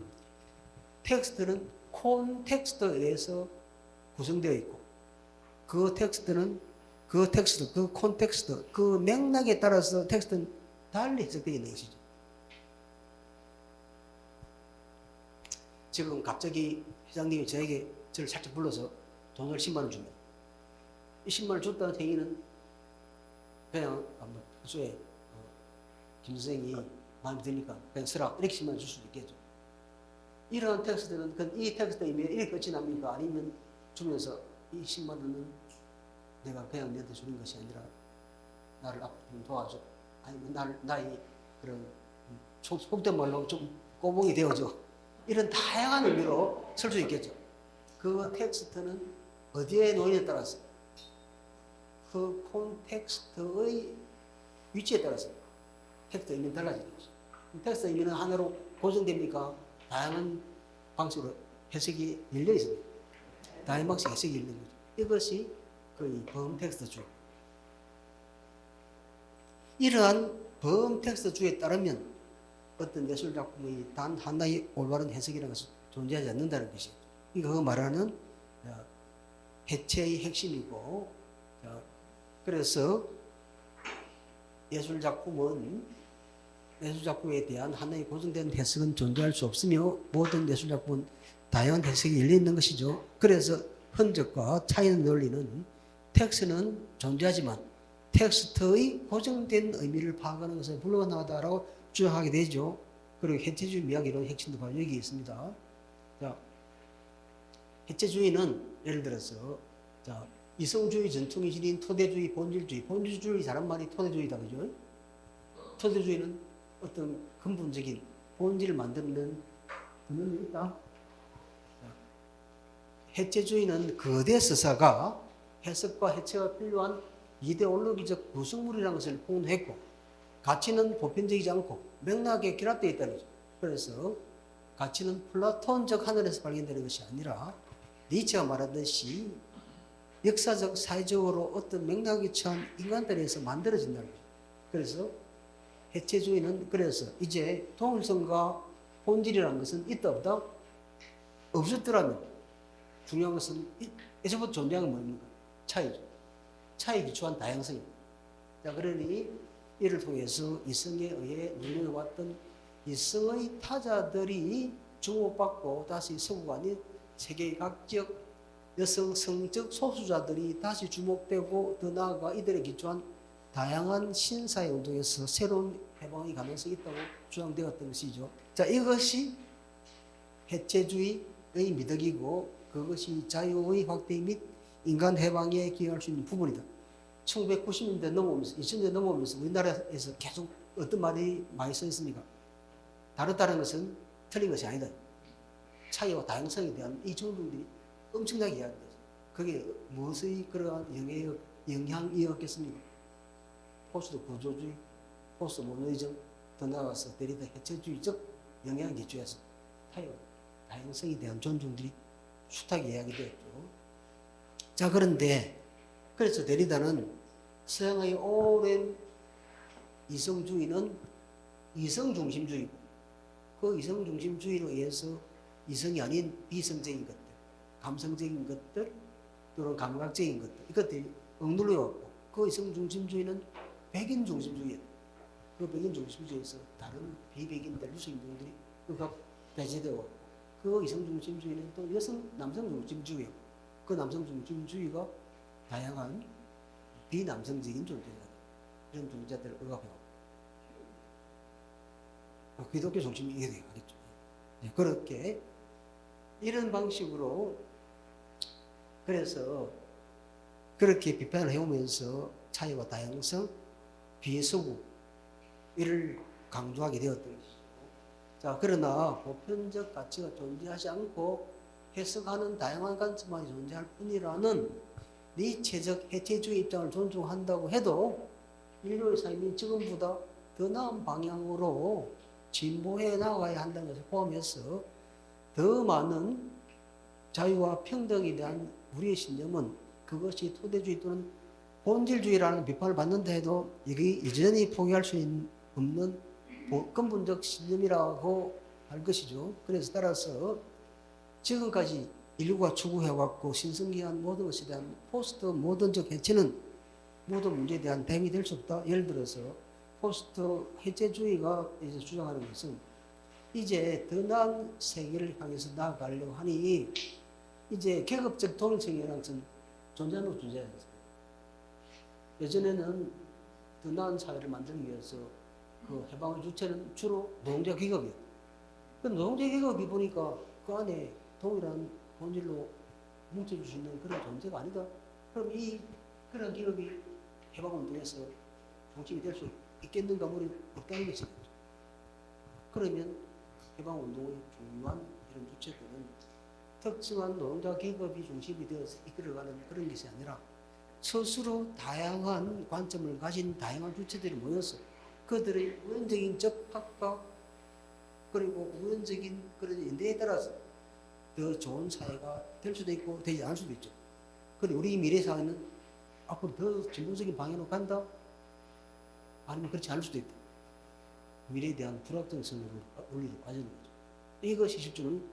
텍스트는 콘텍스트에 의해서 구성되어 있고 그 콘텍스트, 그 맥락에 따라서 텍스트는 달리 해석되어 있는 것이죠. 지금 갑자기 회장님이 저를 살짝 불러서 돈을 10만 원 줍니다. 이 10만 원 줬다는 행위는 그냥 평소에 김 선생이 마음에 드니까 그냥 쓰라 이렇게 10만 원 줄 수도 있겠죠. 이런 텍스트는 이 텍스트의 의미가 이렇게 끝이 납니까? 아니면 주면서 이 10만 원은 내가 그냥 너한테 주는 것이 아니라 나를 앞으로 좀 도와줘. 아니면 나의 그런 속된 말로 좀 꼬봉이 되어줘. 이런 다양한 의미로 쓸 수 있겠죠. 그 텍스트는 어디에 놓이냐에 따라서 그 콘텍스트의 위치에 따라서 텍스트 의미는 달라지는 거죠. 텍스트 의미는 하나로 고정됩니까? 다양한 방식으로 해석이 열려 있습니다. 다양한 방식 해석이 열리는 거죠. 이것이 거의 범텍스트주의. 이러한 범텍스트주의에 따르면 어떤 예술 작품의 단 하나의 올바른 해석이라는 것은 존재하지 않는다는 것이죠. 이거 말하는 해체의 핵심이고, 그래서 예술 작품에 대한 하나의 고정된 해석은 존재할 수 없으며 모든 예술 작품은 다양한 해석이 열려 있는 것이죠. 그래서 흔적과 차이의 논리는 텍스트는 존재하지만 텍스트의 고정된 의미를 파악하는 것은 불가능하다라고 주장하게 되죠. 그리고 해체주의 미학이론 핵심도 바로 여기 있습니다. 자, 해체주의는 예를 들어서 자, 이성주의, 전통의 진인, 토대주의, 본질주의. 본질주의라는 말이 토대주의다, 그죠? 토대주의는 어떤 근본적인 본질을 만드는 그런 있다. 해체주의는 거대 서사가 해석과 해체가 필요한 이데올로기적 구성물이라는 것을 폭로했고, 가치는 보편적이지 않고 맥락에 결합되어 있다는 거죠. 그래서 가치는 플라톤적 하늘에서 발견되는 것이 아니라 니체가 말하듯이 역사적, 사회적으로 어떤 맥락에 처한 인간들에서 만들어진다는 거죠. 그래서 해체주의는 그래서 이제 동일성과 본질이라는 것은 있다 없다? 없었더라면 중요한 것은 에서부터 존재하는 뭡니까? 차이죠. 차이에 기초한 다양성입니다. 자, 그러니 이를 통해서 이성에 의해 눌려왔던 이성의 타자들이 주목받고 다시 서구가 아닌 세계의 각적 여성 성적 소수자들이 다시 주목되고 더 나아가 이들에 기초한 다양한 신사의 운동에서 새로운 해방의 가능성이 있다고 주장되었던 것이죠. 자, 이것이 해체주의의 미덕이고 그것이 자유의 확대 및 인간 해방에 기여할 수 있는 부분이다. 1990년대 넘어오면서 2000년대 넘어오면서 우리나라에서 계속 어떤 말이 많이 써 있습니까? 다르다는 것은 틀린 것이 아니다. 차이와 다양성에 대한 이 정도들이 엄청나게 이야기합니다. 그게 무엇의 그러한 영향이었겠습니까? 포스트 구조주의, 포스트 모더니즘, 더 나아가서 데리다 해체주의적 영향 기초에서 차이와 다양성에 대한 존중들이 숱하게 이야기되었죠. 자, 그런데 그래서 데리다는 서양의 오랜 이성주의는 이성중심주의고 그 이성중심주의로 의해서 이성이 아닌 비성적인 것들, 감성적인 것들 또는 감각적인 것들 이것들이 억눌려왔고 그 이성중심주의는 백인중심주의였다. 그 백인중심주의에서 다른 비백인들, 유색인종들이 극각 배제되어 왔고 그 이성중심주의는 또 남성중심주의였고 그 남성중심주의가 다양한 비남성적인 존재다. 이런 존재들을 억압해왔고 기독교 중심이 이해되겠죠. 네, 그렇게 이런 방식으로 그래서 그렇게 비판을 해오면서 차이와 다양성, 비서구 이를 강조하게 되었던 것이죠. 자, 그러나 보편적 가치가 존재하지 않고 해석하는 다양한 관점만이 존재할 뿐이라는 니체적 해체주의 입장을 존중한다고 해도 인류의 삶이 지금보다 더 나은 방향으로 진보해 나가야 한다는 것을 포함해서 더 많은 자유와 평등에 대한 우리의 신념은 그것이 토대주의 또는 본질주의라는 비판을 받는다 해도 이게 여전히 포기할 수 없는 근본적 신념이라고 할 것이죠. 그래서 따라서 지금까지 인류가 추구해왔고 신성기한 모든 것에 대한 포스트 모던적 해체는 모든 문제에 대한 대응이 될 수 없다. 예를 들어서 포스트 해체주의가 이제 주장하는 것은 이제 더 나은 세계를 향해서 나아가려고 하니 이제 계급적 동일성이라는 것은 존재하는 것 존재하지 않습니다. 예전에는 더 나은 사회를 만들기 위해서 그 해방의 주체는 주로 노동자 계급이었다. 그 노동자 계급이 보니까 그 안에 동일한 본질로 뭉쳐줄 수 있는 그런 존재가 아니다. 그럼 이 그런 기업이 해방운동에서 중심이 될 수 있겠는가 물이 없다는 것이죠. 그러면 해방운동의 중요한 이런 주체들은 특정한 노동자 계급이 중심이 되어서 이끌어가는 그런 것이 아니라 스스로 다양한 관점을 가진 다양한 주체들이 모여서 그들의 우연적인 접합과 그리고 우연적인 그런 인대에 따라서 더 좋은 사회가 될 수도 있고 되지 않을 수도 있죠. 그런데 우리 미래 사회는 앞으로 더 진보적인 방향으로 간다? 아니면 그렇지 않을 수도 있다. 미래에 대한 불확정성으로 논리로 빠지는 거죠. 이것이 실제로는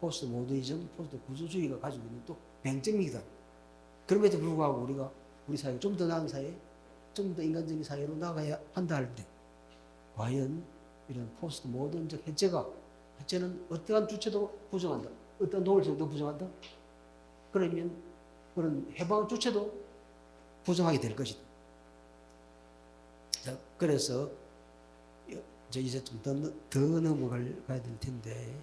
포스트 모더니즘, 포스트 구조주의가 가지고 있는 또 맹점이다. 그럼에도 불구하고 우리 사회가 좀 더 나은 사회, 좀 더 인간적인 사회로 나가야 한다 할 때 과연 이런 포스트 모던적 해체는 어떠한 주체도 부정한다. 어떤 동일성도 부정한다. 그러면 그런 해방 주체도 부정하게 될 것이다. 자, 그래서 이제 좀 더 넘어가야 될 텐데.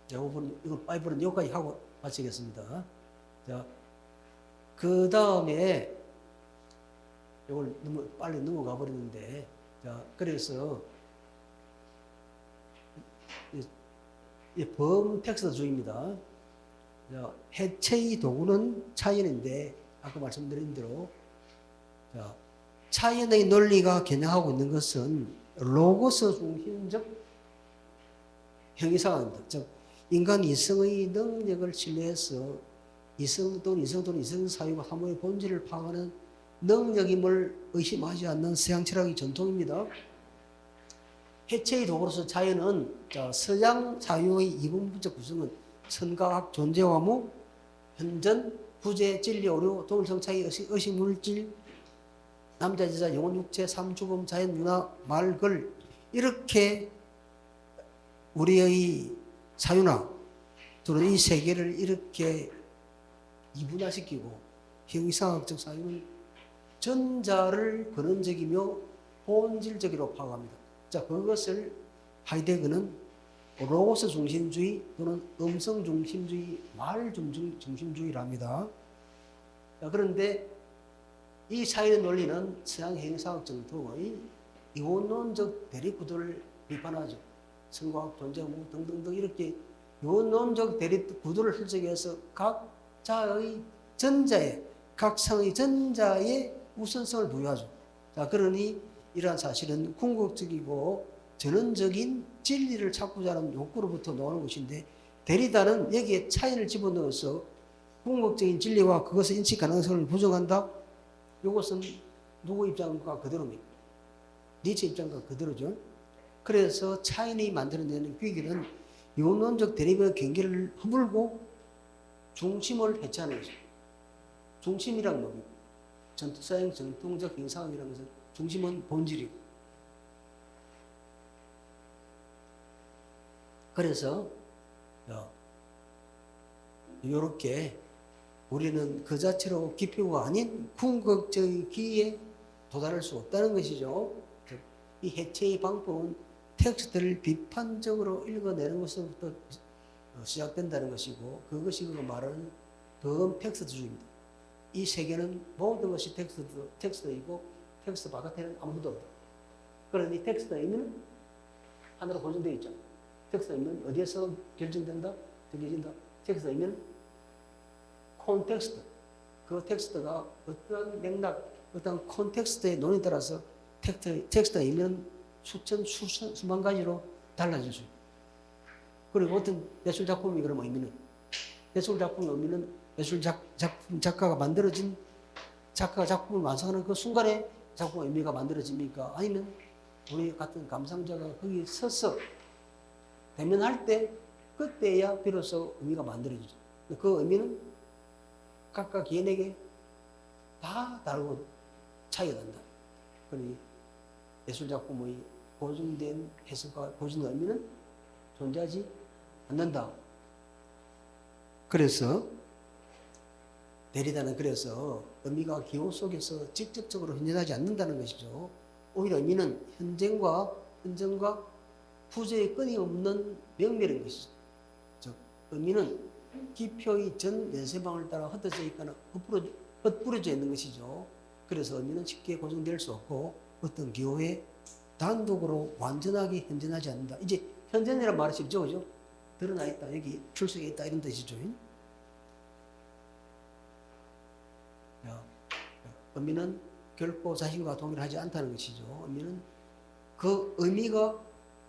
자, 이건 바이블은 여기까지 하고 마치겠습니다. 자, 그 다음에 이걸 너무 빨리 넘어가 버리는데, 자, 그래서 이 범텍스트주의입니다. 자, 해체의 도구는 차이인데 아까 말씀드린 대로 자, 차이의 논리가 겨냥하고 있는 것은 로고스 중심적 형이상입니다. 즉 인간 이성의 능력을 신뢰해서 이성 또는 이성 사유가 사무의 본질을 파악하는 능력임을 의심하지 않는 서양 철학의 전통입니다. 해체의 도구로서 자연은 서양 사유의 이분법적 구성은 선과학, 존재화무, 현전, 부재, 진리, 오류, 동일성차이, 의식, 물질, 남자, 여자, 영혼, 육체, 삶, 죽음, 자연, 문화, 말, 글 이렇게 우리의 사유나 또는 이 세계를 이렇게 이분화시키고 형이상학적 사유는 전자를 근원적이며 본질적으로 파악합니다. 자, 그것을 하이데거는 로고스 중심주의 또는 음성 중심주의, 말 중심주의랍니다. 자, 그런데 이 차이의 논리는 서양 형이상학 전통의 이원론적 대립구도를 비판하죠. 선과학, 존재무 등등등 이렇게 이원론적 대립구도를 설정해서 각자의 전자에, 각 상의 전자에 우선성을 부여하죠. 자, 그러니 이러한 사실은 궁극적이고 전원적인 진리를 찾고자 하는 욕구로부터 나오는 것인데 데리다는 여기에 차이를 집어넣어서 궁극적인 진리와 그것의 인식 가능성을 부정한다. 이것은 누구 입장과 그대로입니다. 니체 입장과 그대로죠. 그래서 차이니 만들어내는 귀결은 이원론적 대립의 경계를 허물고 중심을 해체하는 것입니다. 중심이란 뭡니까? 서양 전통적 형상이라는 것은 중심은 본질이고 그래서 이렇게 우리는 그 자체로 기표가 아닌 궁극적인 기에 도달할 수 없다는 것이죠. 이 해체의 방법은 텍스트를 비판적으로 읽어내는 것부터 시작된다는 것이고 그것이 그 말하는 범텍스트주의입니다. 이 세계는 모든 것이 텍스트이고 텍스트 바깥에는 아무것도 없다. 그러니 텍스트 의미는 하나로 고정되어 있죠. 텍스트 의미는 어디에서 결정된다? 정해진다. 텍스트 의미는 콘텍스트. 그 텍스트가 어떤 맥락, 어떤 콘텍스트의 논에 따라서 텍스트 의미는 수만 가지로 달라질 수 있고 그리고 어떤 예술 작품이 그런 의미는 예술 작품의 의미는 예술 작가가 만들어진 작가가 작품을 완성하는 그 순간에 작품의 의미가 만들어집니까? 아니면 우리 같은 감상자가 거기 서서 대면할 때 그때야 비로소 의미가 만들어지죠. 그 의미는 각각 개인에게 다 다르고 차이가 난다. 그러니 예술작품의 보증된 해석과 보증된 의미는 존재하지 않는다. 그래서 데리다는 그래서 의미가 기호 속에서 직접적으로 현존하지 않는다는 것이죠. 오히려 의미는 현전과 부재의 끊임없는 명멸인 것이죠. 즉 의미는 기표의 전 연쇄방을 따라 흩어져 있거나 흩뿌려져 있는 것이죠. 그래서 의미는 쉽게 고정될 수 없고 어떤 기호에 단독으로 완전하게 현존하지 않는다. 이제 현존이라는 말이 쉽죠, 그죠? 드러나 있다, 여기 출석해 있다 이런 뜻이죠. 의미는 결코 자신과 동일하지 않다는 것이죠. 의미는 그 의미가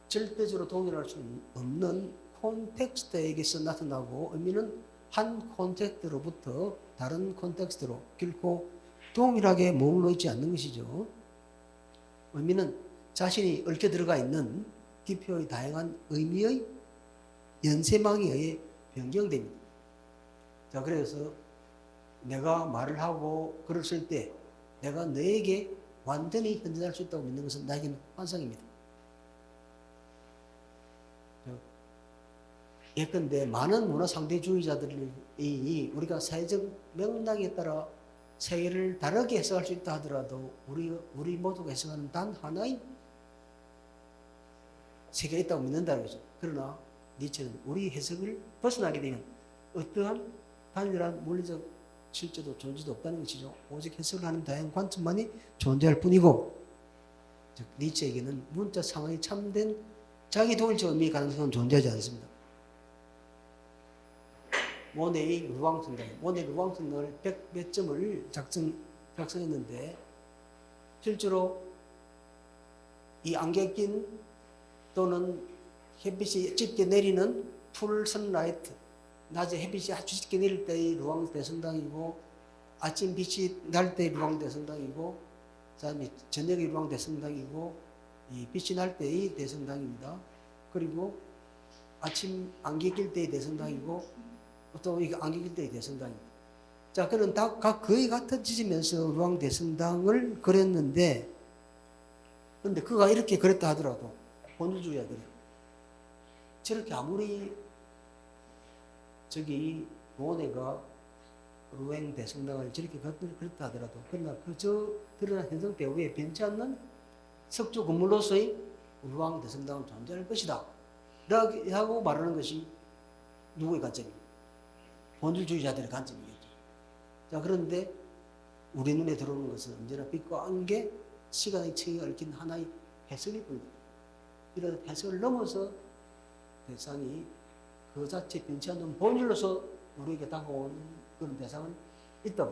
절대적으로 동일할 수 없는 콘텍스트에게서 나타나고 의미는 한 콘텍스트로부터 다른 콘텍스트로 결코 동일하게 머물러 있지 않는 것이죠. 의미는 자신이 얽혀 들어가 있는 기표의 다양한 의미의 연쇄망에 의해 변경됩니다. 자, 그래서 내가 말을 하고 글을 쓸 때 내가 너에게 완전히 현존할 수 있다고 믿는 것은 나에게는 환상입니다. 예컨대 많은 문화 상대주의자들이 우리가 사회적 맥락에 따라 세계를 다르게 해석할 수 있다 하더라도 우리 모두가 해석하는 단 하나의 세계가 있다고 믿는다는 거죠. 그러나 니체는 우리 해석을 벗어나게 되면 어떠한 단일한 물리적 실제도 존재도 없다는 것이죠. 오직 해석을 하는 다양한 관점만이 존재할 뿐이고, 즉 니체에게는 문자 상황이 참된 자기 동일적 의미의 가능성은 존재하지 않습니다. 모네의 루앙성당, 모네 루앙성당을 100몇 점을 작성했는데 실제로 이 안개 낀 또는 햇빛이 짙게 내리는 풀 선라이트, 낮에 햇빛이 아주 짙게 내릴 때의 루앙 대성당이고 아침 빛이 날 때의 루앙 대성당이고 그다음에 저녁의 루앙 대성당이고 이 빛이 날 때의 대성당입니다. 그리고 아침 안개 낄 때의 대성당이고 또 이게 안개 낄 때의 대성당입니다. 자, 그는 다 거의 같은 지점에서 루앙 대성당을 그렸는데, 그런데 그가 이렇게 그랬다 하더라도 본주주의자들이 저렇게 아무리 저기 모네가 루앙 대성당을 저렇게 그랬다 하더라도 그러나 그저 드러난 현상 배후에 변치 않는 석조 건물로서의 루앙 대성당은 존재할 것이다 라고 말하는 것이 누구의 관점입니까? 본질주의자들의 관점이겠죠. 자, 그런데 우리 눈에 들어오는 것은 언제나 빛과 안개, 시간의 체계가 얽힌 하나의 해석일 뿐입니다. 이런 해석을 넘어서 대상이 그 자체 변치 않는 본질로서 우리에게 다가오는 그런 대상은 있다.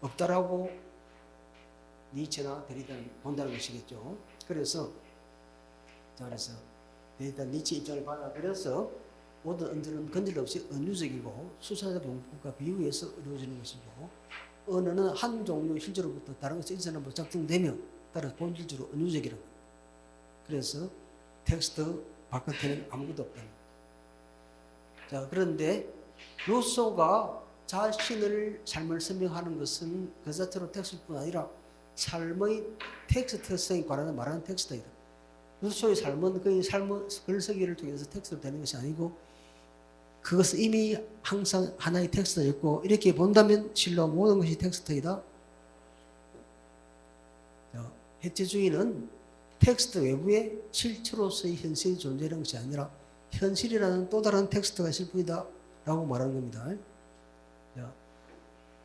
없다라고 니체나 데리다는 본다는 것이겠죠. 그래서 데리다 니체 입장을 받아들여서 모든 언어는 건질 없이 은유적이고 수사적 용법과 비유에서 이루어지는 것이고, 언어는 한 종류 실제로부터 다른 것이 인산으로 작동되며 따라서 본질적으로 은유적이라고. 그래서 텍스트 바깥에는 아무것도 없다. 자, 그런데 루소가 자신을 삶을 설명하는 것은 그 자체로 텍스트뿐 아니라 삶의 텍스트성에 관한 말하는 텍스트이다. 루소의 삶은 그의 글쓰기를 통해서 텍스트로 되는 것이 아니고 그것은 이미 항상 하나의 텍스트였고, 이렇게 본다면 실로 모든 것이 텍스트이다. 해체주의는 텍스트 외부에 실체로서의 현실이 존재하는 것이 아니라 현실이라는 또 다른 텍스트가 있을 뿐이다 라고 말하는 겁니다.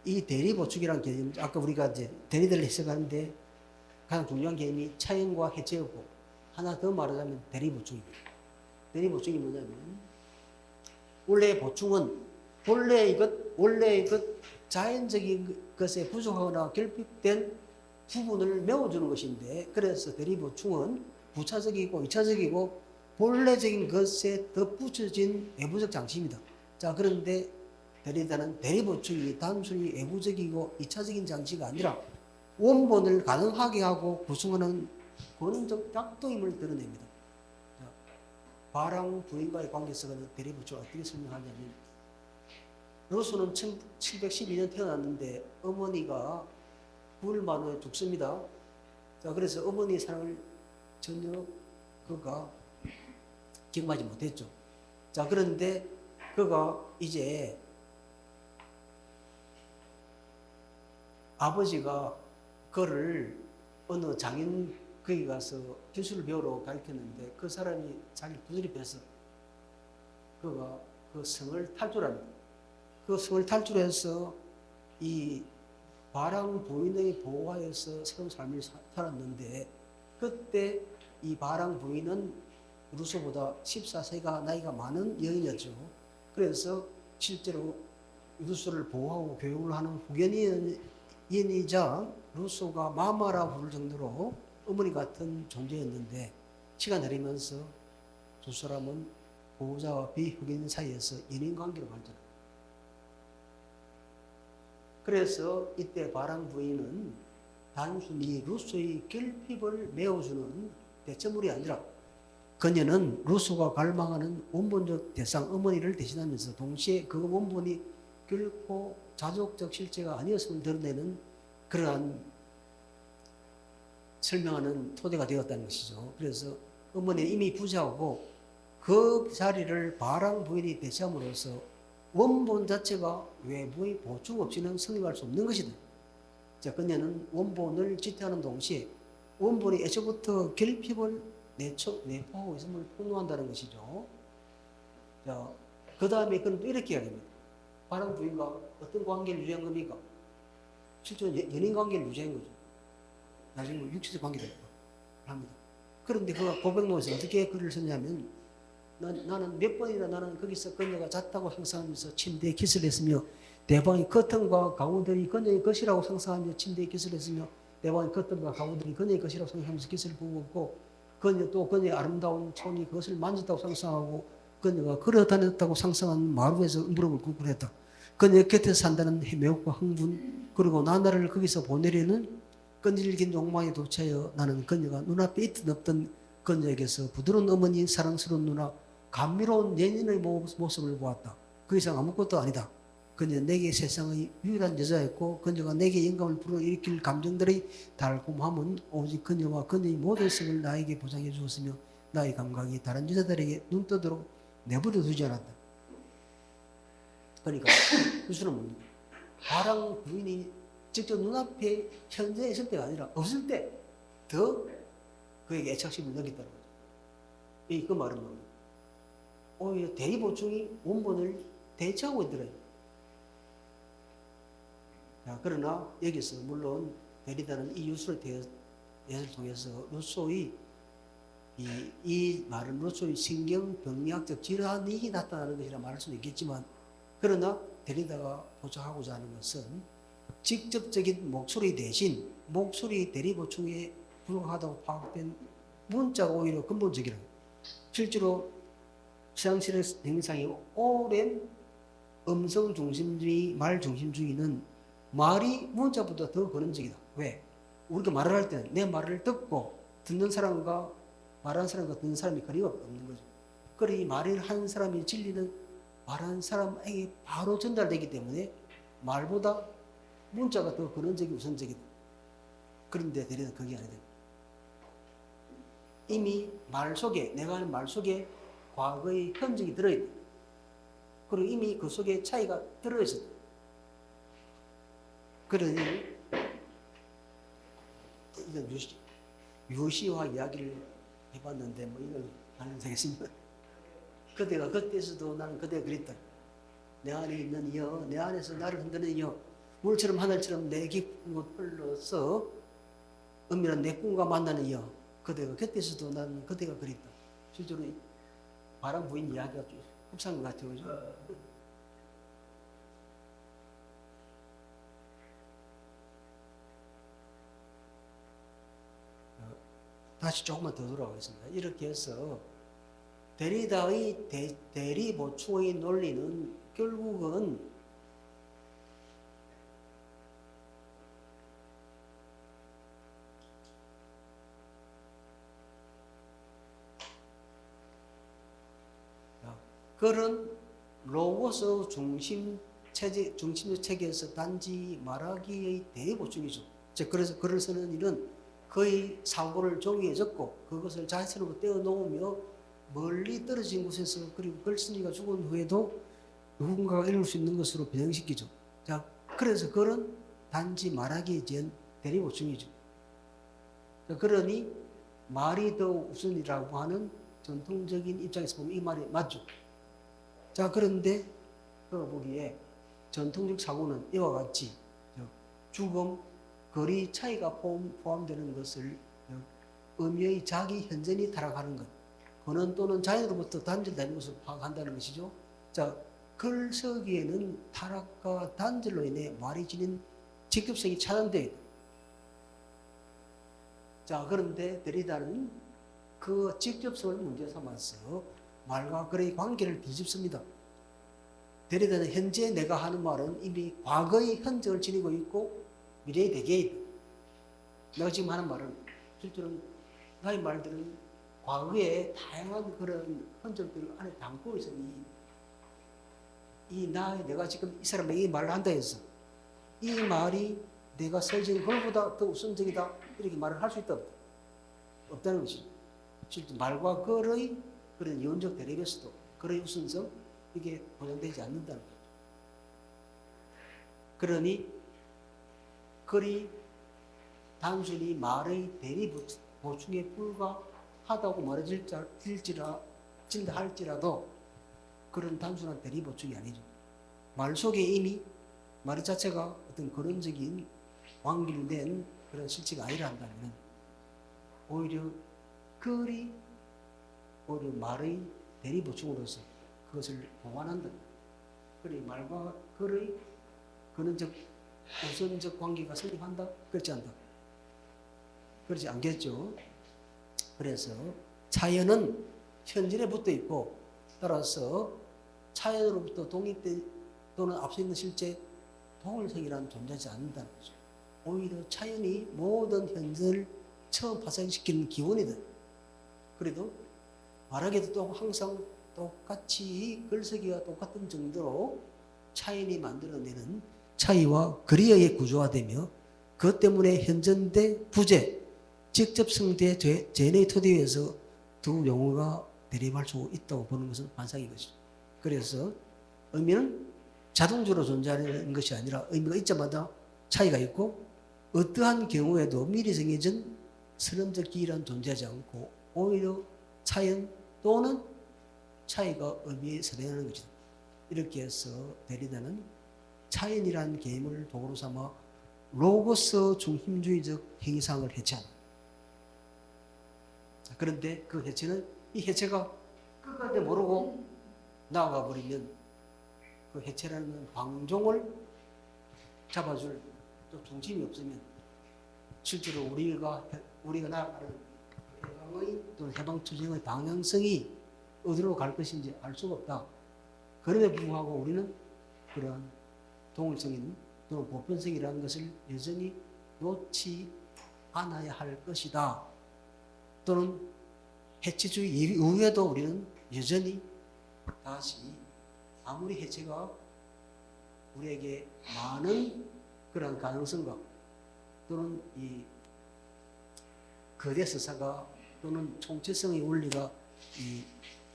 이 대리보충이라는 개념, 아까 우리가 이제 대리들을 해석하는데 가장 중요한 개념이 차형과 해체였고, 하나 더 말하자면 대리보충입니다. 대리보충이 뭐냐면 원래의 보충은 원래의 것 자연적인 것에 부족하거나 결핍된 부분을 메워주는 것인데, 그래서 대리보충은 부차적이고 이차적이고 본래적인 것에 덧붙여진 외부적 장치입니다. 자, 그런데 데리다는 대리보충이 단순히 외부적이고 이차적인 장치가 아니라 원본을 가능하게 하고 구성하는 권원적 작동임을 드러냅니다. 바랑 부인과의 관계성을 대리보충을 어떻게 설명하냐면, 루소는 1712년 태어났는데 어머니가 부일만으로 죽습니다. 자, 그래서 어머니의 사랑을 전혀 그가 경험하지 못했죠. 자, 그런데 그가 이제 아버지가 그를 어느 장인 거기 가서 기술을 배우러 가르쳤는데 그 사람이 자기를 부지런히 빼서 그가 그 성을 탈출합니다. 그 성을 탈출해서 이 바랑 부인의 보호하에서 새로운 삶을 살았는데, 그때 이 바랑 부인은 루소보다 14세가 나이가 많은 여인이었죠. 그래서 실제로 루소를 보호하고 교육을 하는 후견인이자 루소가 마마라 부를 정도로 어머니 같은 존재였는데, 시간 흐르면서 두 사람은 보호자와 비후견인 사이에서 연인관계로 발전합니다. 그래서 이때 바랑 부인은 단순히 루소의 결핍을 메워주는 대체물이 아니라 그녀는 루소가 갈망하는 원본적 대상 어머니를 대신하면서 동시에 그 원본이 결코 자족적 실제가 아니었음을 드러내는 그러한 설명하는 토대가 되었다는 것이죠. 그래서 어머니는 이미 부자하고 그 자리를 바랑 부인이 대체함으로써 원본 자체가 외부의 보충 없이는 성립할 수 없는 것이다. 자, 그녀는 원본을 지탱하는 동시에 원본이 애초부터 결핍을 내포하고 있음을 폭로한다는 것이죠. 자, 그 다음에 그는 또 이렇게 이야기합니다. 바람 부인과 어떤 관계를 유지한 겁니까? 실제로 연인 관계를 유지한 거죠. 나중에 뭐 육체적 관계도 합니다. 그런데 그가 고백록에서 어떻게 글을 썼냐면 나는 몇 번이나 나는 거기서 그녀가 잤다고 상상하면서 침대에 키스를 했으며 내 방의 커튼과 가구들이 그녀의 것이라고 상상하며 침대에 키스를 했으며 내 방의 커튼과 가구들이 그녀의 것이라고 상상하면서 키스를 부었고 그녀 또 그녀의 아름다운 손이 그것을 만졌다고 상상하고 그녀가 걸어다녔다고 상상한 마루에서 무릎을 꿇고 했다. 그녀 곁에서 산다는 해매혹과 흥분 그리고 나날을 거기서 보내려는 끈질긴 욕망에 도취하여 나는 그녀가 눈앞에 있든 없든 그녀에게서 부드러운 어머니 사랑스러운 누나 감미로운 예인의 모습을 보았다. 그 이상 아무것도 아니다. 그녀는 내게 세상의 유일한 여자였고 그녀가 내게 영감을 불어일으킬 감정들의 달콤함은 오직 그녀와 그녀의 모든 성을 나에게 보장해 주었으며 나의 감각이 다른 여자들에게 눈 떠도록 내버려 두지 않았다. 그러니까 그수는 뭡니까? 바람 부인이 직접 눈앞에 현재 있을 때가 아니라 없을 때 더 그에게 애착심을 느꼈다는 거죠. 그 말은 뭡니까? 오히려 대리보충이 원본을 대체하고 있더래요. 자, 그러나 여기서 물론 데리다는 이 유수를 통해서 루소의 이 말은 루소의 신경병리학적 질환이 나타나는 것이라 말할 수는 있겠지만 그러나 데리다가 포착하고자 하는 것은 직접적인 목소리 대신 목소리 대리보충에 불과하다고 파악된 문자가 오히려 근본적이라고. 실제로 서양실의 행상이 오랜 음성 중심주의, 말 중심주의는 말이 문자보다 더 근원적이다. 왜? 우리가 말을 할 때는 내 말을 듣고 듣는 사람과 말하는 사람과 듣는 사람이 거리가 없는 거죠. 그러니 이 말을 하는 사람이 진리는 말하는 사람에게 바로 전달되기 때문에 말보다 문자가 더 근원적이고 우선적이다. 그런데 대리는 그게 아니다. 이미 말 속에, 내가 하는 말 속에 과거의 흔적이 들어있다. 그리고 이미 그 속에 차이가 들어있었다. 그러니 이건 유시와 이야기를 해봤는데 뭐 이걸 안 되겠습니다. 그대가 그때서도 나는 그대가 그랬다. 내 안에 있는 여, 내 안에서 나를 흔드는 여, 물처럼 하늘처럼 내 깊은 곳 흘러서 은밀한 내 꿈과 만나는 여, 그대가 그때서도 나는 그대가 그랬다. 실제로 바람 부인 이야기가 좀 흡사한 것 같아요. 그죠? 다시 조금만 더 돌아가겠습니다. 이렇게 해서 데리다의 대리 보충의 논리는 결국은 그런 로고스 중심적 체계에서 단지 말하기의 대리 보충이죠. 그래서 글을 쓰는 일은 그의 사고를 종이에 적고 그것을 자연스럽게 떼어놓으며 멀리 떨어진 곳에서 그리고 글쓴이가 죽은 후에도 누군가가 읽을 수 있는 것으로 변형시키죠. 자, 그래서 글은 단지 말하기에 대한 대리보충이죠. 자, 그러니 말이 더 우선이라고 하는 전통적인 입장에서 보면 이 말이 맞죠. 자, 그런데 그가 보기에 전통적 사고는 이와 같이 죽음, 거리 차이가 포함되는 것을 의미의 자기 현전이 타락하는 것, 근원 또는 자연으로부터 단절되는 것을 파악한다는 것이죠. 자, 글 쓰기에는 타락과 단절로 인해 말이 지닌 직접성이 차단되어 있다. 자, 그런데 데리다는 그 직접성을 문제 삼아서 말과 글의 관계를 뒤집습니다. 데리다는 현재 내가 하는 말은 이미 과거의 흔적을 지니고 있고 미래의 대개에 있다. 내가 지금 하는 말은 실제로는 나의 말들은 과거에 다양한 그런 흔적들을 안에 담고 있어. 내가 지금 이 사람에게 이 말을 한다 해서 이 말이 내가 설정한 글보다 더 우선적이다 이렇게 말을 할 수 있다 없다는 것이죠. 실제 말과 글의 그런 연적 대립에서도 글의 우선성 이게 보장되지 않는다는 거죠. 그러니 그리 단순히 말의 대리 보충에 불과하다고 말해질다 할지라도 그런 단순한 대리 보충이 아니죠. 말 속에 이미 말 자체가 어떤 근원적인 완결된 그런 실체가 아니라 한다면 오히려 말의 대리 보충으로서 그것을 보완한다. 그리 말과 글의 근원적 우선적 관계가 성립한다? 그렇지 않다. 그렇지 않겠죠. 그래서 차연은 현진에 붙어 있고 따라서 차연으로부터 독립된 또는 앞서 있는 실제 동일성이라는 존재하지 않는다는 거죠. 오히려 차연이 모든 현재를 처음 파생시키는 기원이다. 그래도 말하기도 또 항상 똑같이 글쓰기와 똑같은 정도로 차연이 만들어내는 차이와 그리어의 구조화되며 그것 때문에 현전대 부재, 직접성대 제네의 토대에서 두 용어가 대립할 수 있다고 보는 것은 반상인 것이죠. 그래서 의미는 자동적으로 존재하는 것이 아니라 의미가 있자마자 차이가 있고 어떠한 경우에도 미리 정해진 선언적 기이란 존재하지 않고 오히려 차연 또는 차이가 의미에 선행하는 것이다. 이렇게 해서 데리다는 차연이라는 개념을 도구로 삼아 로고스 중심주의적 행위상을 해체한다. 그런데 그 해체는 이 해체가 끝까지 모르고 나아가 버리면 그 해체라는 방종을 잡아줄 또 중심이 없으면 실제로 우리가 나아가는 해방의 또는 해방 투쟁의 방향성이 어디로 갈 것인지 알 수가 없다. 그럼에도 불구하고 우리는 그러한 동일성인 또는 보편성이라는 것을 여전히 놓지 않아야 할 것이다. 또는 해체주의 이후에도 우리는 여전히 다시 아무리 해체가 우리에게 많은 그런 가능성과 또는 이 거대 서사가 또는 총체성의 원리가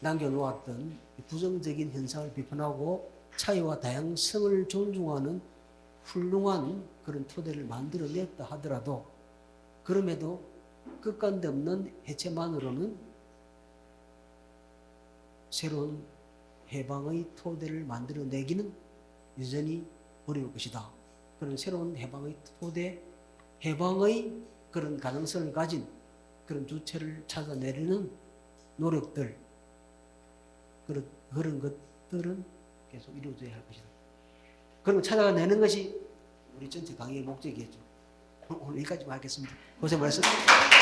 남겨놓았던 부정적인 현상을 비판하고 차이와 다양성을 존중하는 훌륭한 그런 토대를 만들어냈다 하더라도 그럼에도 끝간데 없는 해체만으로는 새로운 해방의 토대를 만들어내기는 여전히 어려울 것이다. 그런 새로운 해방의 토대, 해방의 그런 가능성을 가진 그런 주체를 찾아내려는 노력들, 그런 것들은 계속 이루어져야 할 것이다. 그런 걸 찾아내는 것이 우리 전체 강의의 목적이겠죠. 오늘 여기까지만 하겠습니다. 고생 많으셨습니다.